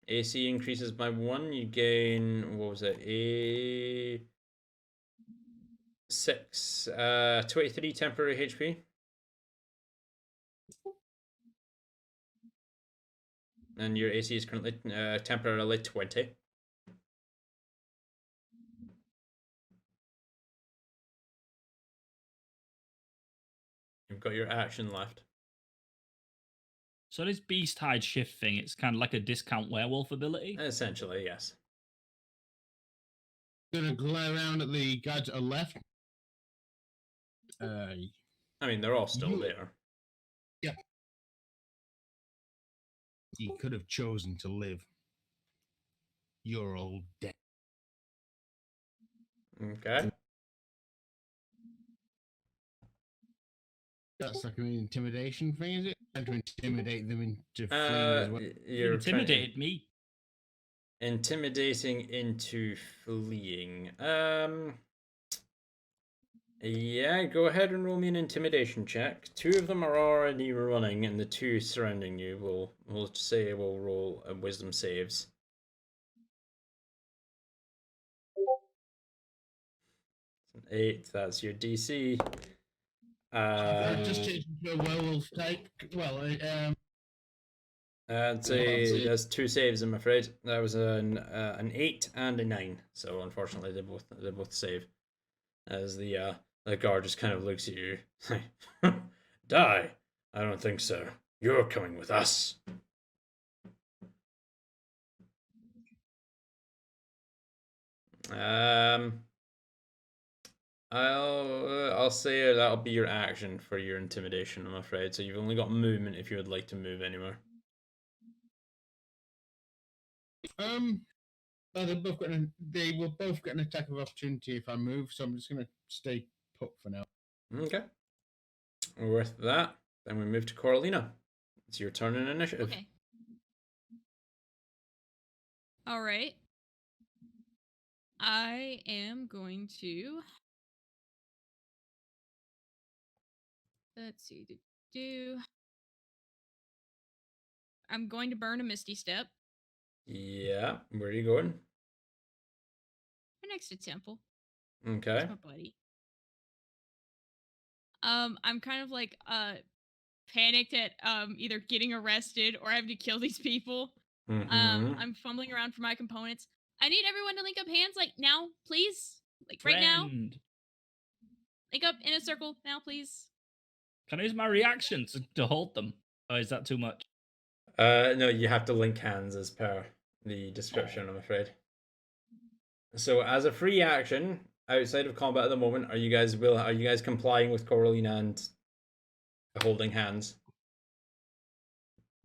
AC increases by 1. You gain, what was it? 23 temporary HP. And your AC is currently temporarily 20. You've got your action left. So this beast hide shift thing, it's kind of like a discount werewolf ability? Essentially, yes. Gonna glare around at the guys to the left. I mean, they're all still there. Yeah. He could have chosen to live. You're all dead. Okay. That's like an intimidation thing, is it? And to intimidate them into fleeing as well. You're intimidated me. Intimidating into fleeing. Yeah, go ahead and roll me an intimidation check. 2 of them are already running, and the 2 surrounding you will roll wisdom saves. 8, that's your DC. I've just changed into a werewolf type. Well, I'd say there's 2 saves, I'm afraid. That was an 8 and a 9. So unfortunately, they both save. As the guard just kind of looks at you, die. I don't think so. You're coming with us. I'll say that'll be your action for your intimidation, I'm afraid. So you've only got movement if you would like to move anywhere. well, they will both get an attack of opportunity if I move, so I'm just going to stay put for now. Okay. With that, then we move to Coralina. It's your turn in initiative. Okay. All right. I am going to. Let's see. I'm going to burn a Misty Step. Yeah. Where are you going? Right next to Temple. Okay. That's my buddy. I'm kind of like panicked at either getting arrested or having to kill these people. Mm-hmm. I'm fumbling around for my components. I need everyone to link up hands like now, please. Like right now. Link up in a circle now, please. Can I use my reaction to hold them? Or is that too much? No, you have to link hands as per the description, I'm afraid. So as a free action, outside of combat at the moment, are you guys complying with Coralina and holding hands?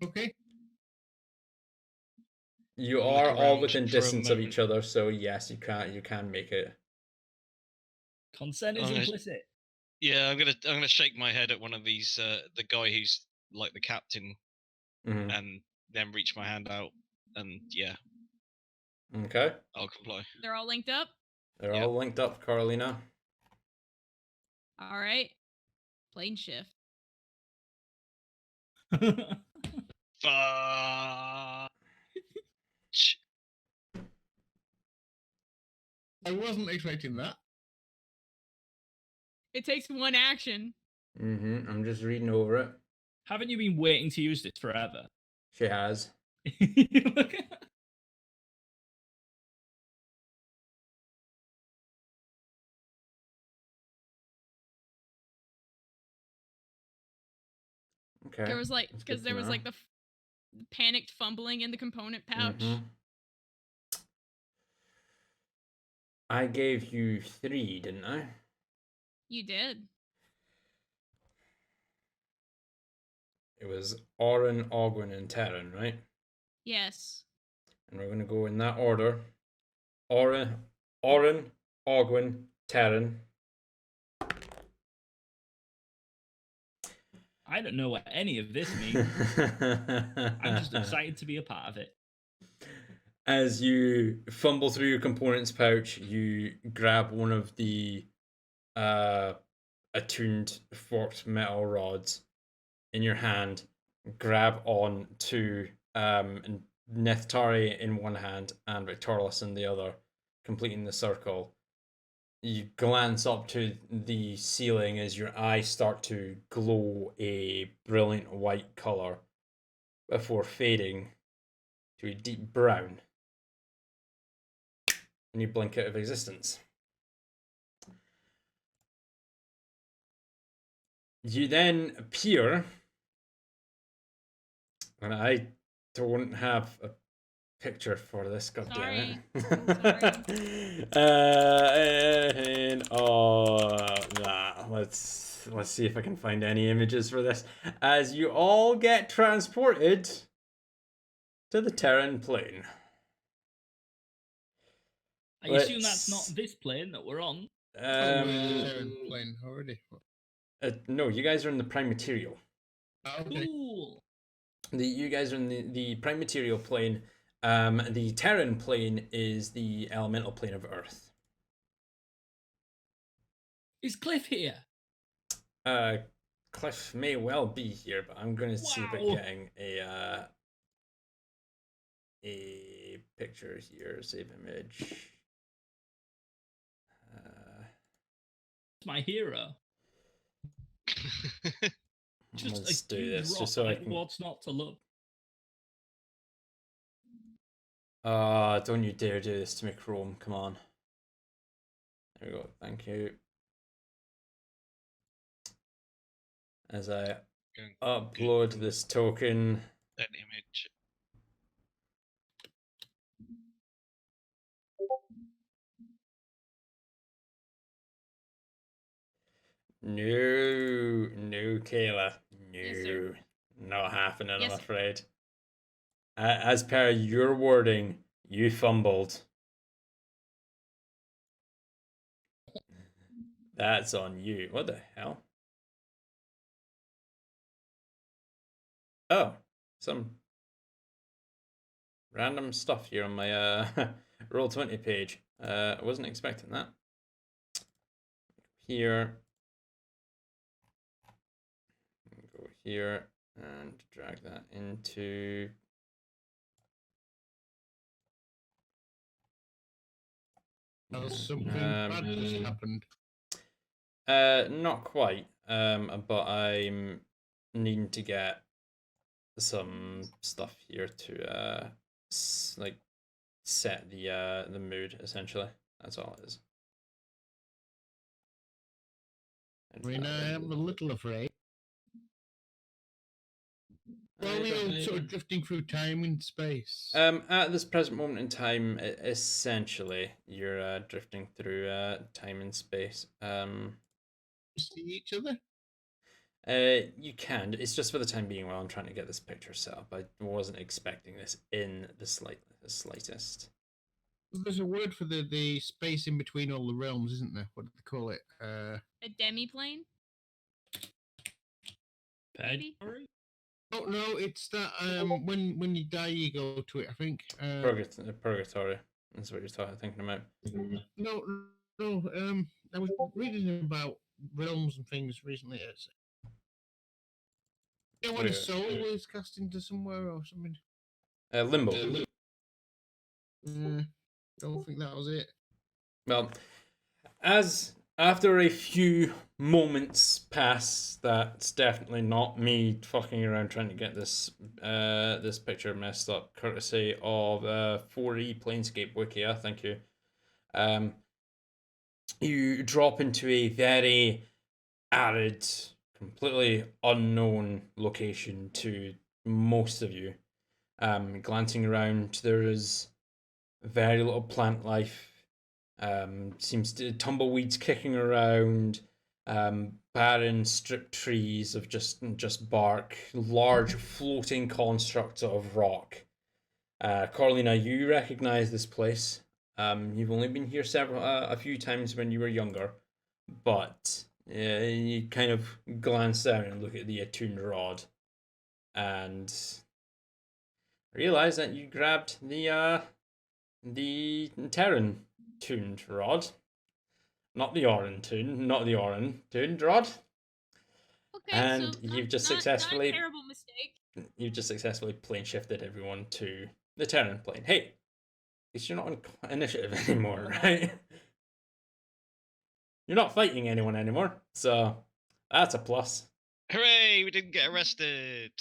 Okay. You Look are all around within for a distance of moment. each other, so yes, you can make it. Consent is Okay. implicit. Yeah, I'm gonna shake my head at one of these, the guy who's like the captain, Mm-hmm. and then reach my hand out, and yeah, Okay. I'll comply. They're all linked up. They're Yep. all linked up, Carolina. All right. Plane shift. Fudge. I wasn't expecting that. It takes one action. Mm-hmm. I'm just reading over it. Haven't you been waiting to use this forever? She has. Okay. There was like That's good because to there was know. like the panicked fumbling in the component pouch. Mhm. I gave you 3, didn't I? You did. It was Orin, Ogwyn, and Terran, right? Yes. And we're going to go in that order. Orin, Ogwyn, Terran. I don't know what any of this means. I'm just excited to be a part of it. As you fumble through your components pouch, you grab one of the attuned forked metal rods in your hand, grab on to Neftari in one hand and Victorlus in the other, completing the circle. You glance up to the ceiling as your eyes start to glow a brilliant white color before fading to a deep brown. And you blink out of existence. You then appear, and I don't have a picture for this, goddammit. And let's see if I can find any images for this. As you all get transported to the Terran plane. I assume that's not this plane that we're on. Plane already. No, you guys are in the prime material. Okay. Cool. You guys are in the prime material plane. The Terran plane is the elemental plane of Earth. Is Cliff here? Cliff may well be here, but I'm going to see about getting a picture here. Save image. It's my hero. Just Let's a do huge this, rock. just so I Like, can. what's not to love? Don't you dare do this to me, Chrome. Come on. There we go. Thank you. As I upload this token. An image. No, Kayla. No. Yes, sir. Not happening, Yes, I'm sir. afraid. As per your wording, you fumbled. That's on you. What the hell? Oh, some random stuff here on my Roll20 page. I wasn't expecting that. Here. Go here and drag that into. Something bad just happened. Not quite. But I'm needing to get some stuff here to like set the mood essentially. That's all it is. I mean, I am a little afraid. Well, we all sort of drifting through time and space. At this present moment in time, essentially, you're drifting through time and space. See each other? You can. It's just for the time being while I'm trying to get this picture set up. I wasn't expecting this in the slightest. There's a word for the space in between all the realms, isn't there? What do they call it? A demiplane? Maybe? Oh no, it's that when you die you go to it. I think. Purgatory. That's what you're thinking about. No. I was reading about realms and things recently. It's when a soul was cast into somewhere or something. Limbo. Don't think that was it. Well, as after a few moments pass, that's definitely not me fucking around trying to get this this picture messed up, courtesy of 4E Planescape Wikia. Thank you. You drop into a very arid, completely unknown location to most of you. Glancing around, there is very little plant life. Seems to tumbleweeds kicking around, barren stripped trees of just bark, large floating constructs of rock. Carlina, you recognize this place. You've only been here a few times when you were younger, but you kind of glance down and look at the attuned rod, and realize that you grabbed the Terran tuned rod, not the Oran tuned rod. Okay, And so you've just not successfully a terrible mistake. You've just successfully plane shifted everyone to the Terran plane. Hey, at least you're not on initiative anymore, right? You're not fighting anyone anymore, so that's a plus. Hooray! We didn't get arrested.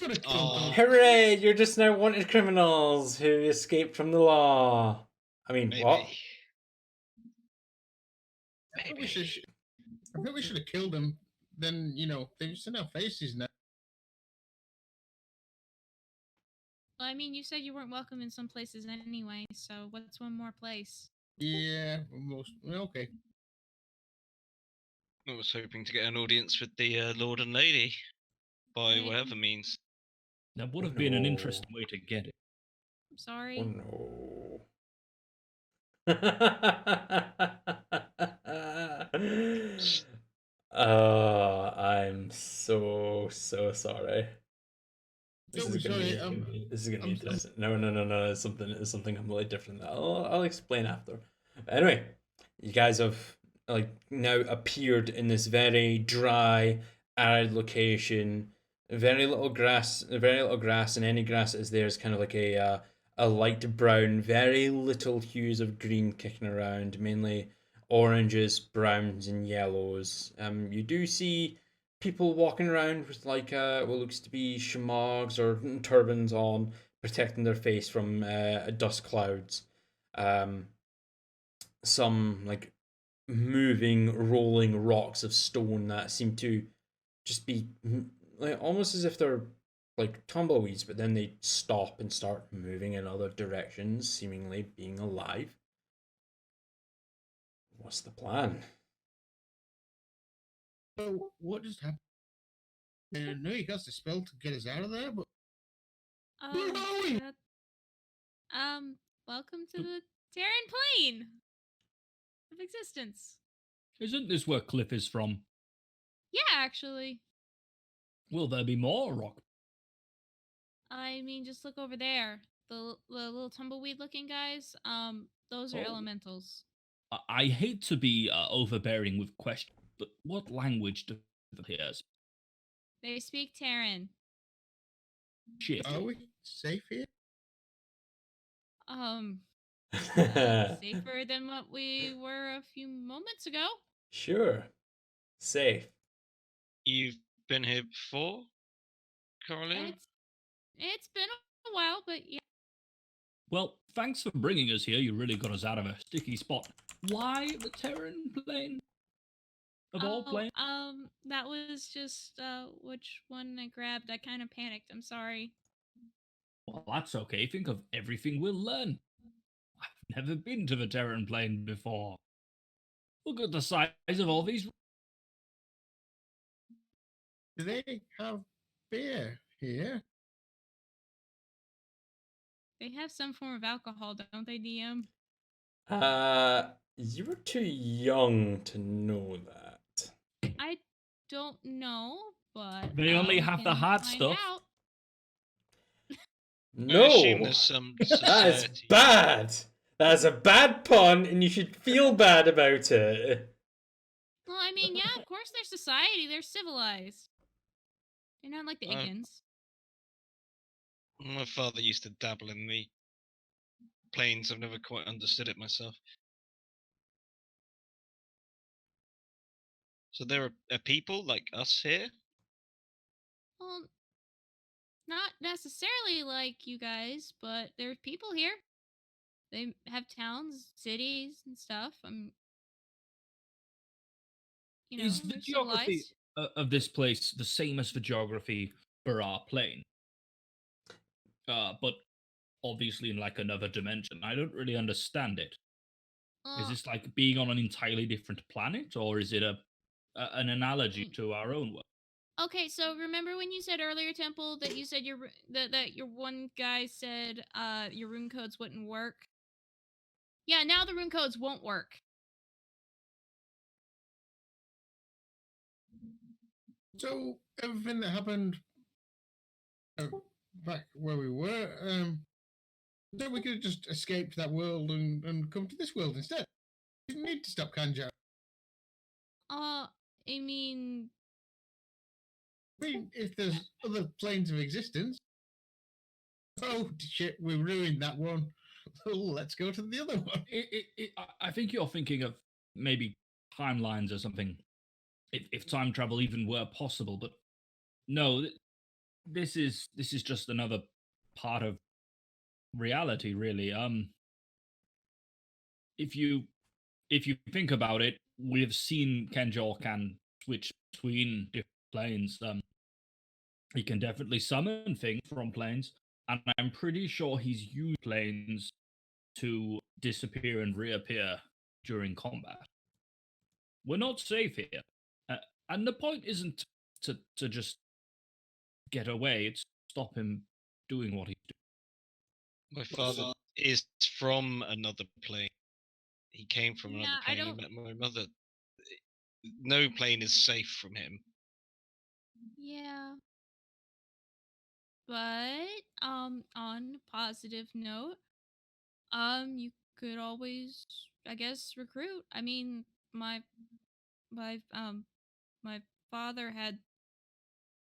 Hooray! You're just now wanted criminals who escaped from the law. I mean, Maybe. what? I think we should have killed them. Then they've seen our faces now. Well, I mean, you said you weren't welcome in some places anyway, so what's one more place? Yeah, okay. I was hoping to get an audience with the Lord and Lady by Right. whatever means. That would have been an interesting way to get it. I'm sorry. Oh no. I'm so sorry. This is gonna be interesting. No. It's something completely different. I'll explain after. But anyway, you guys have now appeared in this very dry, arid location. Very little grass, and any grass that is there is kind of like a light brown, very little hues of green kicking around, mainly oranges, browns, and yellows. You do see people walking around with like what looks to be shamags or turbans on, protecting their face from dust clouds. Um, some like moving, rolling rocks of stone that seem to just be like almost as if they're like tumbleweeds, but then they stop and start moving in other directions, seemingly being alive. What's the plan? So what just happened? I know you got the spell to get us out of there, but where are we? that- welcome to the Terran plane of existence. Isn't this where Cliff is from? Yeah, actually. Will there be more rock? I mean, just look over there. The little tumbleweed-looking guys. Those are Oh. elementals. I hate to be overbearing with questions, but what language do they hear? They speak Terran. Shit. Are we safe here? Safer than what we were a few moments ago. Sure. Safe. You've been here before, Caroline? It's been a while, but yeah. Well, thanks for bringing us here. You really got us out of a sticky spot. Why the Terran plane? Of all planes? That was just which one I grabbed. I kind of panicked. I'm sorry. Well, that's okay. Think of everything we'll learn. I've never been to the Terran plane before. Look at the size of all these. Do they have beer here? They have some form of alcohol, don't they, DM? You were too young to know that. I don't know, but They only have the can hard find stuff. out. I assume No, there's some that is society. bad. That's a bad pun, and you should feel bad about it. Well, I mean, yeah, of course they're society. They're civilized. They're not like the Iggins. My father used to dabble in the planes. I've never quite understood it myself. So there are people like us here? Well, not necessarily like you guys, but there's people here. They have towns, cities, and stuff. Is the they're geography civilized. of this place the same as the geography for our plane? But obviously in like another dimension. I don't really understand it. Is this like being on an entirely different planet, or is it an analogy to our own world? Okay, so remember when you said earlier, Temple, that you said that your one guy said your rune codes wouldn't work? Yeah, now the rune codes won't work. So everything that happened back where we were, so we could have just escaped that world and come to this world instead. We didn't need to stop Kanja. I mean, If there's other planes of existence. Oh shit, we ruined that one. Let's go to the other one. I think you're thinking of maybe timelines or something. If time travel even were possible, but no, this is just another part of reality, really. If you think about it, we've seen Kenjor can switch between different planes. He can definitely summon things from planes, and I'm pretty sure he's used planes to disappear and reappear during combat. We're not safe here, and the point isn't to just get away; it's to stop him doing what he's doing. My father is from another plane. He came from another Yeah, I plane. He don't- met my mother. No plane is safe from him. yeah. But on a positive note, you could always, I guess, recruit. I mean, my my father had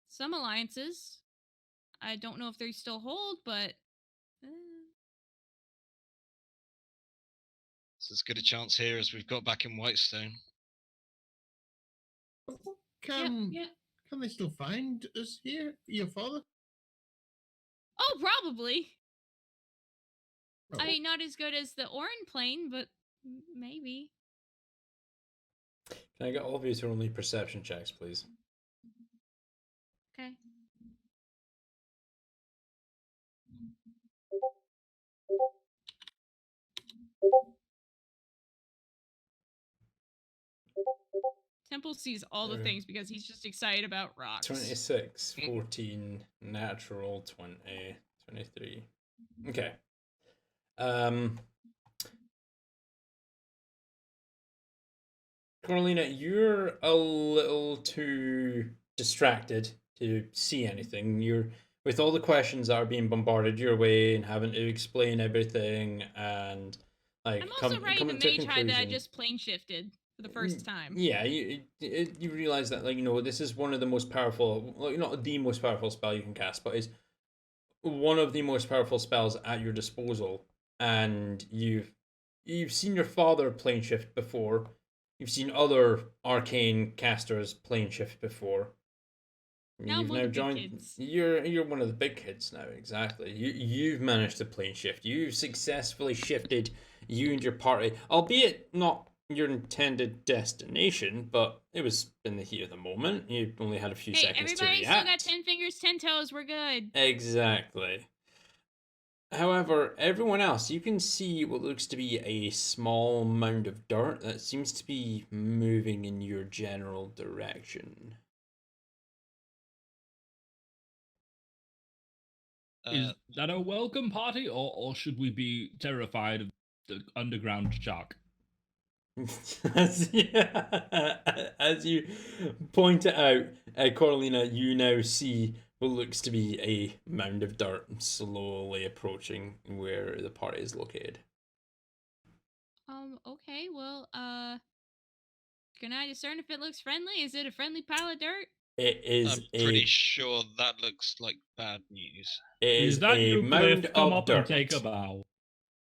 some alliances. I don't know if they still hold, but It's as good a chance here as we've got back in Whitestone. Can Yeah. can they still find us here? Your father? Oh, probably. Oh, I mean, not as good as the Orin plane, but maybe. Can I get all of you to roll me perception checks, please? Okay. Temple sees all the Okay. things because he's just excited about rocks. 26, 14, natural 20, 23. Okay. Carolina, you're a little too distracted to see anything. You're with all the questions that are being bombarded your way and having to explain everything and like I'm also writing the coming to a mage high that I conclusion. just plane shifted for the first time. Yeah, you realize that like this is one of the most powerful, like not the most powerful spell you can cast, but is one of the most powerful spells at your disposal, and you've seen your father plane shift before. You've seen other arcane casters plane shift before. Now I'm You've one now of the big joined. kids. You're one of the big kids now. Exactly. You've managed to plane shift. You've successfully shifted you and your party, albeit not your intended destination, but it was in the heat of the moment. You only had a few Hey, seconds to everybody still got react. 10 fingers, 10 toes. We're good. Exactly. However, everyone else, you can see what looks to be a small mound of dirt that seems to be moving in your general direction. Is that a welcome party, or should we be terrified of the underground shark? As you point it out, Coralina, you now see what looks to be a mound of dirt slowly approaching where the party is located. Okay, well, can I discern if it looks friendly? Is it a friendly pile of dirt? It is I'm pretty sure that looks like bad news. Is that a you, mound Cliff? Come of up dirt. and take a bow.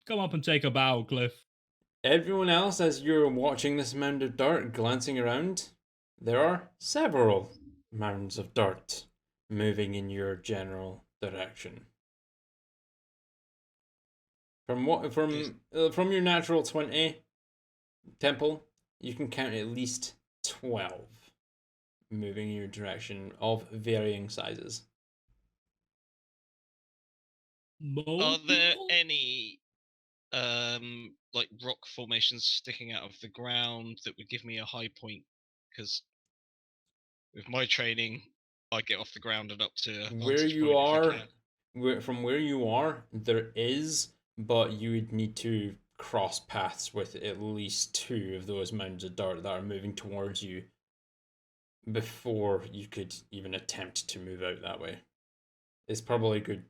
Come up and take a bow, Cliff. Everyone else, as you're watching this mound of dirt glancing around, there are several mounds of dirt moving in your general direction. From your natural 20 temple, you can count at least 12 moving in your direction of varying sizes. Are there any like rock formations sticking out of the ground that would give me a high point? Because with my training, I get off the ground and up to a Where vantage you point if I are, can. from where you are, there is, but you would need to cross paths with at least 2 of those mounds of dirt that are moving towards you before you could even attempt to move out that way. It's probably a good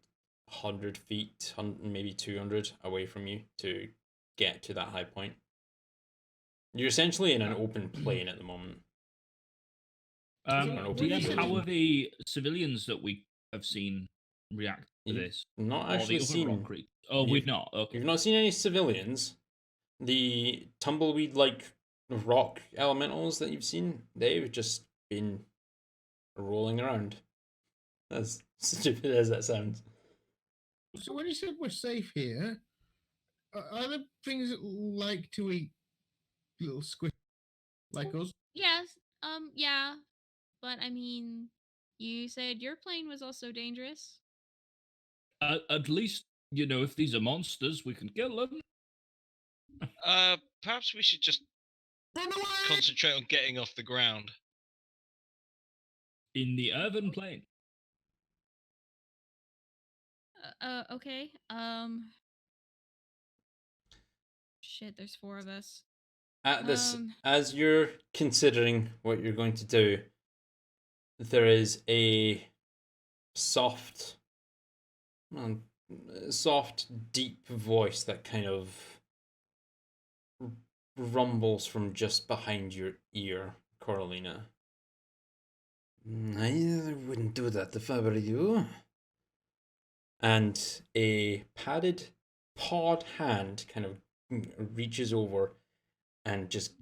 100 feet, maybe 200 away from you to get to that high point. You're essentially in an open plain at the moment. DM, how are the civilians that we have seen react to this? Not Or actually the other seen. rock creatures? Oh, we've not. Okay. You've not seen any civilians. The tumbleweed-like rock elementals that you've seen, they've just been rolling around. As stupid as that sounds. So when you said we're safe here, are there things that like to eat little squid like us? Yes. Yeah. But I mean, you said your plane was also dangerous. At least, if these are monsters, we can kill them. Perhaps we should just concentrate on getting off the ground. In the urban plane. Okay. Shit, there's 4 of us. At this, as you're considering what you're going to do, there is a soft, deep voice that kind of rumbles from just behind your ear, Coralina. I wouldn't do that if I were you. And a padded, pawed hand kind of reaches over and just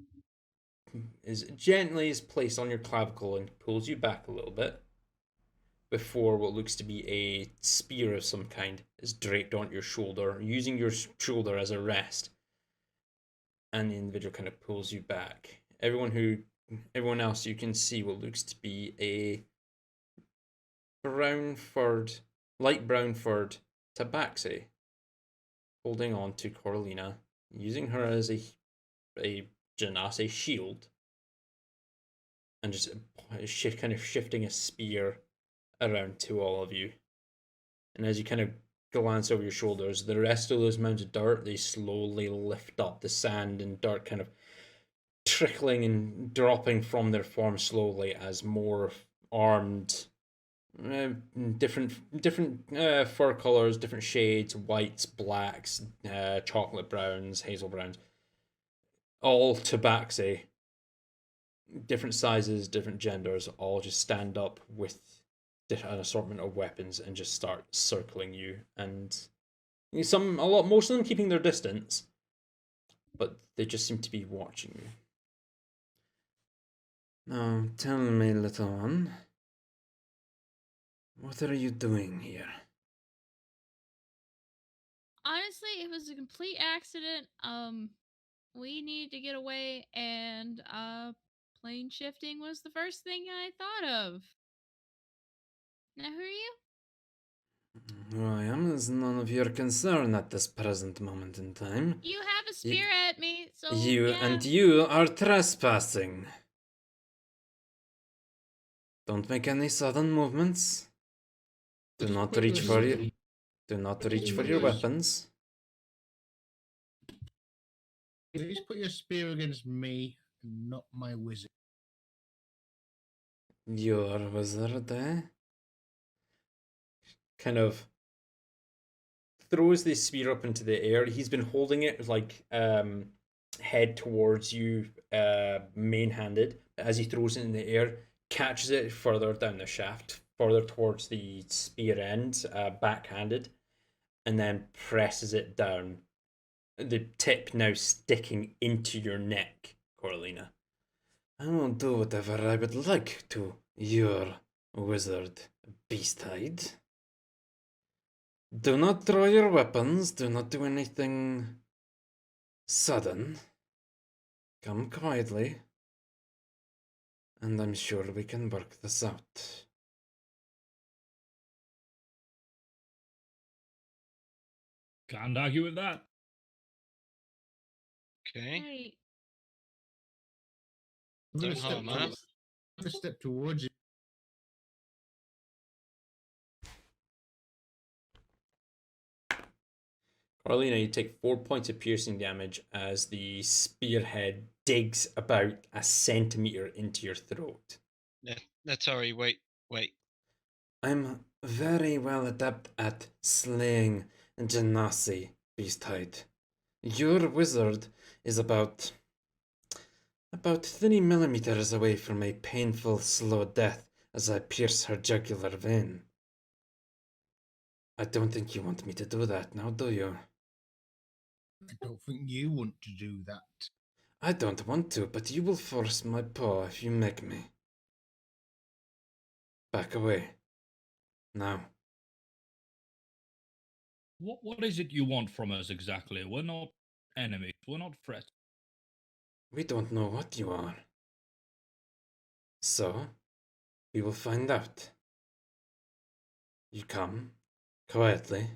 as gently is placed on your clavicle and pulls you back a little bit before what looks to be a spear of some kind is draped onto your shoulder, using your shoulder as a rest. And the individual kind of pulls you back. Everyone else, you can see what looks to be a light brown furred tabaxi, holding on to Coralina, using her as a genasi shield, and just kind of shifting a spear around to all of you. And as you kind of glance over your shoulders, the rest of those mounds of dirt, they slowly lift up, the sand and dirt kind of trickling and dropping from their form slowly as more armed, different fur colors, different shades, whites, blacks, chocolate browns, hazel browns, all tabaxi, different sizes, different genders, all just stand up with an assortment of weapons and just start circling you. And most of them keeping their distance, but they just seem to be watching you. Now, tell me, little one, what are you doing here? Honestly, it was a complete accident. We need to get away, and plane shifting was the first thing I thought of. Now, who are you? Who I am is none of your concern at this present moment in time. You have a spear at me, so And you are trespassing. Don't make any sudden movements. Do not reach for your weapons. Please put your spear against me, and not my wizard. Your wizard, eh? Kind of throws the spear up into the air. He's been holding it like head towards you, main-handed. As he throws it in the air, catches it further down the shaft, further towards the spear end, backhanded, and then presses it down. The tip now sticking into your neck, Coralina. I will do whatever I would like to, your wizard beast-hide. Do not draw your weapons. Do not do anything sudden. Come quietly. And I'm sure we can work this out. Can't argue with that. Okay. Right. I'm going Don't harm her. to step towards you. Carlina, you take 4 points of piercing damage as the spearhead digs about a centimeter into your throat. Sorry, wait. I'm very well adept at slaying genasi, beast-hide. Your wizard is about 3 millimeters away from a painful, slow death as I pierce her jugular vein. I don't think you want me to do that now, do you? I don't think you want to do that. I don't want to, but you will force my paw if you make me. Back away. Now. What is it you want from us exactly? We're not enemies. We're not threats. We don't know what you are. So, we will find out. You come, quietly,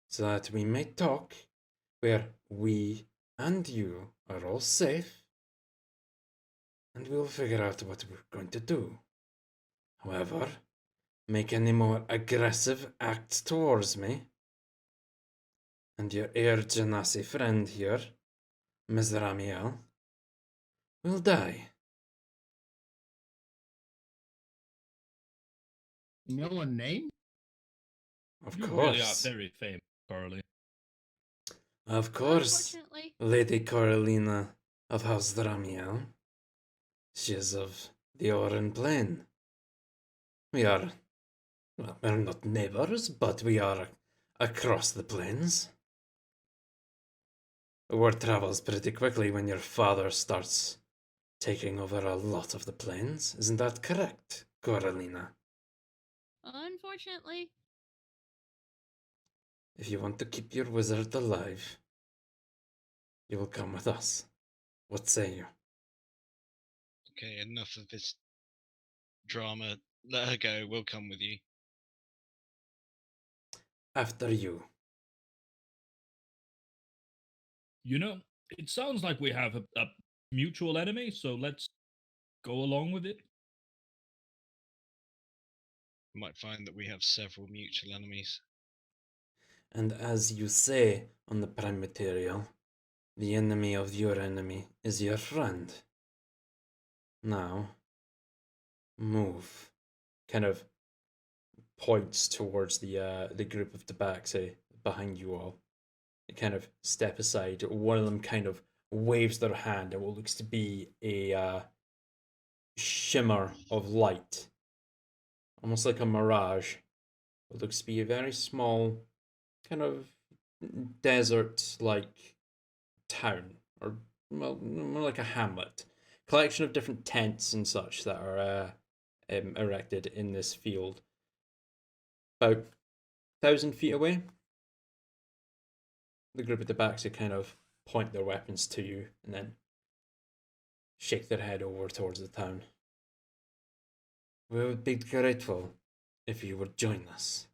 so that we may talk, where we and you are all safe, and we'll figure out what we're going to do. However, make any more aggressive acts towards me, and your Air Genasi friend here, Ms. Ramiel, will die. You know her name? Of You course. really are very famous, Carly. Of course. Unfortunately. Lady Carolina of House Ramiel. She is of the Oran Plain. We're not neighbors, but we are across the plains. Word travels pretty quickly when your father starts taking over a lot of the plains. Isn't that correct, Coralina? Unfortunately. If you want to keep your wizard alive, you will come with us. What say you? Okay, enough of this drama. Let her go. We'll come with you. After you. You know, it sounds like we have a mutual enemy, so let's go along with it. You might find that we have several mutual enemies. And as you say on the prime material, the enemy of your enemy is your friend. Now, move. Kind of points towards the group of tabaxi behind you all. They kind of step aside. One of them kind of waves their hand at what looks to be a shimmer of light, almost like a mirage. It looks to be a very small, kind of desert-like town, or well, more like a hamlet. Collection of different tents and such that are erected in this field. About 1,000 feet away, the group at the back kind of point their weapons to you and then shake their head over towards the town. We would be grateful if you would join us.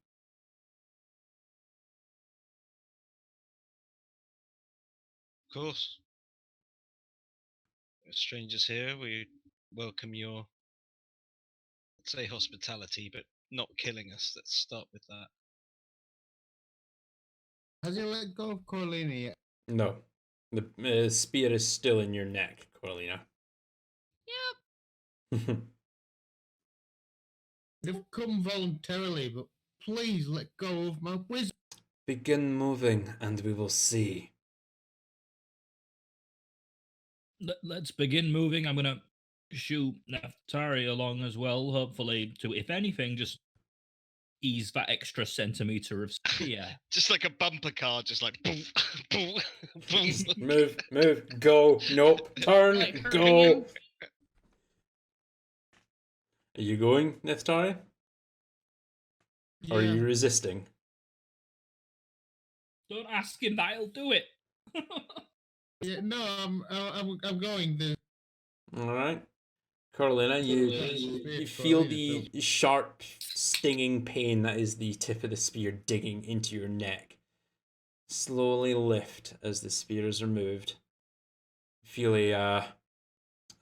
Of course. As strangers here, we welcome your, let's say, hospitality, but not killing us. Let's start with that. Has he let go of Coralina yet? No. The spear is still in your neck, Coralina. Yep. They've come voluntarily, but please let go of my wizard. Begin moving and we will see. Let's begin moving. I'm gonna shoot Neftari along as well, hopefully to, if anything, just ease that extra centimeter of spear. Just like a bumper car, just like boom, boom, boom. Move, go, nope, turn, Like hurting go. him. Are you going, Neftari? Or are you resisting? Don't ask him that; he'll do it. Yeah, no, I'm going. All right, Carolina, you feel the sharp, stinging pain that is the tip of the spear digging into your neck. Slowly lift as the spear is removed. Feel a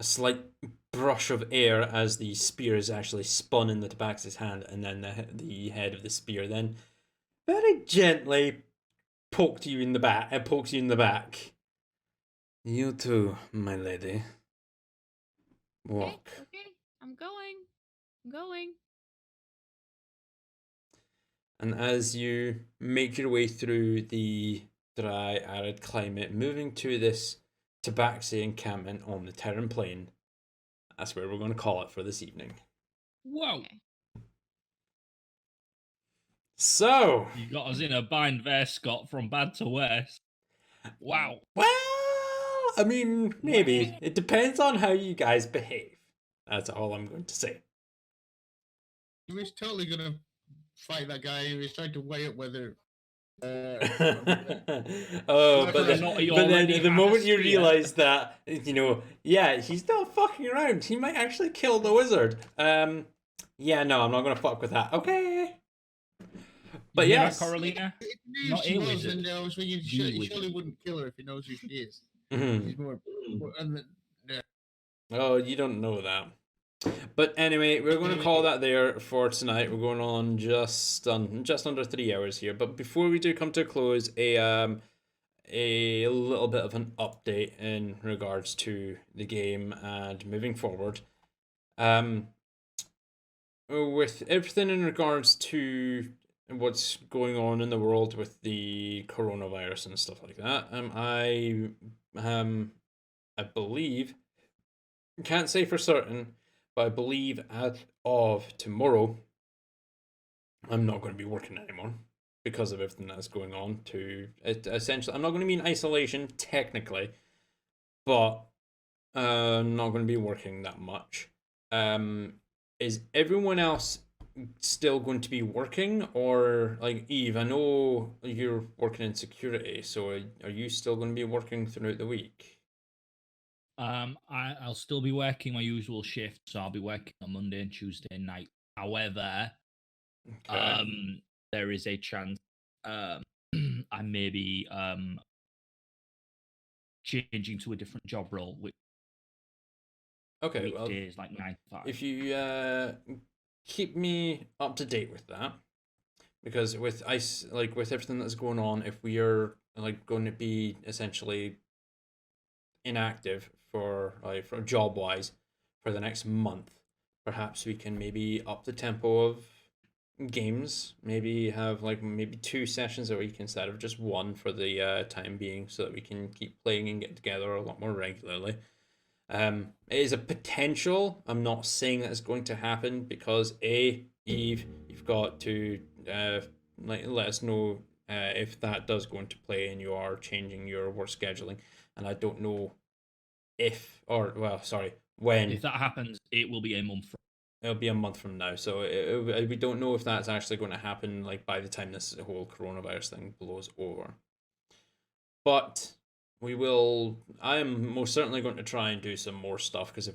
slight brush of air as the spear is actually spun in the tabaxi's hand, and then the head of the spear then very gently pokes you in the back. You too, my lady. Walk. Okay. I'm going. And as you make your way through the dry, arid climate, moving to this tabaxi encampment on the Terran Plain, that's where we're going to call it for this evening. Whoa! Okay. So, You got us in a bind there, Scott, from bad to worse. Wow. well, I mean, maybe. It depends on how you guys behave. That's all I'm going to say. He was totally gonna fight that guy. He was trying to weigh up whether. Oh, but Whether or not he then already the had a moment you spear. realize that, yeah, he's not fucking around. He might actually kill the wizard. Yeah, no, I'm not gonna fuck with that. Okay. But You hear that, yes. Carolina? It knew Not she a was, wizard. and I was thinking The he wizard. surely wouldn't kill her if he knows who she is. Mhm. She's more. And then, yeah. Oh, you don't know that. But anyway, we're going to call that there for tonight. We're going on just under 3 hours here. But before we do come to a close, a little bit of an update in regards to the game and moving forward. With everything in regards to what's going on in the world with the coronavirus and stuff like that, I believe, can't say for certain, but I believe as of tomorrow, I'm not going to be working anymore. because of everything that's going on. To essentially, I'm not going to be in isolation technically, but not going to be working that much. Is everyone else still going to be working, or like Eve? I know you're working in security, so are you still going to be working throughout the week? I'll still be working my usual shift, so I'll be working on Monday and Tuesday night. However, Okay. there is a chance I may be changing to a different job role, which Okay. Well, days like 9 to 5. if you keep me up to date with that, because with ice, like with everything that's going on, if we are like going to be essentially inactive for job wise for the next month, perhaps we can maybe up the tempo of games. Maybe have like maybe 2 sessions a week instead of just one for the time being, so that we can keep playing and get together a lot more regularly. It is a potential. I'm not saying that it's going to happen, because Eve, you've got to let us know if that does go into play and you are changing your work scheduling. And I don't know when. If that happens, it will be a month from. It'll be a month from now, so we don't know if that's actually going to happen like by the time this whole coronavirus thing blows over. But we will. I am most certainly going to try and do some more stuff, because if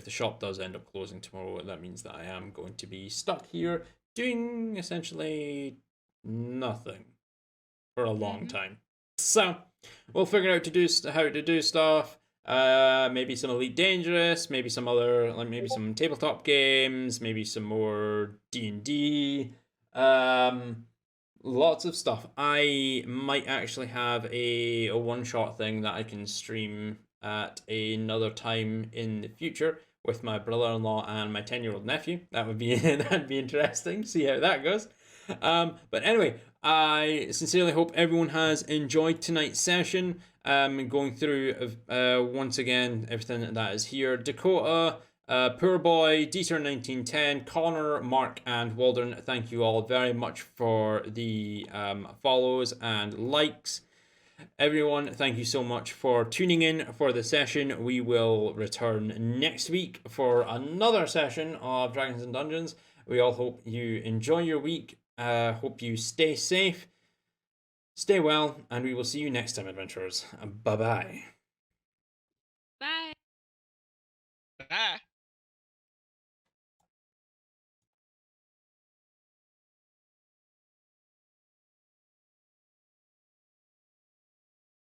the shop does end up closing tomorrow, that means that I am going to be stuck here doing essentially nothing for a long time. So we'll figure out how to do stuff. Maybe some Elite Dangerous, maybe some other, like maybe some tabletop games, maybe some more D&D. Lots of stuff. I might actually have a one-shot thing that I can stream at another time in the future with my brother-in-law and my 10-year-old nephew. That would be that'd be interesting. See how that goes. But anyway, I sincerely hope everyone has enjoyed tonight's session. Going through once again everything that is here. Dakota, Poor Boy, Dieter 1910, Connor, Mark, and Waldron, thank you all very much for the follows and likes. Everyone, thank you so much for tuning in for the session. We will return next week for another session of Dragons and Dungeons. We all hope you enjoy your week. Hope you stay safe, stay well, and we will see you next time, adventurers. Bye-bye. Bye. Ah.